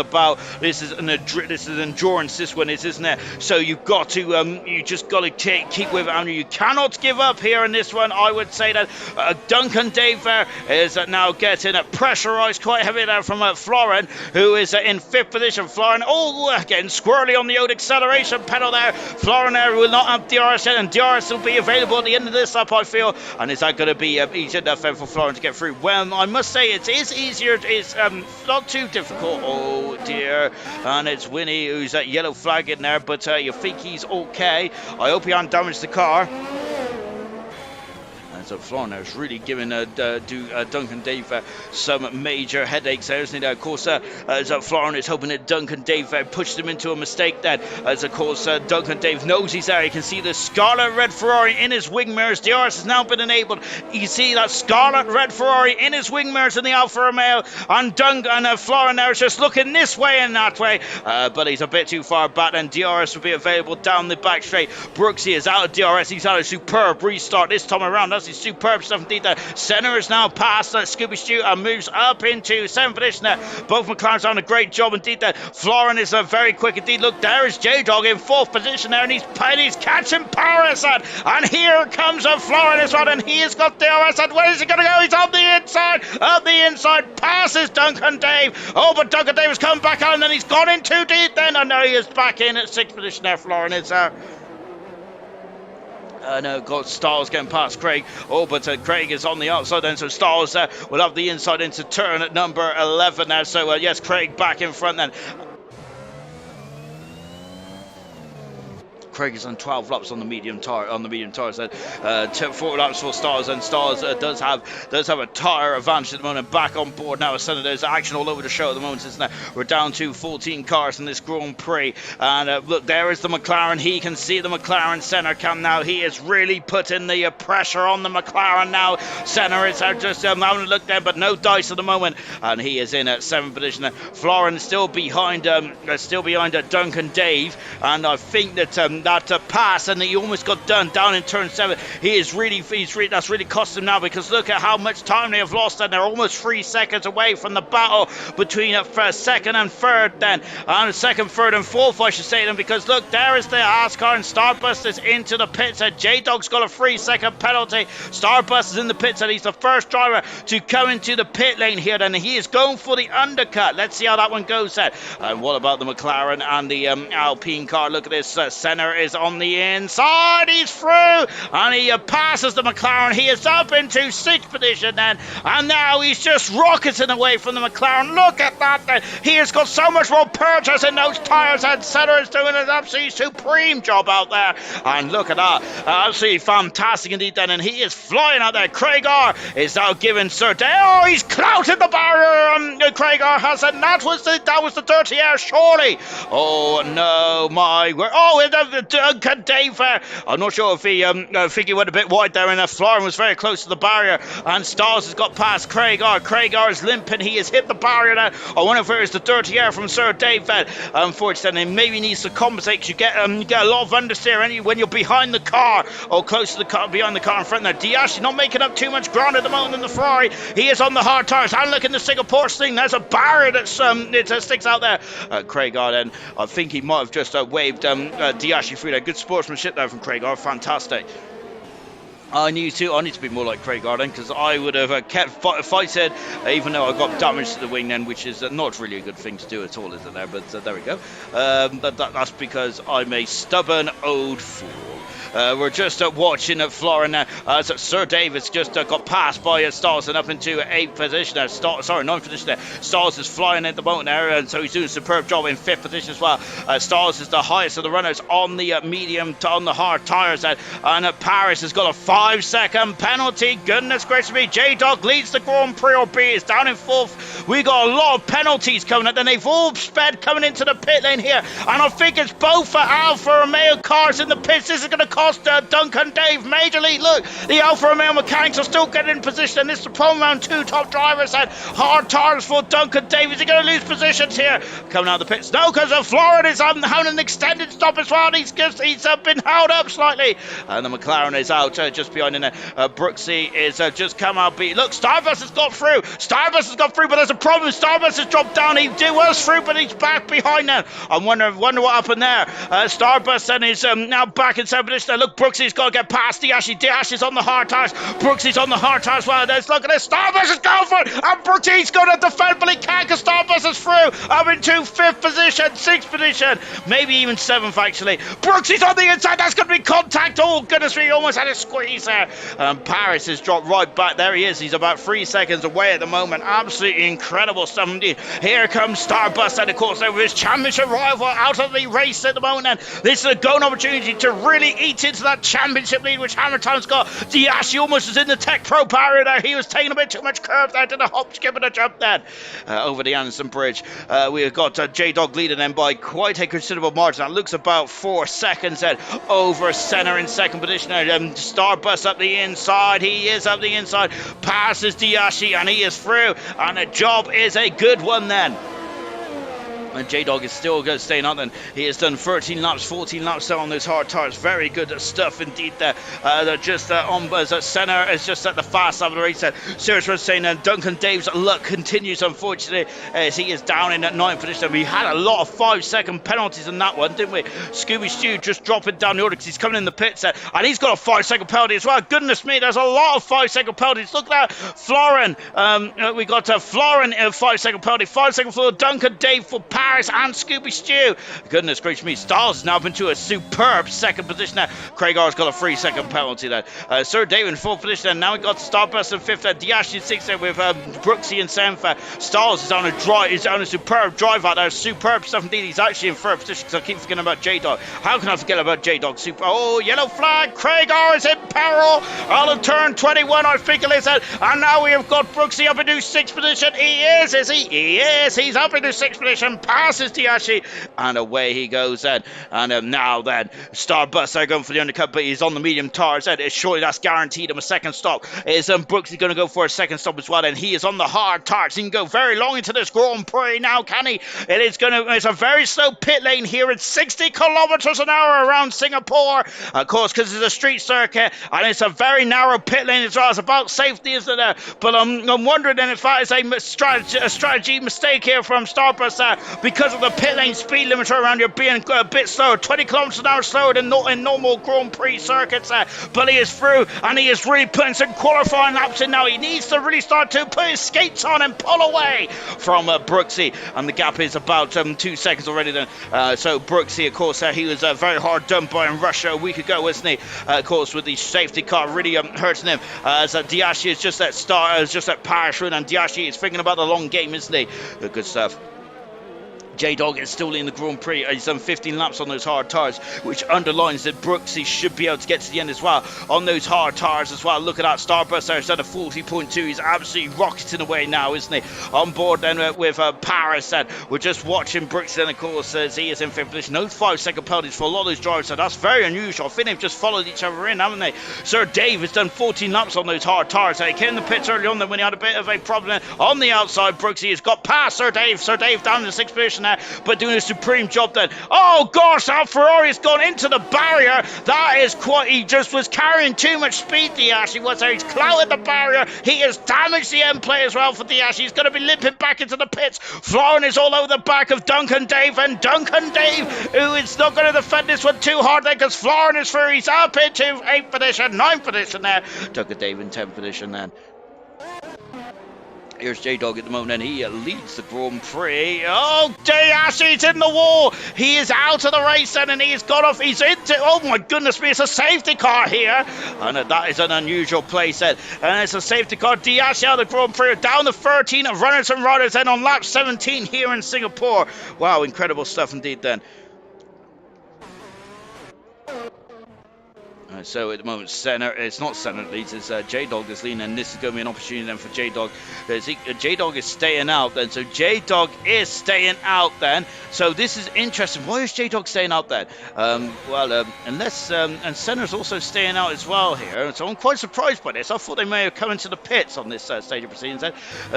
endurance, this one is, isn't it? So you've got to, just got to keep with it. I mean, you cannot give up here in this one. I would say that Duncan Dave there is now getting pressurised quite heavy there from Florin, who is in 5th position. Florin, getting squirrely on the old acceleration pedal there. Florin there will not have DRS yet, and DRS will be available at the end of this lap, I feel. And is that going to be easy enough for Florin to get through? Well, I must say it is easier. It's not too difficult. Oh dear. And it's Winnie who's that yellow flag in there, but you think he's okay. I hope he hasn't damaged the car. So Florin there is really giving Duncan Dave some major headaches there, isn't he? Of course, Florin is hoping that Duncan Dave pushed him into a mistake then. As of course, Duncan Dave knows he's there. You can see the scarlet red Ferrari in his wing mirrors. DRS has now been enabled. You see that scarlet red Ferrari in his wing mirrors in the Alfa Romeo, and Florin there is just looking this way and that way, but he's a bit too far back, and DRS will be available down the back straight. Brooksy is out of DRS. He's had a superb restart this time around. That's his superb stuff indeed. The centre is now past Scooby Stew and moves up into 7th position there. Both McLaren's done a great job indeed there. Florin is very quick indeed. Look, there is J-Dog in 4th position there, and he's catching Paris, and here comes Florin as well, and he has got DRS, and where is he going to go? He's on the inside, passes Duncan Dave. Oh, but Duncan Dave has come back out, and then he's gone in too deep then, and now he is back in at 6th position there. Florin is no, got Styles getting past Craig. Oh, but Craig is on the outside then, so Styles will have the inside into turn at number 11 now. So, yes, Craig back in front then. Craig is on 12 laps on the medium tires. 4 laps for Stars, and Stars does have a tire advantage at the moment. Back on board now. There's action all over the show at the moment, isn't there? We're down to 14 cars in this Grand Prix, and look, there is the McLaren. He can see the McLaren centre cam now. He is really putting the pressure on the McLaren now. Centre is just having a look there, but no dice at the moment, and he is in at 7th position. Florin still behind Duncan Dave, and I think that that pass, and he almost got done down in turn 7. That's really cost him now, because look at how much time they have lost, and they're almost 3 seconds away from the battle between second and third then, and second, third and fourth I should say then, because look, there is the ASCAR, and Starbust is into the pits, and J-Dog's got a 3-second penalty. Starbust is in the pits, and he's the first driver to come into the pit lane here then, and he is going for the undercut. Let's see how that one goes then. And what about the McLaren and the Alpine car? Look at this, Senna is on the inside, he's through, and he passes the McLaren. He is up into 6th position then, and now he's just rocketing away from the McLaren. Look at that then. He has got so much more purchase in those tyres, and Senna is doing an absolutely supreme job out there, and look at that, absolutely fantastic indeed then, and he is flying out there. Craig R is now giving Sir Dale, oh, he's clouted the barrier, Craig R has, and that was the dirty air, surely. Oh no, my word. Duncan Dave, I'm not sure if he think he went a bit wide there, and Florin was very close to the barrier, and Stars has got past Craig R. Craig R is limping, he has hit the barrier now. I wonder if it's the dirty air from Sir Dave. Unfortunately, maybe needs to compensate, because you get a lot of understeer when you're behind the car, or close to the car, behind the car in front there. Diash not making up too much ground at the moment in the Ferrari. He is on the hard tires, and look in the Singapore thing, there's a barrier that sticks out there. Craig R then, I think he might have just waved Diash through there. Good sportsmanship there from Craig R, fantastic. I need to be more like Craig Arden, because I would have kept fighting, even though I got damage to the wing then, which is not really a good thing to do at all, is it there? But there we go. That's because I'm a stubborn old fool. We're just watching Florin now, as Sir Davis just got passed by Stars and up into 8th position there. 9th position there. Stars is flying at the moment there, and so he's doing a superb job in 5th position as well. Stars is the highest of the runners on the on the hard tyres there, and Paris has got a 5-second penalty. Goodness gracious me, J-Dog leads the Grand Prix, or B is down in 4th. We got a lot of penalties coming up, then they've all sped coming into the pit lane here, and I think it's both for Alfa Romeo cars in the pits. This is going to cost lost Duncan Dave majorly. Look, the Alfa Romeo mechanics are still getting in position, and this is the promo round 2 top drivers, and hard tires for Duncan Dave. Is he going to lose positions here? Coming out of the pits. No, because Florida is having an extended stop as well. He's been held up slightly. And the McLaren is out just behind in there. Brooksy is just come out. Look, Starbus has got through. Starbus has got through, but there's a problem. Starbus has dropped down. He was through, but he's back behind now. I wonder what happened there. Starbus then is now back in 7th position. Look, Brooksy's got to get past Diashi. Diashi's on the hard tires. Brooksy's on the hard tires. Well, let's look at this. Starbus is going for it. And Brooksy's going to defend, but he can't because Starbus is through. Up into 5th position, 6th position, maybe even 7th actually. Brooksy's on the inside. That's going to be contact. Oh, goodness me. He almost had a squeeze there. Paris has dropped right back. There he is. He's about 3 seconds away at the moment. Absolutely incredible stuff indeed. Here comes Starbus, and of course over his championship rival out of the race at the moment. And this is a golden opportunity to really eat into that championship lead which Hammertown's got. Diashi almost was in the Tech Pro barrier there. He was taking a bit too much curve there. Did a hop, skip and a jump then over the Anderson Bridge. We have got J-Dog leading them by quite a considerable margin. That looks about 4 seconds then over Senna in 2nd position. Starbus up the inside. He is up the inside. Passes Diashi and he is through. And the job is a good one then. And J-Dog is still staying on, and he has done 13 laps, 14 laps there on those hard tires. Very good stuff indeed there. Senna is just at the fast side of the race. Serious was saying Duncan Dave's luck continues, unfortunately, as he is down in that 9th position. We had a lot of 5-second penalties in that one, didn't we? Scooby Stew just dropping down the order because he's coming in the pits there, and he's got a 5-second penalty as well. Goodness me, there's a lot of 5-second penalties. Look at that. Florin, we got Florin 5-second penalty, 5-second for Duncan Dave for Paris and Scooby Stew. Goodness gracious me, Styles has now been to a superb 2nd position there. Craig R's got a 3-second penalty there. Sir David in 4th position, and now we got Starburst in 5th there. Diash in 6th there with Brooksy and 7th. Styles is on a superb drive out there. Superb stuff indeed. He's actually in 3rd position because I keep forgetting about J-Dog. How can I forget about J-Dog? Oh, yellow flag. Craig R is in peril on turn 21, I think it is. And now we have got Brooksy up into 6th position. He is he? He is. He's up into 6th position. Passes Diashi, and away he goes then. And now then, Starbus are going for the undercut, but he's on the medium tires. Surely that's guaranteed him a 2nd stop. Is Brooksy going to go for a 2nd stop as well? And he is on the hard tires. He can go very long into this Grand Prix now, can he? It's a very slow pit lane here at 60 kilometers an hour around Singapore, of course, because it's a street circuit, and it's a very narrow pit lane as well. It's about safety, isn't it? But I'm wondering then if that is a strategy mistake here from Starbus because of the pit lane speed limiter around here being a bit slower, 20 kilometers an hour slower than in normal Grand Prix circuits. But he is through, and he is really putting some qualifying laps in now. He needs to really start to put his skates on and pull away from Brooksy, and the gap is about 2 seconds already then. So Brooksy, of course, he was very hard done by in Russia a week ago, wasn't he? Of course, with the safety car really hurting him. So Diashi is just that parachute, and Diashi is thinking about the long game, isn't he? Good stuff. J-Dog is still in the Grand Prix. He's done 15 laps on those hard tires, which underlines that Brooksy should be able to get to the end as well on those hard tires as well. Look at that. Starburst there. He's done a 40.2. He's absolutely rocketing away now, isn't he? On board then with Paris. And we're just watching Brooksy then, of course, as he is in 5th position. No 5-second penalties for a lot of those drivers. So that's very unusual. I think they've just followed each other in, haven't they? Sir Dave has done 14 laps on those hard tires. He came in the pits early on then when he had a bit of a problem on the outside. Brooksy has got past Sir Dave. Sir Dave down in the 6th position there, but doing a supreme job then. Oh gosh, how Ferrari has gone into the barrier. That is quite, he just was carrying too much speed, Diashi was there. He's clouted the barrier. He has damaged the end play as well for Diashi. He's going to be limping back into the pits. Florin is all over the back of Duncan Dave, and Duncan Dave, who is not going to defend this one too hard then because Florin is through. He's up into 8th position, 9th position there. Duncan Dave in 10th position then. Here's J-Dog at the moment, and he leads the Grand Prix. Oh, Diashi's in the wall. He is out of the race then, and he's got off. He's into, oh my goodness me, it's a safety car here. And that is an unusual place then. And it's a safety car. Diashi out of the Grand Prix, down to 13 of runners and riders then on lap 17 here in Singapore. Wow, incredible stuff indeed then. So at the moment, Senna, it's not Senna that leads, it's J-Dog that's leading, and this is going to be an opportunity then for J-Dog. J-Dog is staying out then, so J-Dog is staying out then. So this is interesting. Why is J-Dog staying out then? Unless, and Senna's also staying out as well here, so I'm quite surprised by this. I thought they may have come into the pits on this stage of proceedings then.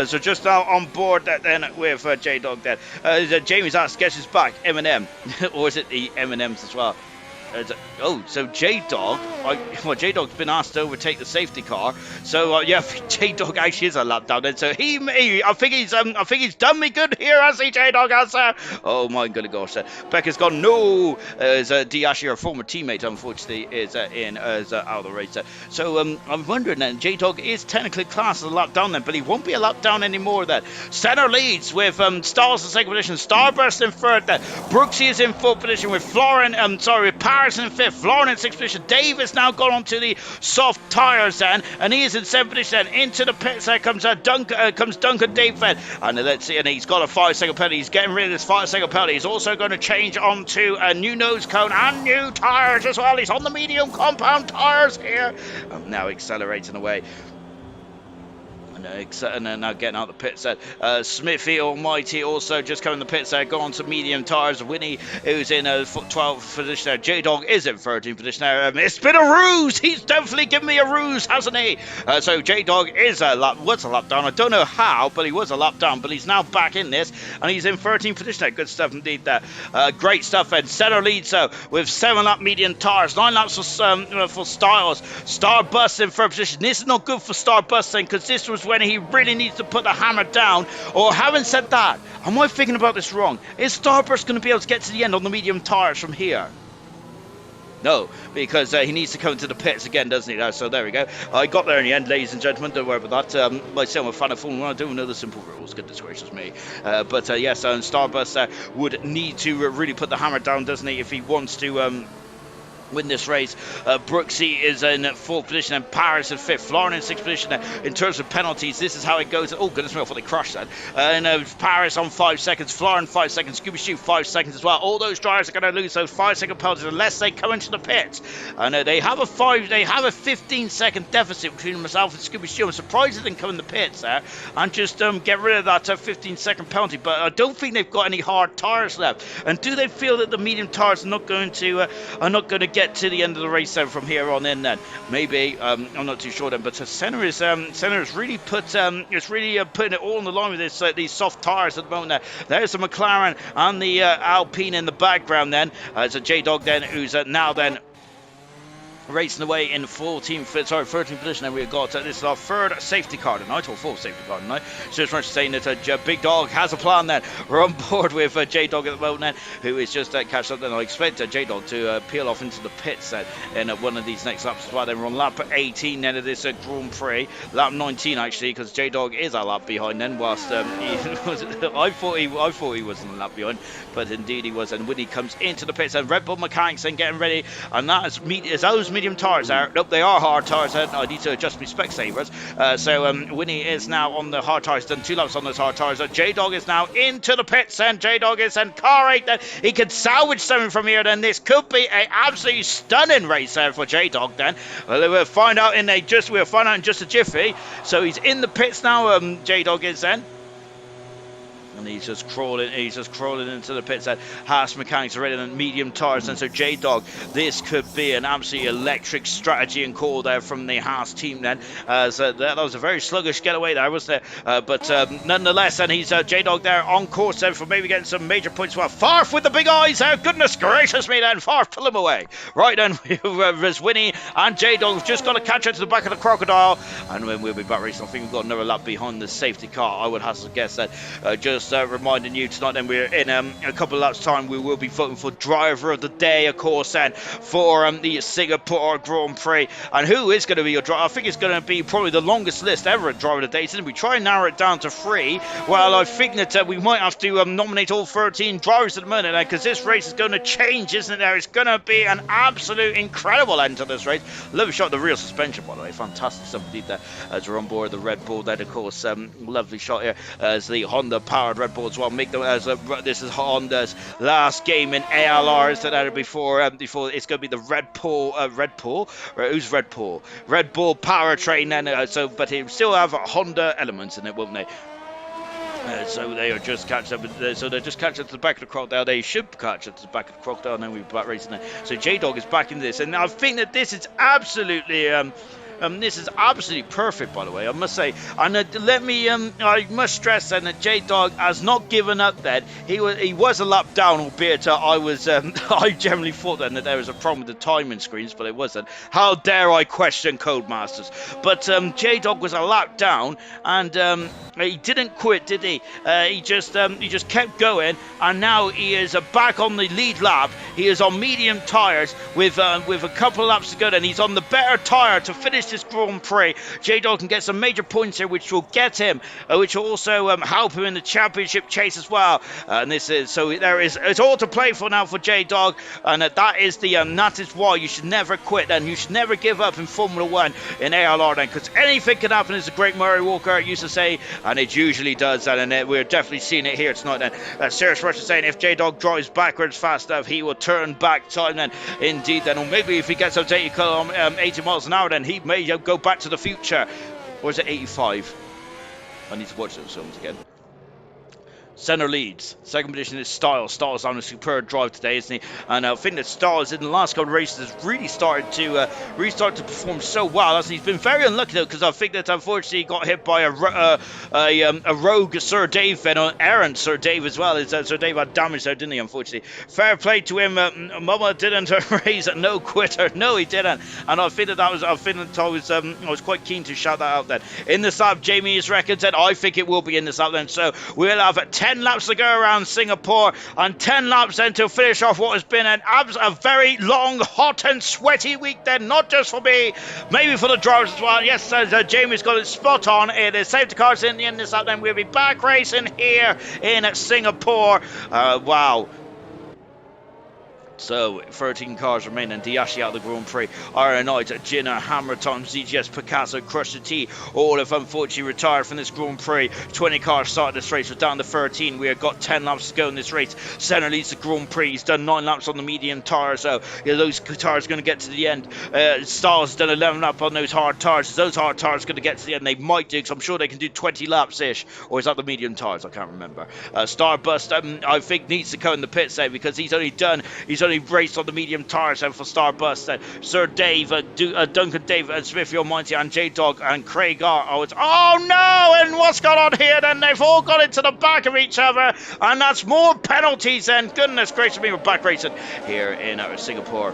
So just now on board that then with J-Dog then. Jamie's asked, guess who's back? Eminem, or is it the M&Ms as well? So J-Dog, J-Dog's been asked to overtake the safety car. So yeah, J-Dog actually is a lap down then. So I think he's done me good here, has he, J-Dog? Oh my gosh, Becca's gone. No, D Ashley, our former teammate, unfortunately, is out of the race. So I'm wondering then, J-Dog is technically classed as a lap down then, but he won't be a lap down anymore then. Center leads with Styles in second position, Starburst in third then. Brooksy is in fourth position with Paris in fifth, Florin in sixth position. Dave has now gone on to the soft tyres then, and he is in seventh position. Into the pits there comes Duncan Dave then, and let's see, and he's got a 5-second penalty. He's getting rid of this 5-second penalty. He's also going to change onto a new nose cone and new tyres as well. He's on the medium compound tyres here. Now accelerating away. And then now getting out the pits there. Smithy Almighty also just coming the pits there, go on to medium tyres. Winnie, who's in 12th position there. J-Dog is in 13th position there. It's been a ruse. He's definitely given me a ruse, hasn't he? So J-Dog was a lap down. I don't know how, but he was a lap down. But he's now back in this, and he's in 13th position there. Good stuff indeed there. Great stuff. And Center leads with 7 lap medium tyres. 9 laps for Styles. Starbust in 3rd position. This is not good for Starbust then, because this was when he really needs to put the hammer down. Or having said that, am I thinking about this wrong? Is Starburst going to be able to get to the end on the medium tyres from here? No, because he needs to come to the pits again, doesn't he? So there we go. I got there in the end, ladies and gentlemen. Don't worry about that. Myself, I'm a fan of Formula 1. I don't know the simple rules. Goodness gracious me. Yes, Starburst would need to really put the hammer down, doesn't he, if he wants to win this race. Brooksy is in 4th position and Paris in 5th. Florin in 6th position. In terms of penalties, this is how it goes. Oh, goodness me, I thought they crashed that. Paris on 5 seconds. Florin 5 seconds. Scooby Shoo 5 seconds as well. All those drivers are going to lose those 5-second penalties unless they come into the pits. And they have a 15-second deficit between themselves and Scooby Shoo. I'm surprised they didn't come in the pits there and just get rid of that 15-second penalty. But I don't think they've got any hard tyres left. And do they feel that the medium tyres are not going to get to the end of the race then from here on in then? Maybe, I'm not too sure then, but Senna is really putting it all on the line with these soft tyres at the moment there. There's the McLaren and the Alpine in the background then. It's a J-Dog then who's now then racing away in 13th position, and we've got this is our 3rd safety car tonight, or 4th safety car tonight. So just saying that Big Dog has a plan then. We're on board with J-Dog at the moment then, who is just catching up then. I expect J-Dog to peel off into the pits then in one of these next laps as well. Then we're on lap 18 then of this Grand Prix, lap 19 actually, because J-Dog is a lap behind then, whilst I thought he wasn't a lap behind, but indeed he was. And Winnie comes into the pits and Red Bull Mechanics then getting ready, and that is those medium tyres are. Nope, they are hard tyres. I need to adjust my Specsavers. Winnie is now on the hard tyres, done 2 laps on those hard tyres. J-Dog is now into the pits, and J-Dog is in car 8. Then he can salvage something from here. Then this could be an absolutely stunning race there for J-Dog. Then we'll find out in just a jiffy. So he's in the pits now. J-Dog is then. And he's just crawling into the pits. That Haas Mechanics are ready on medium tyres. And so J-Dog, this could be an absolutely electric strategy and call there from the Haas team then. So that was a very sluggish getaway there, wasn't it? But nonetheless, and he's J-Dog there on course then for maybe getting some major points. Well, Farf with the big eyes there. Goodness gracious me then. Farf, pull him away. Right then, there's Winnie and J-Dog have just got to catch up to the back of the crocodile. And when we'll be back racing, I think we've got another lap behind the safety car. I would have to guess that. Just reminding you tonight then we're in a couple of laps time we will be voting for driver of the day, of course, then for the Singapore Grand Prix. And who is going to be your driver? I think it's going to be probably the longest list ever at driver of the day. So we try and narrow it down to 3. Well, I think that we might have to nominate all 13 drivers at the moment, because this race is going to change, isn't it? There it's going to be an absolute incredible end to this race. Lovely shot of the real suspension, by the way. Fantastic stuff indeed there as we're on board the Red Bull then, of course. Lovely shot here as the Honda powered Red Bull as well. Make them as this is Honda's last game in ALR as that before it's going to be the Red Bull. Who's Red Bull? Red Bull powertrain. And but it still have Honda elements in it, won't they? So they are just catching up. So they're just catching up to the back of the crocodile. They should catch up to the back of the crocodile, and then we'll be back racing there. So J-Dog is back in this, and I think that this is absolutely. This is absolutely perfect, by the way, I must say. And I must stress then that J-Dog has not given up then. He was a lap down, albeit I generally thought then that there was a problem with the timing screens, but it wasn't. How dare I question Codemasters? But J-Dog was a lap down, and he didn't quit, did he? He just kept going, and now he is back on the lead lap. He is on medium tyres with a couple of laps to go, and he's on the better tyre to finish this Grand Prix. J-Dog can get some major points here, which will get him, which will also help him in the championship chase as well. And it's all to play for now for J-Dog, and that is why you should never quit, and you should never give up in Formula One in ALR then, because anything can happen, as the great Murray Walker used to say, and it usually does. And we're definitely seeing it here tonight. Then Serious Rush is saying if J-Dog drives backwards fast enough, he will turn back time. Then indeed, then, or maybe if he gets up to 80 miles an hour, then he may go back to the future. Or is it 85? I need to watch those films again. Center leads. Second position is Styles. Styles on a superb drive today, isn't he? And I think that Styles in the last couple of races has really started to perform so well. Hasn't he? He's been very unlucky though, because I think that unfortunately he got hit by a rogue Sir Dave and an errant Sir Dave as well. Sir Dave had damage there, didn't he? Unfortunately, fair play to him. Mama didn't raise a no quitter. No, he didn't. And I think that I was quite keen to shout that out then. In the lap, Jamie is records, and I think it will be in this lap then. So we'll have 10 laps to go around Singapore, and 10 laps then to finish off what has been a very long, hot and sweaty week then, not just for me, maybe for the drivers as well. Yes, Jamie's got it spot on. It is safety cars in the end of this lap, then we'll be back racing here in Singapore. Wow. So, 13 cars remain, and Diashi out of the Grand Prix. Iron Knight, Jinner, Hammer Time, ZGS, Picasso, Crusher T, all have unfortunately retired from this Grand Prix. 20 cars started this race, we're down to 13. We have got 10 laps to go in this race. Senna leads the Grand Prix. He's done 9 laps on the medium tyre, so those tyres are going to get to the end. Styles has done 11 laps on those hard tyres. Those hard tyres are going to get to the end. They might do, because I'm sure they can do 20 laps-ish. Or is that the medium tyres? I can't remember. Starburst, I think, needs to go in the pits there, because he's only raced on the medium tyres for Starburst. Sir Dave, Duncan Dave, and Smithy Almighty, and J-Dog, and Craig R. Oh no! And what's gone on here then? They've all got into the back of each other, and that's more penalties then. Goodness gracious me, we're back racing here in Singapore.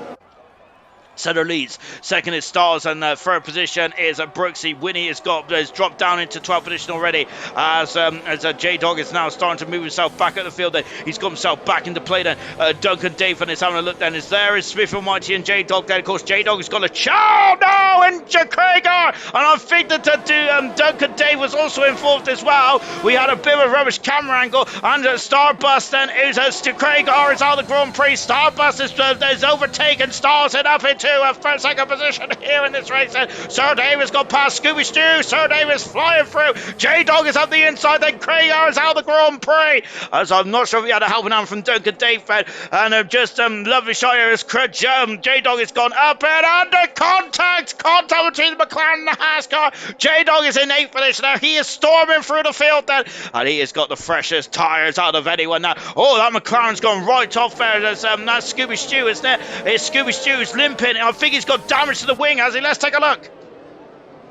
Center leads. Second is Styles, and third position is Brooksy. Winnie has dropped down into 12th position already, as J-Dog is now starting to move himself back at the field. He's got himself back into play then. Duncan Davin is having a look then. Is Smith Almighty and J-Dog then. Of course, J-Dog has got a chow now, and Cragar. And I think that Duncan Dave was also involved as well. We had a bit of a rubbish camera angle, and Starbust then is Cragar is out of the Grand Prix. Starbust is overtaken Styles and up into a second position here in this race. Sir Davis got past Scooby Stew. Sir Davis flying through. J-Dog is up the inside. Then Cragar is out of the Grand Prix. As I'm not sure if he had a helping hand from Duncan Davin. And lovely shot as J-Dog has gone up and under contact between the McLaren and the Haas car. J-Dog is in 8th position now. He is storming through the field then, and he has got the freshest tyres out of anyone now. Oh, that McLaren's gone right off there. That's Scooby Stew, isn't it? It's Scooby Stew's limping. I think he's got damage to the wing, has he? Let's take a look.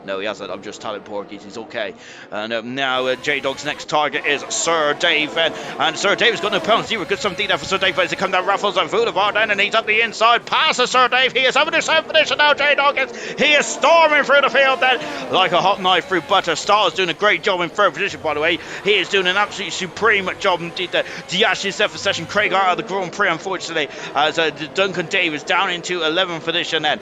No, he hasn't. I'm just telling Porky he's okay. And now J-Dog's next target is Sir Dave. And Sir Dave's got no penalty. We're good some there for Sir Dave as he comes down Raffles and Boulevard then, and he's up the inside. Passes Sir Dave. He is having the same position now. J-Dog he is storming through the field then like a hot knife through butter. Star's doing a great job in third position, by the way. He is doing an absolutely supreme job indeed. Diash is there for session. Craig out of the Grand Prix, unfortunately, as Duncan Dave is down into 11th position then.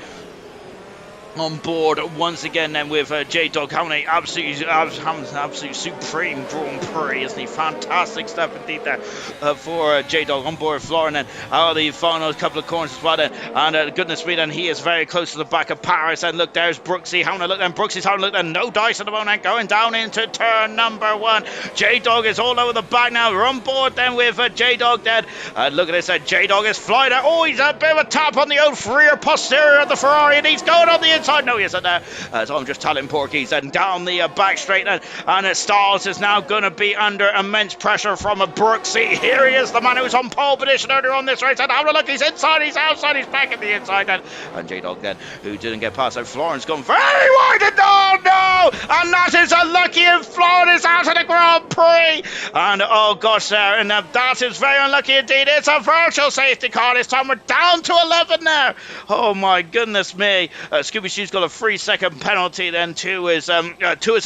on board once again then with J-Dog having an absolute supreme Grand Prix, isn't he? Fantastic stuff indeed there for J-Dog on board Florin and out of the final couple of corners as well then, and goodness me then, he is very close to the back of Paris, and look, there's Brooksy having a look then, Brooksy's having a look then, no dice at the moment, going down into turn number 1. J-Dog is all over the back now, we're on board then with J-Dog then, look at this, J-Dog is flying out, oh, he's a bit of a tap on the old rear posterior of the Ferrari, and he's going on the inside. No, he isn't there. So I'm just telling Porky's and down the back straight, and Styles is now going to be under immense pressure from a Brooksy. Here he is, the man who was on pole position earlier on this race, and have a look, he's inside, he's outside, he's back at the inside, and J-Dog then, who didn't get past, so Florence gone very wide, and no, and that is unlucky, and Florence is out of the Grand Prix, and oh gosh there, and that is very unlucky indeed. It's a virtual safety car this time, we're down to 11 there. Oh my goodness me. Scooby Shoo's got a 3-second penalty then to his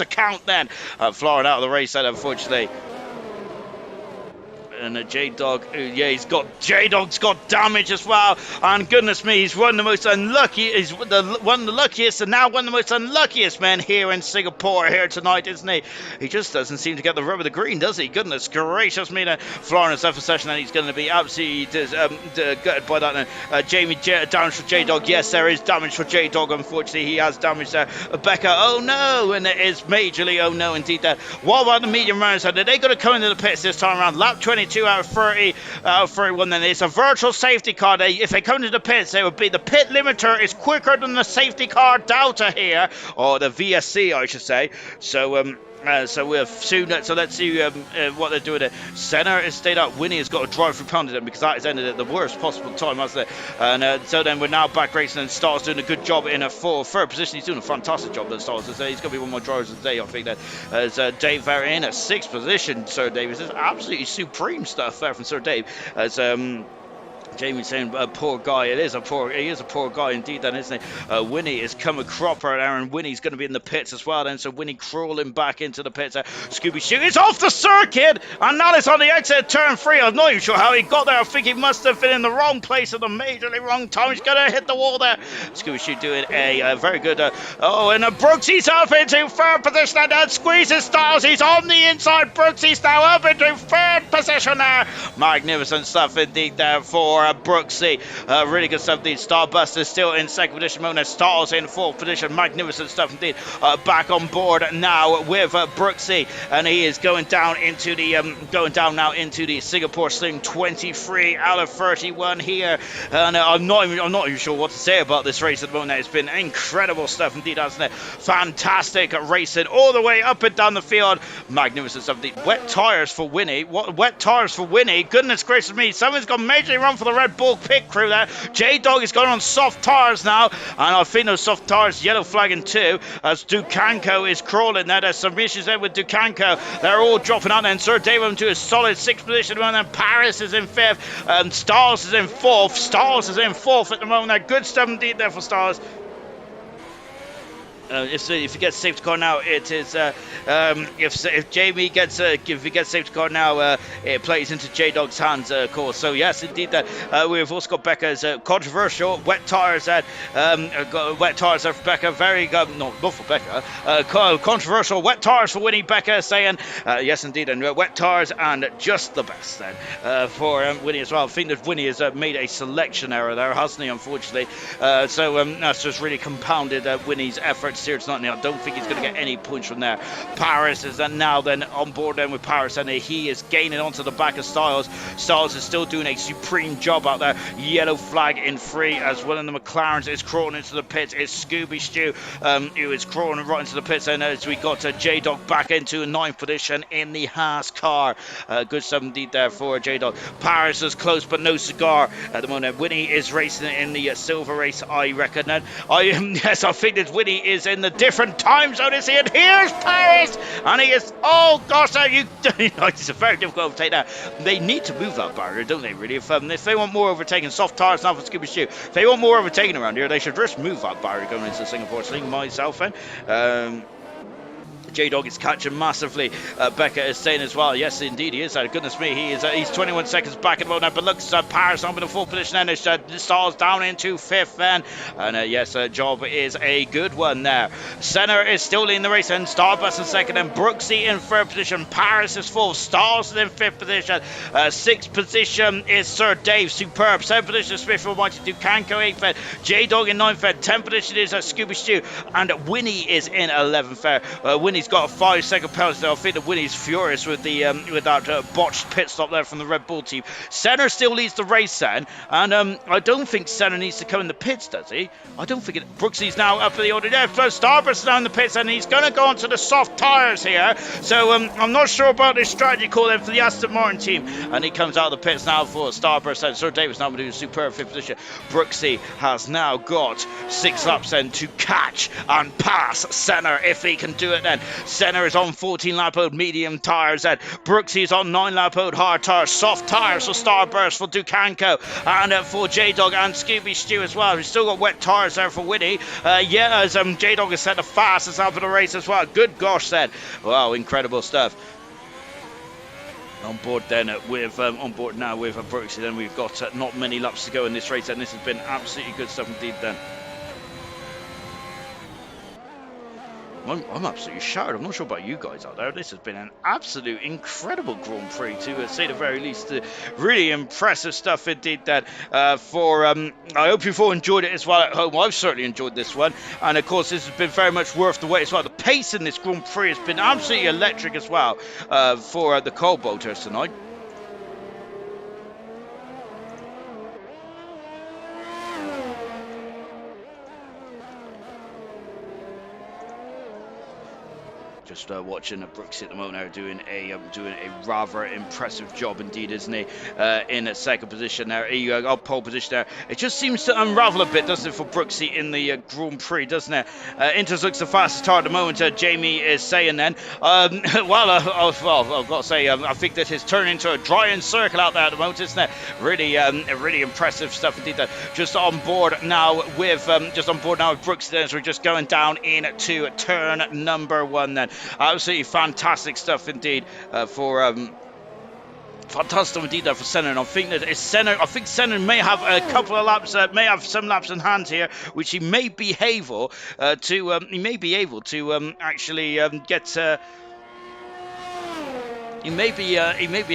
account then. Florin out of the race then, unfortunately. And J-Dog, yeah, J-Dog's got damage as well, and goodness me, he's one of the most unlucky, he's one of the luckiest, and now one of the most unluckiest men here in Singapore here tonight, isn't he? He just doesn't seem to get the rub of the green, does he? Goodness gracious me, then Florence left for session, and he's going to be absolutely gutted by that. Jamie, damage for J-Dog, yes, there is damage for J-Dog, unfortunately, he has damage there. Becca, oh no, and it is majorly, oh no, indeed that. What about the medium runners? Are they going to come into the pits this time around? Lap 22 out of 30, 31 then. It's a virtual safety car. If they come to the pits, they would be, the pit limiter is quicker than the safety car Delta here, or the VSC I should say. So we're soon. So let's see what they're doing there. Senna has stayed up. Winnie has got to drive through Pounded because that has ended at the worst possible time, hasn't it? And so then we're now back racing, and Star's doing a good job in a third position. He's doing a fantastic job. That Star's. He's going to be one more drivers of the day, I think. That as Dave Vera in at 6th position. Sir Dave, this is absolutely supreme stuff there from Sir Dave. As Jamie's saying, poor guy. He is a poor guy indeed, then, isn't he? Winnie is coming cropper there, and Winnie's going to be in the pits as well, then. So Winnie crawling back into the pits. Scooby Shoo is off the circuit, and now it's on the exit of turn 3. I'm not even sure how he got there. I think he must have been in the wrong place at the majorly wrong time. He's going to hit the wall there. Scooby Shoo doing a very good. And Brooksy's up into 3rd position, and then squeezes Styles. He's on the inside. Brooksy's now up into 3rd position there. Magnificent stuff indeed there for Brooksy. Really good stuff indeed. Starbuster still in 2nd position. Mona Styles in 4th position. Magnificent stuff indeed. Back on board now with Brooksy, and he is going down now into the Singapore Sling 23 out of 31 here. And I'm not even sure what to say about this race at the moment. It's been incredible stuff indeed, hasn't it? Fantastic racing all the way up and down the field. Magnificent stuff indeed. Wet tires for Winnie. What wet tires for Winnie? Goodness gracious me! Someone's gone majorly wrong for the Red Bull pit crew there. J-Dog is going on soft tires now, and I think those soft tires yellow flagging too, as Ducanco is crawling there. There's some issues there with Ducanco. They're all dropping out, and Sir David into a solid 6th position, and then Paris is in 5th, and Stars is in 4th. Stars is in 4th at the moment. Good stuff indeed there for Stars. If he gets safety car now, it is if Jamie gets if he gets safety car now, it plays into J-Dog's hands, of course. So yes, indeed, that we've also got Becca's controversial wet tires for Becca. Very good, not for Becca. Controversial wet tires for Winnie. Becca saying yes, indeed, and wet tires and just the best then for Winnie as well. I think that Winnie has made a selection error there, hasn't he? Unfortunately, so that's just really compounded Winnie's efforts here tonight. I don't think he's going to get any points from there. Paris is now then on board then with Paris, and he is gaining onto the back of Styles. Styles is still doing a supreme job out there. Yellow flag in 3 as well, and the McLarens is crawling into the pits. It's Scooby Stew who is crawling right into the pits, and as we got J-Dog back into 9th position in the Haas car. Good stuff indeed there for J-Dog. Paris is close but no cigar at the moment. Winnie is racing in the silver race, I reckon. And I think that Winnie is in the different time zone, is he? And here's Paris, and he is, oh gosh, it's a very difficult overtake now. They need to move that barrier, don't they, really? If they want more overtaking, soft tires now for Scooby Stew, if they want more overtaking around here, they should just move that barrier going into Singapore Sling, myself, and J-Dog is catching massively. Becca is saying as well, yes, indeed, he is. Goodness me, he's 21 seconds back at the moment. But looks, Paris on with a full position, and Stars down into 5th then. And yes, job is a good one there. Senna is still leading the race, and Starbus in 2nd, and Brooksy in 3rd position. Paris is 4th. Stars is in 5th position. 6th position is Sir Dave, superb. 7th position is Smith Almighty, Dukanko 8th then. J-Dog in 9th then. 10th position is Scooby Stew, and Winnie is in 11th there. Winnie's got a 5-second penalty there. I think that Winnie's furious with the with that botched pit stop there from the Red Bull team. Senna still leads the race then, and I don't think Senna needs to come in the pits, does he? I don't think it. Brooksy's now up for the order there. Starburst now in the pits, and he's going to go onto the soft tyres here. So I'm not sure about this strategy call then for the Aston Martin team. And he comes out of the pits now for Starburst, and Sir Davis now doing a superb 5th position. Brooksy has now got 6 laps then to catch and pass Senna if he can do it then. Senna is on 14 lap old medium tyres then. Brooksy is on 9 lap old hard tyres, soft tyres for Starburst, for Dukanko, and for J-Dog and Scooby Stew as well. We've still got wet tyres there for Winnie. Yeah, as J-Dog has set the fastest out of the race as well. Good gosh then. Wow, incredible stuff. On board then with on board now with Brooksy. Then we've got not many laps to go in this race, and this has been absolutely good stuff indeed then. I'm absolutely shattered. I'm not sure about you guys out there. This has been an absolute incredible Grand Prix, to say the very least. Really impressive stuff indeed. That I hope you've all enjoyed it as well at home. I've certainly enjoyed this one, and of course this has been very much worth the wait as well. The pace in this Grand Prix has been absolutely electric as well for the Cobalters tonight. Just watching Brooksy at the moment there doing a rather impressive job indeed, isn't he? In a 2nd position there, pole position there. It just seems to unravel a bit, doesn't it, for Brooksy in the Grand Prix, doesn't it? Inters looks the fastest car at the moment. Jamie is saying then. I've got to say, I think that is turning into a drying circle out there at the moment, isn't it? Really impressive stuff indeed. Just on board now with Brooksy then, so we're just going down into turn number 1 then. Absolutely fantastic stuff indeed for fantastic indeed there for Senna, and I think that it's Senna. I think Senna may have a couple of laps, may have some laps in hand here, which he may be able to. He may be able to actually get. He may be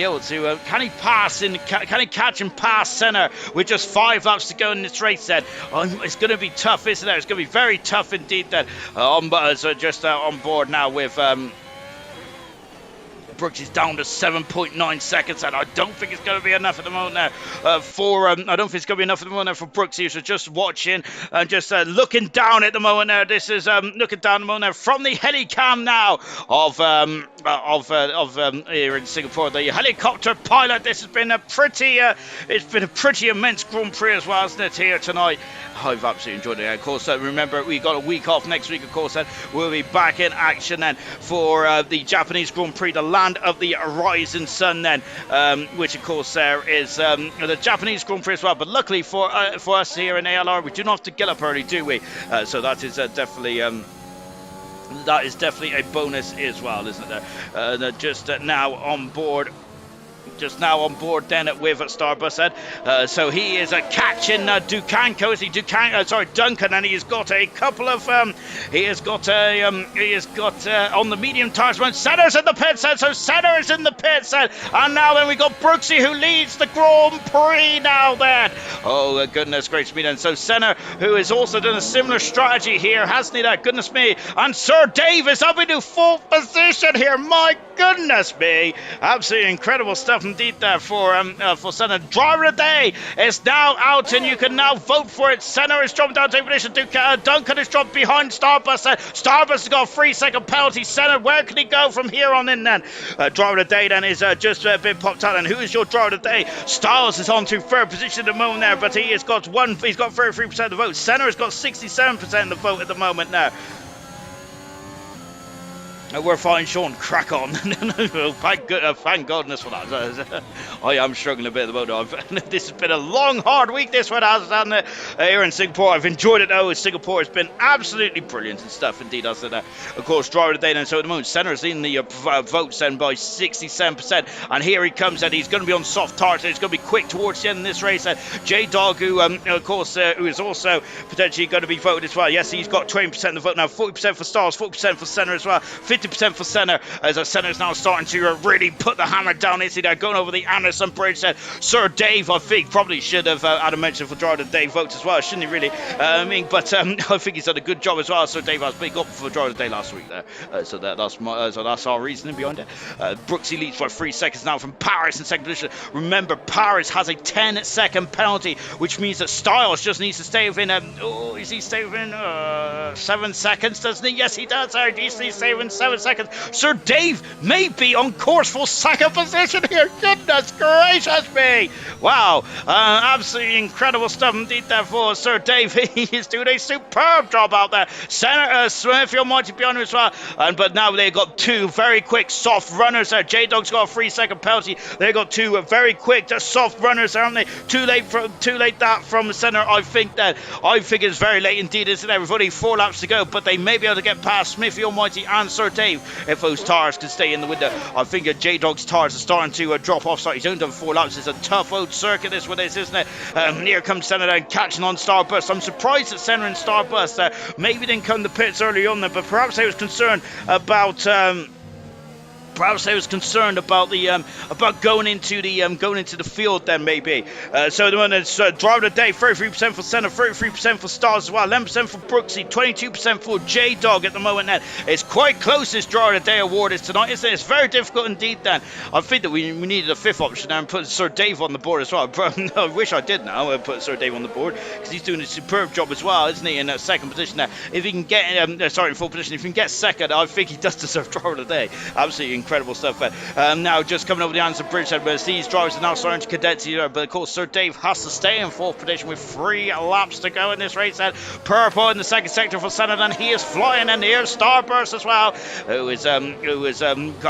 able to. Can he pass in? Can he catch and pass Senna with just 5 laps to go in this race? Then it's going to be tough, isn't it? It's going to be very tough indeed. Then just on board now with. Brooks is down to 7.9 seconds, and I don't think it's going to be enough at the moment now I don't think it's going to be enough at the moment now for Brooks. He's just watching and just looking down at the moment now. This is looking down at the moment now from the helicam now of here in Singapore, the helicopter pilot. This has been a pretty immense Grand Prix as well, isn't it, here tonight? I've absolutely enjoyed it. Of course, remember, we got a week off next week, of course, then we'll be back in action then for the Japanese Grand Prix, the land of the rising sun then, which of course there is the Japanese Grand Prix as well. But luckily for us here in ALR, we do not have to get up early, do we? So that is definitely a bonus as well, isn't it? Just now on board then with Starbus then. So he is catching Dukanko. Is he Duncan? And he's got a couple of on the medium tires. When Senna's in the pits, so Senna is in the pits, and now then we got Brooksy who leads the Grand Prix now then. Oh goodness gracious me then. So Senna, who has also done a similar strategy here, hasn't he? That goodness me. And Sir Davis up into 4th position here. My goodness me, absolutely incredible stuff indeed there for Senna. Driver of the day is now out, and you can now vote for it. Senna is dropping down to position. Duncan is dropped behind Starbus. Starbus has got a 3-second penalty. Senna, where can he go from here on in then? Driver of the day then is just been popped out. And who is your driver of the day? Styles is on to 3rd position at the moment there, but he's got 33% of the vote. Senna has got 67% of the vote at the moment now. We're fine, Sean. Crack on. Thank goodness for that. I am struggling a bit at the moment. This has been a long, hard week. This one has, hasn't it? Here in Singapore. I've enjoyed it though. Singapore has been absolutely brilliant and stuff. Indeed, I said that. Of course, driver of the day. And so at the moment, Senna is in the votes then by 67%. And here he comes, and he's going to be on soft tarts. He's going to be quick towards the end of this race. J-Dog, who of course, who is also potentially going to be voted as well. Yes, he's got 20% of the vote now. 40% for Stars, 40% for Senna as well. 50% for Senna, as Senna is now starting to really put the hammer down. Is he there going over the Anderson Bridge? Sir Dave, I think, probably should have had a mention for Driver of the Day votes as well, shouldn't he, really? But I think he's done a good job as well. Sir Dave has big up for Driver of the Day last week there. So that's our reasoning behind it. Brooksy leads by 3 seconds now from Paris in second position. Remember, Paris has a 10-second penalty, which means that Styles just needs to stay within, is he staying within 7 seconds, doesn't he? Yes, he does. He's staying within 7 seconds. Sir Dave may be on course for second position here. Goodness gracious me. Wow. Absolutely incredible stuff indeed there for Sir Dave. He is doing a superb job out there. Senator Smithfield might be on as well. But now they've got two very quick soft runners there. J-Dog's got a 3-second penalty. They've got two very quick soft runners there, haven't they? Too late that from the centre. I think it's very late indeed, isn't it? We've only 4 laps to go, but they may be able to get past Smithy Almighty and Sir Dave if those tyres can stay in the window. I think J-Dog's tyres are starting to drop off. Sorry, he's only done 4 laps. It's a tough old circuit this one is, isn't it? Here comes Senna then catching on Starburst. I'm surprised that Senna and Starburst maybe didn't come to pits early on there, but perhaps they was concerned about the about going into the field then maybe. So the one that's driver of the day, 33% for Senna, 33% for Stars as well, 11% for Brooksy, 22% for J-Dog at the moment. Then it's quite close, this driver of the day award is tonight, isn't it? It's very difficult indeed then. I think that we needed a 5th option there and put Sir Dave on the board as well. I wish I did now put Sir Dave on the board, because he's doing a superb job as well, isn't he, in second position there. If he can get in full position, if he can get second, I think he does deserve driver of the day. Absolutely incredible stuff. Now just coming over the Anderson Bridge, but these drivers are now starting to cadet here. But of course, Sir Dave has to stay in 4th position with 3 laps to go in this race. Purple in the second sector for Senna, and he is flying. And here's Starburst as well, who is I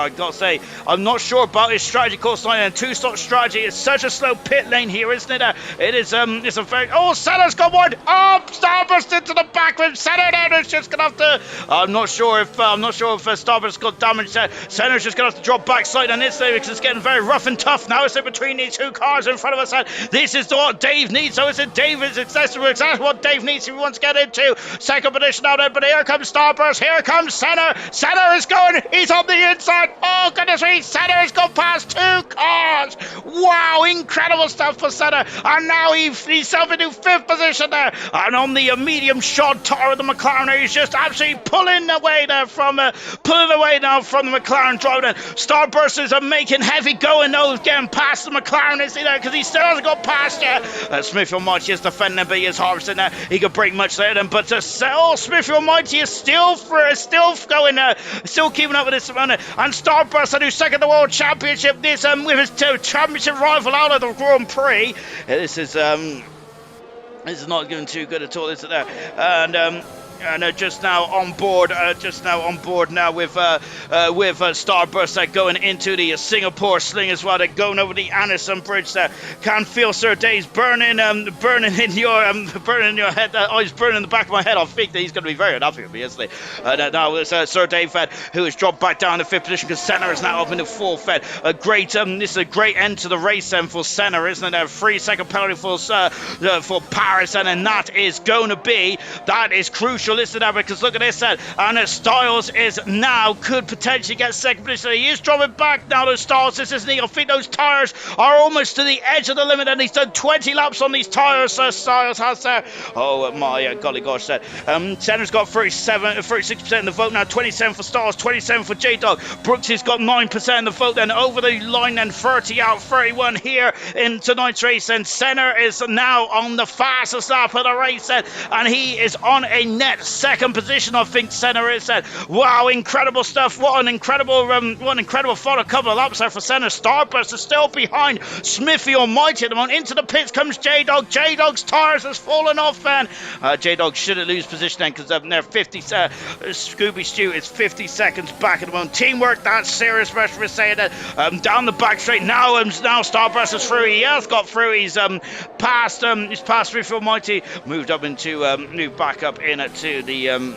gotta say, I'm not sure about his strategy. Course line and 2-stop strategy. It's such a slow pit lane here, isn't it? It's a very Senna's got one. Starburst into the back with Senna. Then is just gonna have to. I'm not sure if Starburst got damaged. Senna's just gonna have to drop backside on this day, because it's getting very rough and tough now. It's in between these 2 cars in front of us, and this is what Dave needs. So it's David's accessible. Exactly what Dave needs if he wants to get into second position out there. But here comes Starburst. Here comes Senna. Senna is going. He's on the inside. Oh goodness me! Senna has gone past 2 cars. Wow, incredible stuff for Senna. And now he's self into 5th position there. And on the medium shod tire of the McLaren, he's just absolutely pulling away now from the McLaren driver. Starbursters are making heavy going though, getting past the McLaren, is he there? Because he still hasn't got past yet. Smithfield Mighty is defending, but he is harvesting there. He could break much later than, but Smithfield Mighty is still going there, still keeping up with this amount. And Starburst, who's second in the World Championship, this with his championship rival out of the Grand Prix. This is not going too good at all, is it there? And just now on board now with Starburst going into the Singapore Sling as well. They're going over the Anderson Bridge there. Can feel Sir Dave's burning in your head. He's burning in the back of my head. I think that he's going to be very unhappy with me, isn't he? Now it's Sir Dave who has dropped back down to 5th position, because Senna is now up into 4th. This is a great end to the race then for Senna, isn't it? A 3-second penalty for Paris, and that is crucial. Listen now, because look at this and Styles could potentially get second position. He is dropping back now to Styles, isn't he? I think those tyres are almost to the edge of the limit, and he's done 20 laps on these tyres. Styles has there. Oh my golly gosh, Senna's got 36% of the vote now, 27 for Styles, 27 for J-Dog. Brooks has got 9% of the vote, then over the line, then 30 out, 31 here in tonight's race. And Senna is now on the fastest lap of the race, and he is on a net second position, I think Senna is at. Wow, incredible stuff. What an incredible final couple of laps there for Senna. Starburst is still behind Smithy Almighty at the moment. Into the pits comes J-Dog. J-Dog's tires has fallen off, man. J-Dog shouldn't lose position then, because they're 50, Scooby Stew is 50 seconds back at the moment. Teamwork, that's serious, especially for saying that. Down the back straight, now Starburst is through. He has got through. He's passed Smithy Almighty, moved back up into the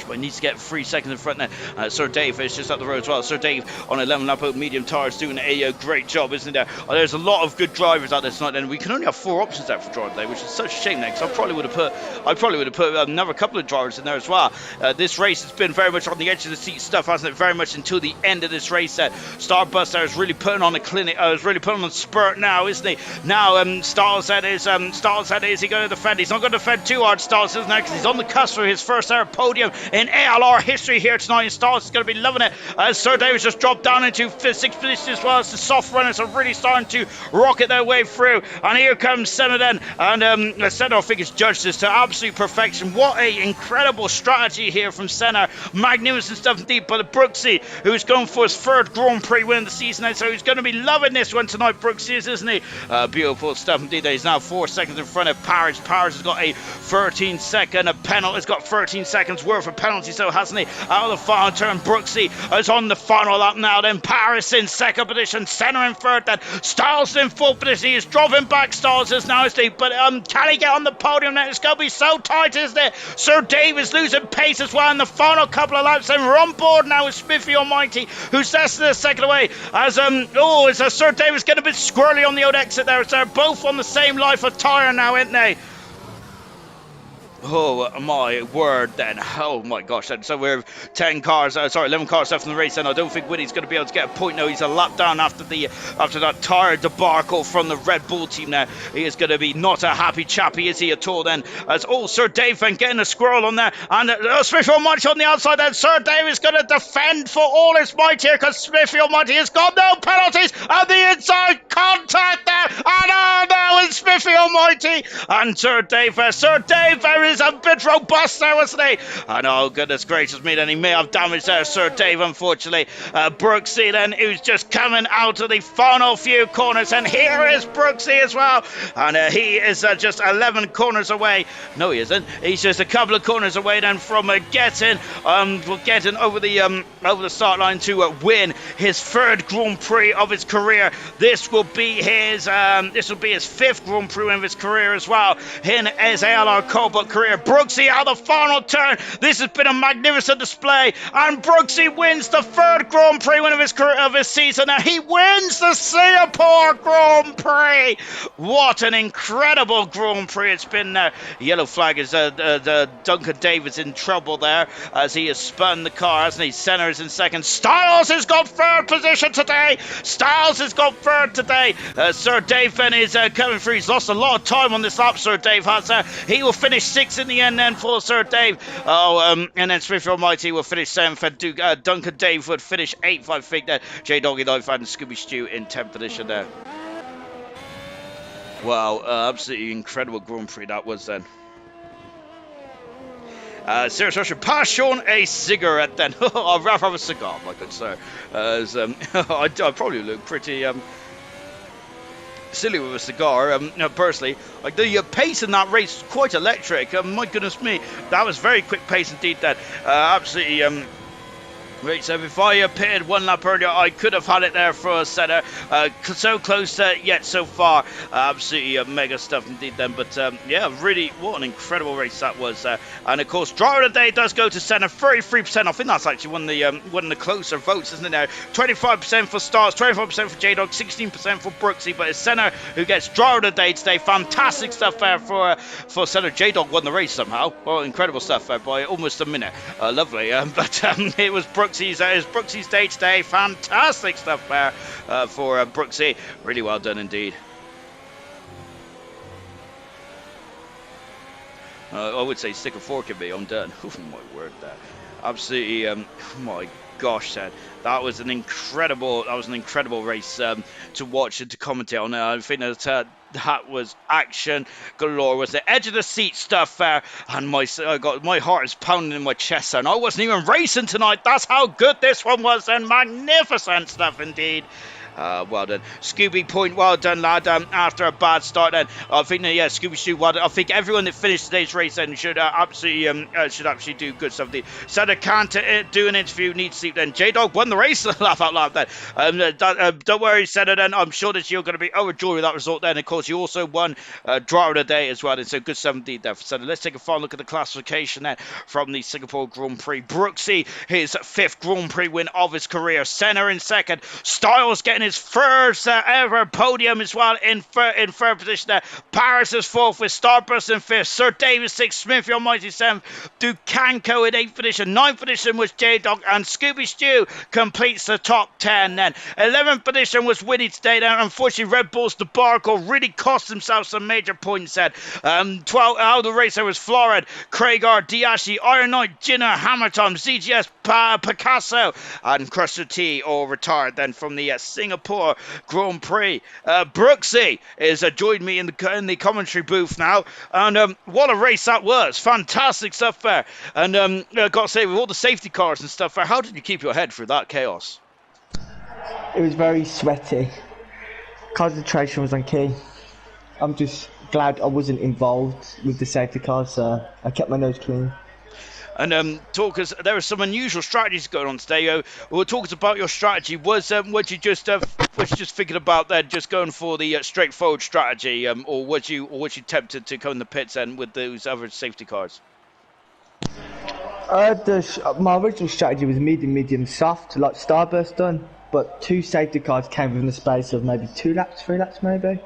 but he needs to get 3 seconds in front now. Sir Dave is just up the road as well. Sir Dave on 11 lap out medium tires doing a great job, isn't there? There's a lot of good drivers out there tonight, and we can only have 4 options out for drive today, which is such a shame now, because I probably would have put another couple of drivers in there as well. This race has been very much on the edge of the seat stuff, hasn't it? Very much until the end of this race. Starburst there is really putting on a clinic. Is really putting on a spurt now, isn't he? Now Styles head is he going to defend? He's not going to defend too hard, Styles, isn't he? Because he's on the cusp for his first ever podium in ALR history here tonight. And Styles is going to be loving it. Sir Davis just dropped down into 6th position as well. As the soft runners are really starting to rocket their way through. And here comes Senna then. And Senna, I think, has judged this to absolute perfection. What a incredible strategy here from Senna. Magnificent stuff indeed by the Brooksy, who's going for his 3rd Grand Prix win of the season. And so he's going to be loving this one tonight, Brooksy is, isn't he? Beautiful stuff indeed. He's now 4 seconds in front of Paris. Paris has got a 13-second penalty. Has got 13 seconds worth of penalty, so hasn't he? Out of the final turn, Brooksy is on the final lap now. Then Paris in 2nd position, Senna in 3rd, then Styles in 4th position. He is driving back, Styles is now, isn't he? But can he get on the podium now? It's going to be so tight, isn't it? Sir Dave is losing pace as well in the final couple of laps, and we're on board now with Smithy Almighty, who's less than a second away. As Sir Dave is getting a bit squirrely on the old exit there. They're both on the same life of tyre now, aren't they? Oh my word then. Oh my gosh then. So we're 11 cars left in the race, and I don't think Winnie's going to be able to get a point now. He's a lap down after that tyre debacle from the Red Bull team now. He is going to be not a happy chappy, is he, at all then? As Sir Dave then getting a squirrel on there, and Smithy Almighty on the outside then. Sir Dave is going to defend for all his might here, because Smithy Almighty has got no penalties, and the inside contact there, and now it's Smithy Almighty and Sir Dave there is a bit robust there, wasn't he? And oh goodness gracious me, then he may have damaged there, Sir Dave, unfortunately. Brooksy then, who's just coming out of the final few corners, and here is Brooksy as well, and he is just 11 corners away. No, he isn't. He's just a couple of corners away then from getting over the start line to win his 3rd Grand Prix of his career. This will be his 5th Grand Prix of his career as well in his Alr Cobalt career. Brooksy out of the final turn. This has been a magnificent display, and Brooksy wins the 3rd Grand Prix win of his season, and he wins the Singapore Grand Prix. What an incredible Grand Prix it's been there. Yellow flag is Duncan Davis in trouble there as he has spun the car, hasn't he? Senna is in 2nd. Styles has got 3rd position today. Sir Dave then is coming through. He's lost a lot of time on this lap, Sir Dave has. He will finish 6th in the end then for Sir Dave. And then Smithy Almighty will finish 7th. Duncan Dave would finish 8th, I think. J-Doggy Life and Scooby Stew in 10th position there. Wow, absolutely incredible Grand Prix that was then. Serious Russia, pass Sean a cigarette then. I'd rather have a cigar, my good sir. I'd probably look pretty silly with a cigar. Personally, like the pace in that race was quite electric. My goodness me, that was very quick pace indeed. That absolutely. Right, so if I pitted 1 lap earlier, I could have had it there for a Senna. So close yet so far. Absolutely mega stuff indeed then. But yeah, really, what an incredible race that was. And of course, driver of the day does go to Senna, 33%. I think that's actually one of the closer votes, isn't it now? 25% for Stars, 25% for J-Dog, 16% for Brooksy. But it's Senna who gets driver of the day today. Fantastic stuff there for Senna. J-Dog won the race somehow. Well, incredible stuff there by almost a minute. Lovely. But it was Brooksy's day today. Fantastic stuff there for Brooksy. Really well done indeed. I would say stick a fork in me. I'm done. Oh my word, that absolutely. My gosh, Ted, that was an incredible race to watch and to commentate on. I think that was action galore. Was the edge of the seat stuff there, and my heart is pounding in my chest, and I wasn't even racing tonight. That's how good this one was, and magnificent stuff indeed. Well done, Scooby Point. Well done, lad. After a bad start, then I think Scooby Stew. Well done. I think everyone that finished today's race then should absolutely do good stuff. Sada can't do an interview. Need sleep. Then J Dog won the race. Laugh out loud. Then don't worry, Sada. Then I'm sure that you're going to be overjoyed with that result. Then of course you also won driver of the day as well. And so good stuff indeed there for Sada. Let's take a final look at the classification then from the Singapore Grand Prix. Brooksy, his 5th Grand Prix win of his career. Senna in 2nd. Styles getting his first ever podium as well in third position there. Paris is 4th with Starburst in 5th. Sir David 6th. Smith, your mighty 7th. Ducanco in 8th position. 9th position was J-Dog, and Scooby Stew completes the top 10 then. 11th position was Winnie today then. Unfortunately, Red Bull's debacle really cost himself some major points then. 12 out of the race there was Florid, Craigar, Diashi, Iron Knight, Jinner, Hammer Time, ZGS, Picasso, and Crusher T all retired then from the Singapore Grand Prix. Brooksy is joined me in the commentary booth now, and what a race that was. Fantastic stuff there. And got to say, with all the safety cars and stuff there, how did you keep your head through that chaos? It was very sweaty. Concentration was on key. I'm just glad I wasn't involved with the safety cars, so I kept my nose clean. And talkers, there are some unusual strategies going on today. We'll talk about your strategy. Was you just thinking about that, just going for the straightforward strategy, or was you tempted to come in the pits and with those other safety cars? My original strategy was medium, soft, like Starburst done, but 2 safety cars came within the space of maybe 2 laps, 3 laps maybe.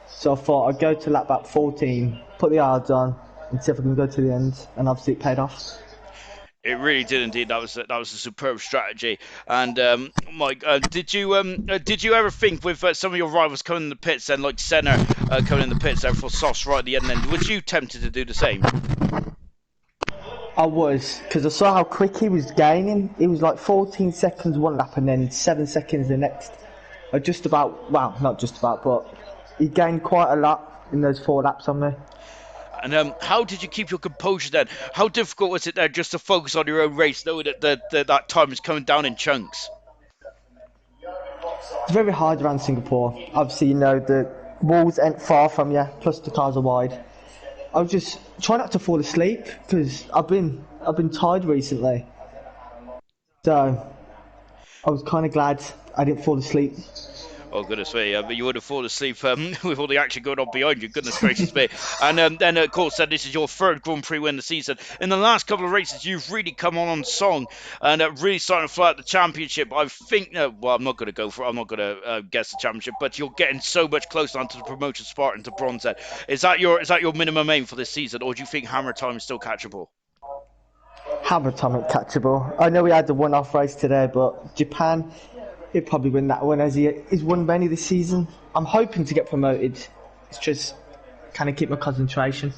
So I thought I'd go to lap about 14, put the yards on, and see if I can go to the end, and obviously it paid off. It really did indeed. That was a superb strategy. And Mike, did you ever think with some of your rivals coming in the pits and like Senna coming in the pits there for softs right at the end? Then was you tempted to do the same? I was, because I saw how quick he was gaining. It was like 14 seconds one lap and then 7 seconds the next. Not just about, but he gained quite a lot in those 4 laps on me. And how did you keep your composure then? How difficult was it there just to focus on your own race, knowing that that time is coming down in chunks? It's very hard around Singapore. Obviously, the walls ain't far from you, plus the cars are wide. I was just trying not to fall asleep because I've been tired recently. So I was kind of glad I didn't fall asleep. Oh, goodness me. But you would have fallen asleep with all the action going on behind you. Goodness gracious me. And then, of course, this is your 3rd Grand Prix win of the season. In the last couple of races, you've really come on song and really starting to fly at the championship. I think, well, I'm not going to guess the championship, but you're getting so much closer onto the promotion spot into bronze. Is that your minimum aim for this season, or do you think Hammer Time is still catchable? Hammer Time is catchable. I know we had the one-off race today, but Japan, he'll probably win that one as he's won many this season. I'm hoping to get promoted. It's just kind of keep my concentration.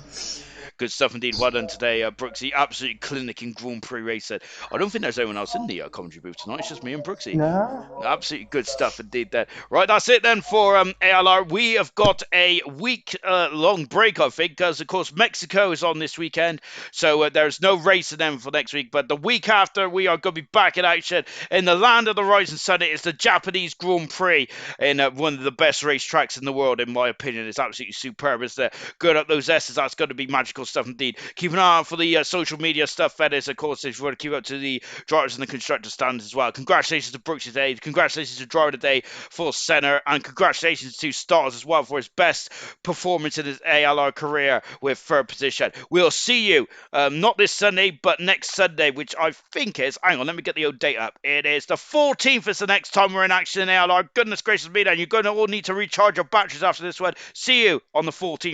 Good stuff indeed. Well done today, Brooksy. Absolutely clinicking Grand Prix race. I don't think there's anyone else in the commentary booth tonight. It's just me and Brooksy. No. Absolutely good stuff indeed there. Right, that's it then for ALR. We have got a week-long break, I think, because, of course, Mexico is on this weekend. So there's no racing then for next week. But the week after, we are going to be back in action in the land of the rising sun. It is the Japanese Grand Prix in one of the best racetracks in the world, in my opinion. It's absolutely superb. It's good up those S's. That's going to be magical stuff indeed. Keep an eye out for the social media stuff. That is, of course, if you want to keep up to the drivers and the constructor stands as well. Congratulations to Brooks today. Congratulations to driver today for Senna, and congratulations to Stars as well for his best performance in his ALR career with 3rd position. We'll see you not this Sunday, but next Sunday, which I think is, hang on, let me get the old date up. It is the 14th is the next time we're in action in ALR. Goodness gracious me, then you're going to all need to recharge your batteries after this one. See you on the 14th.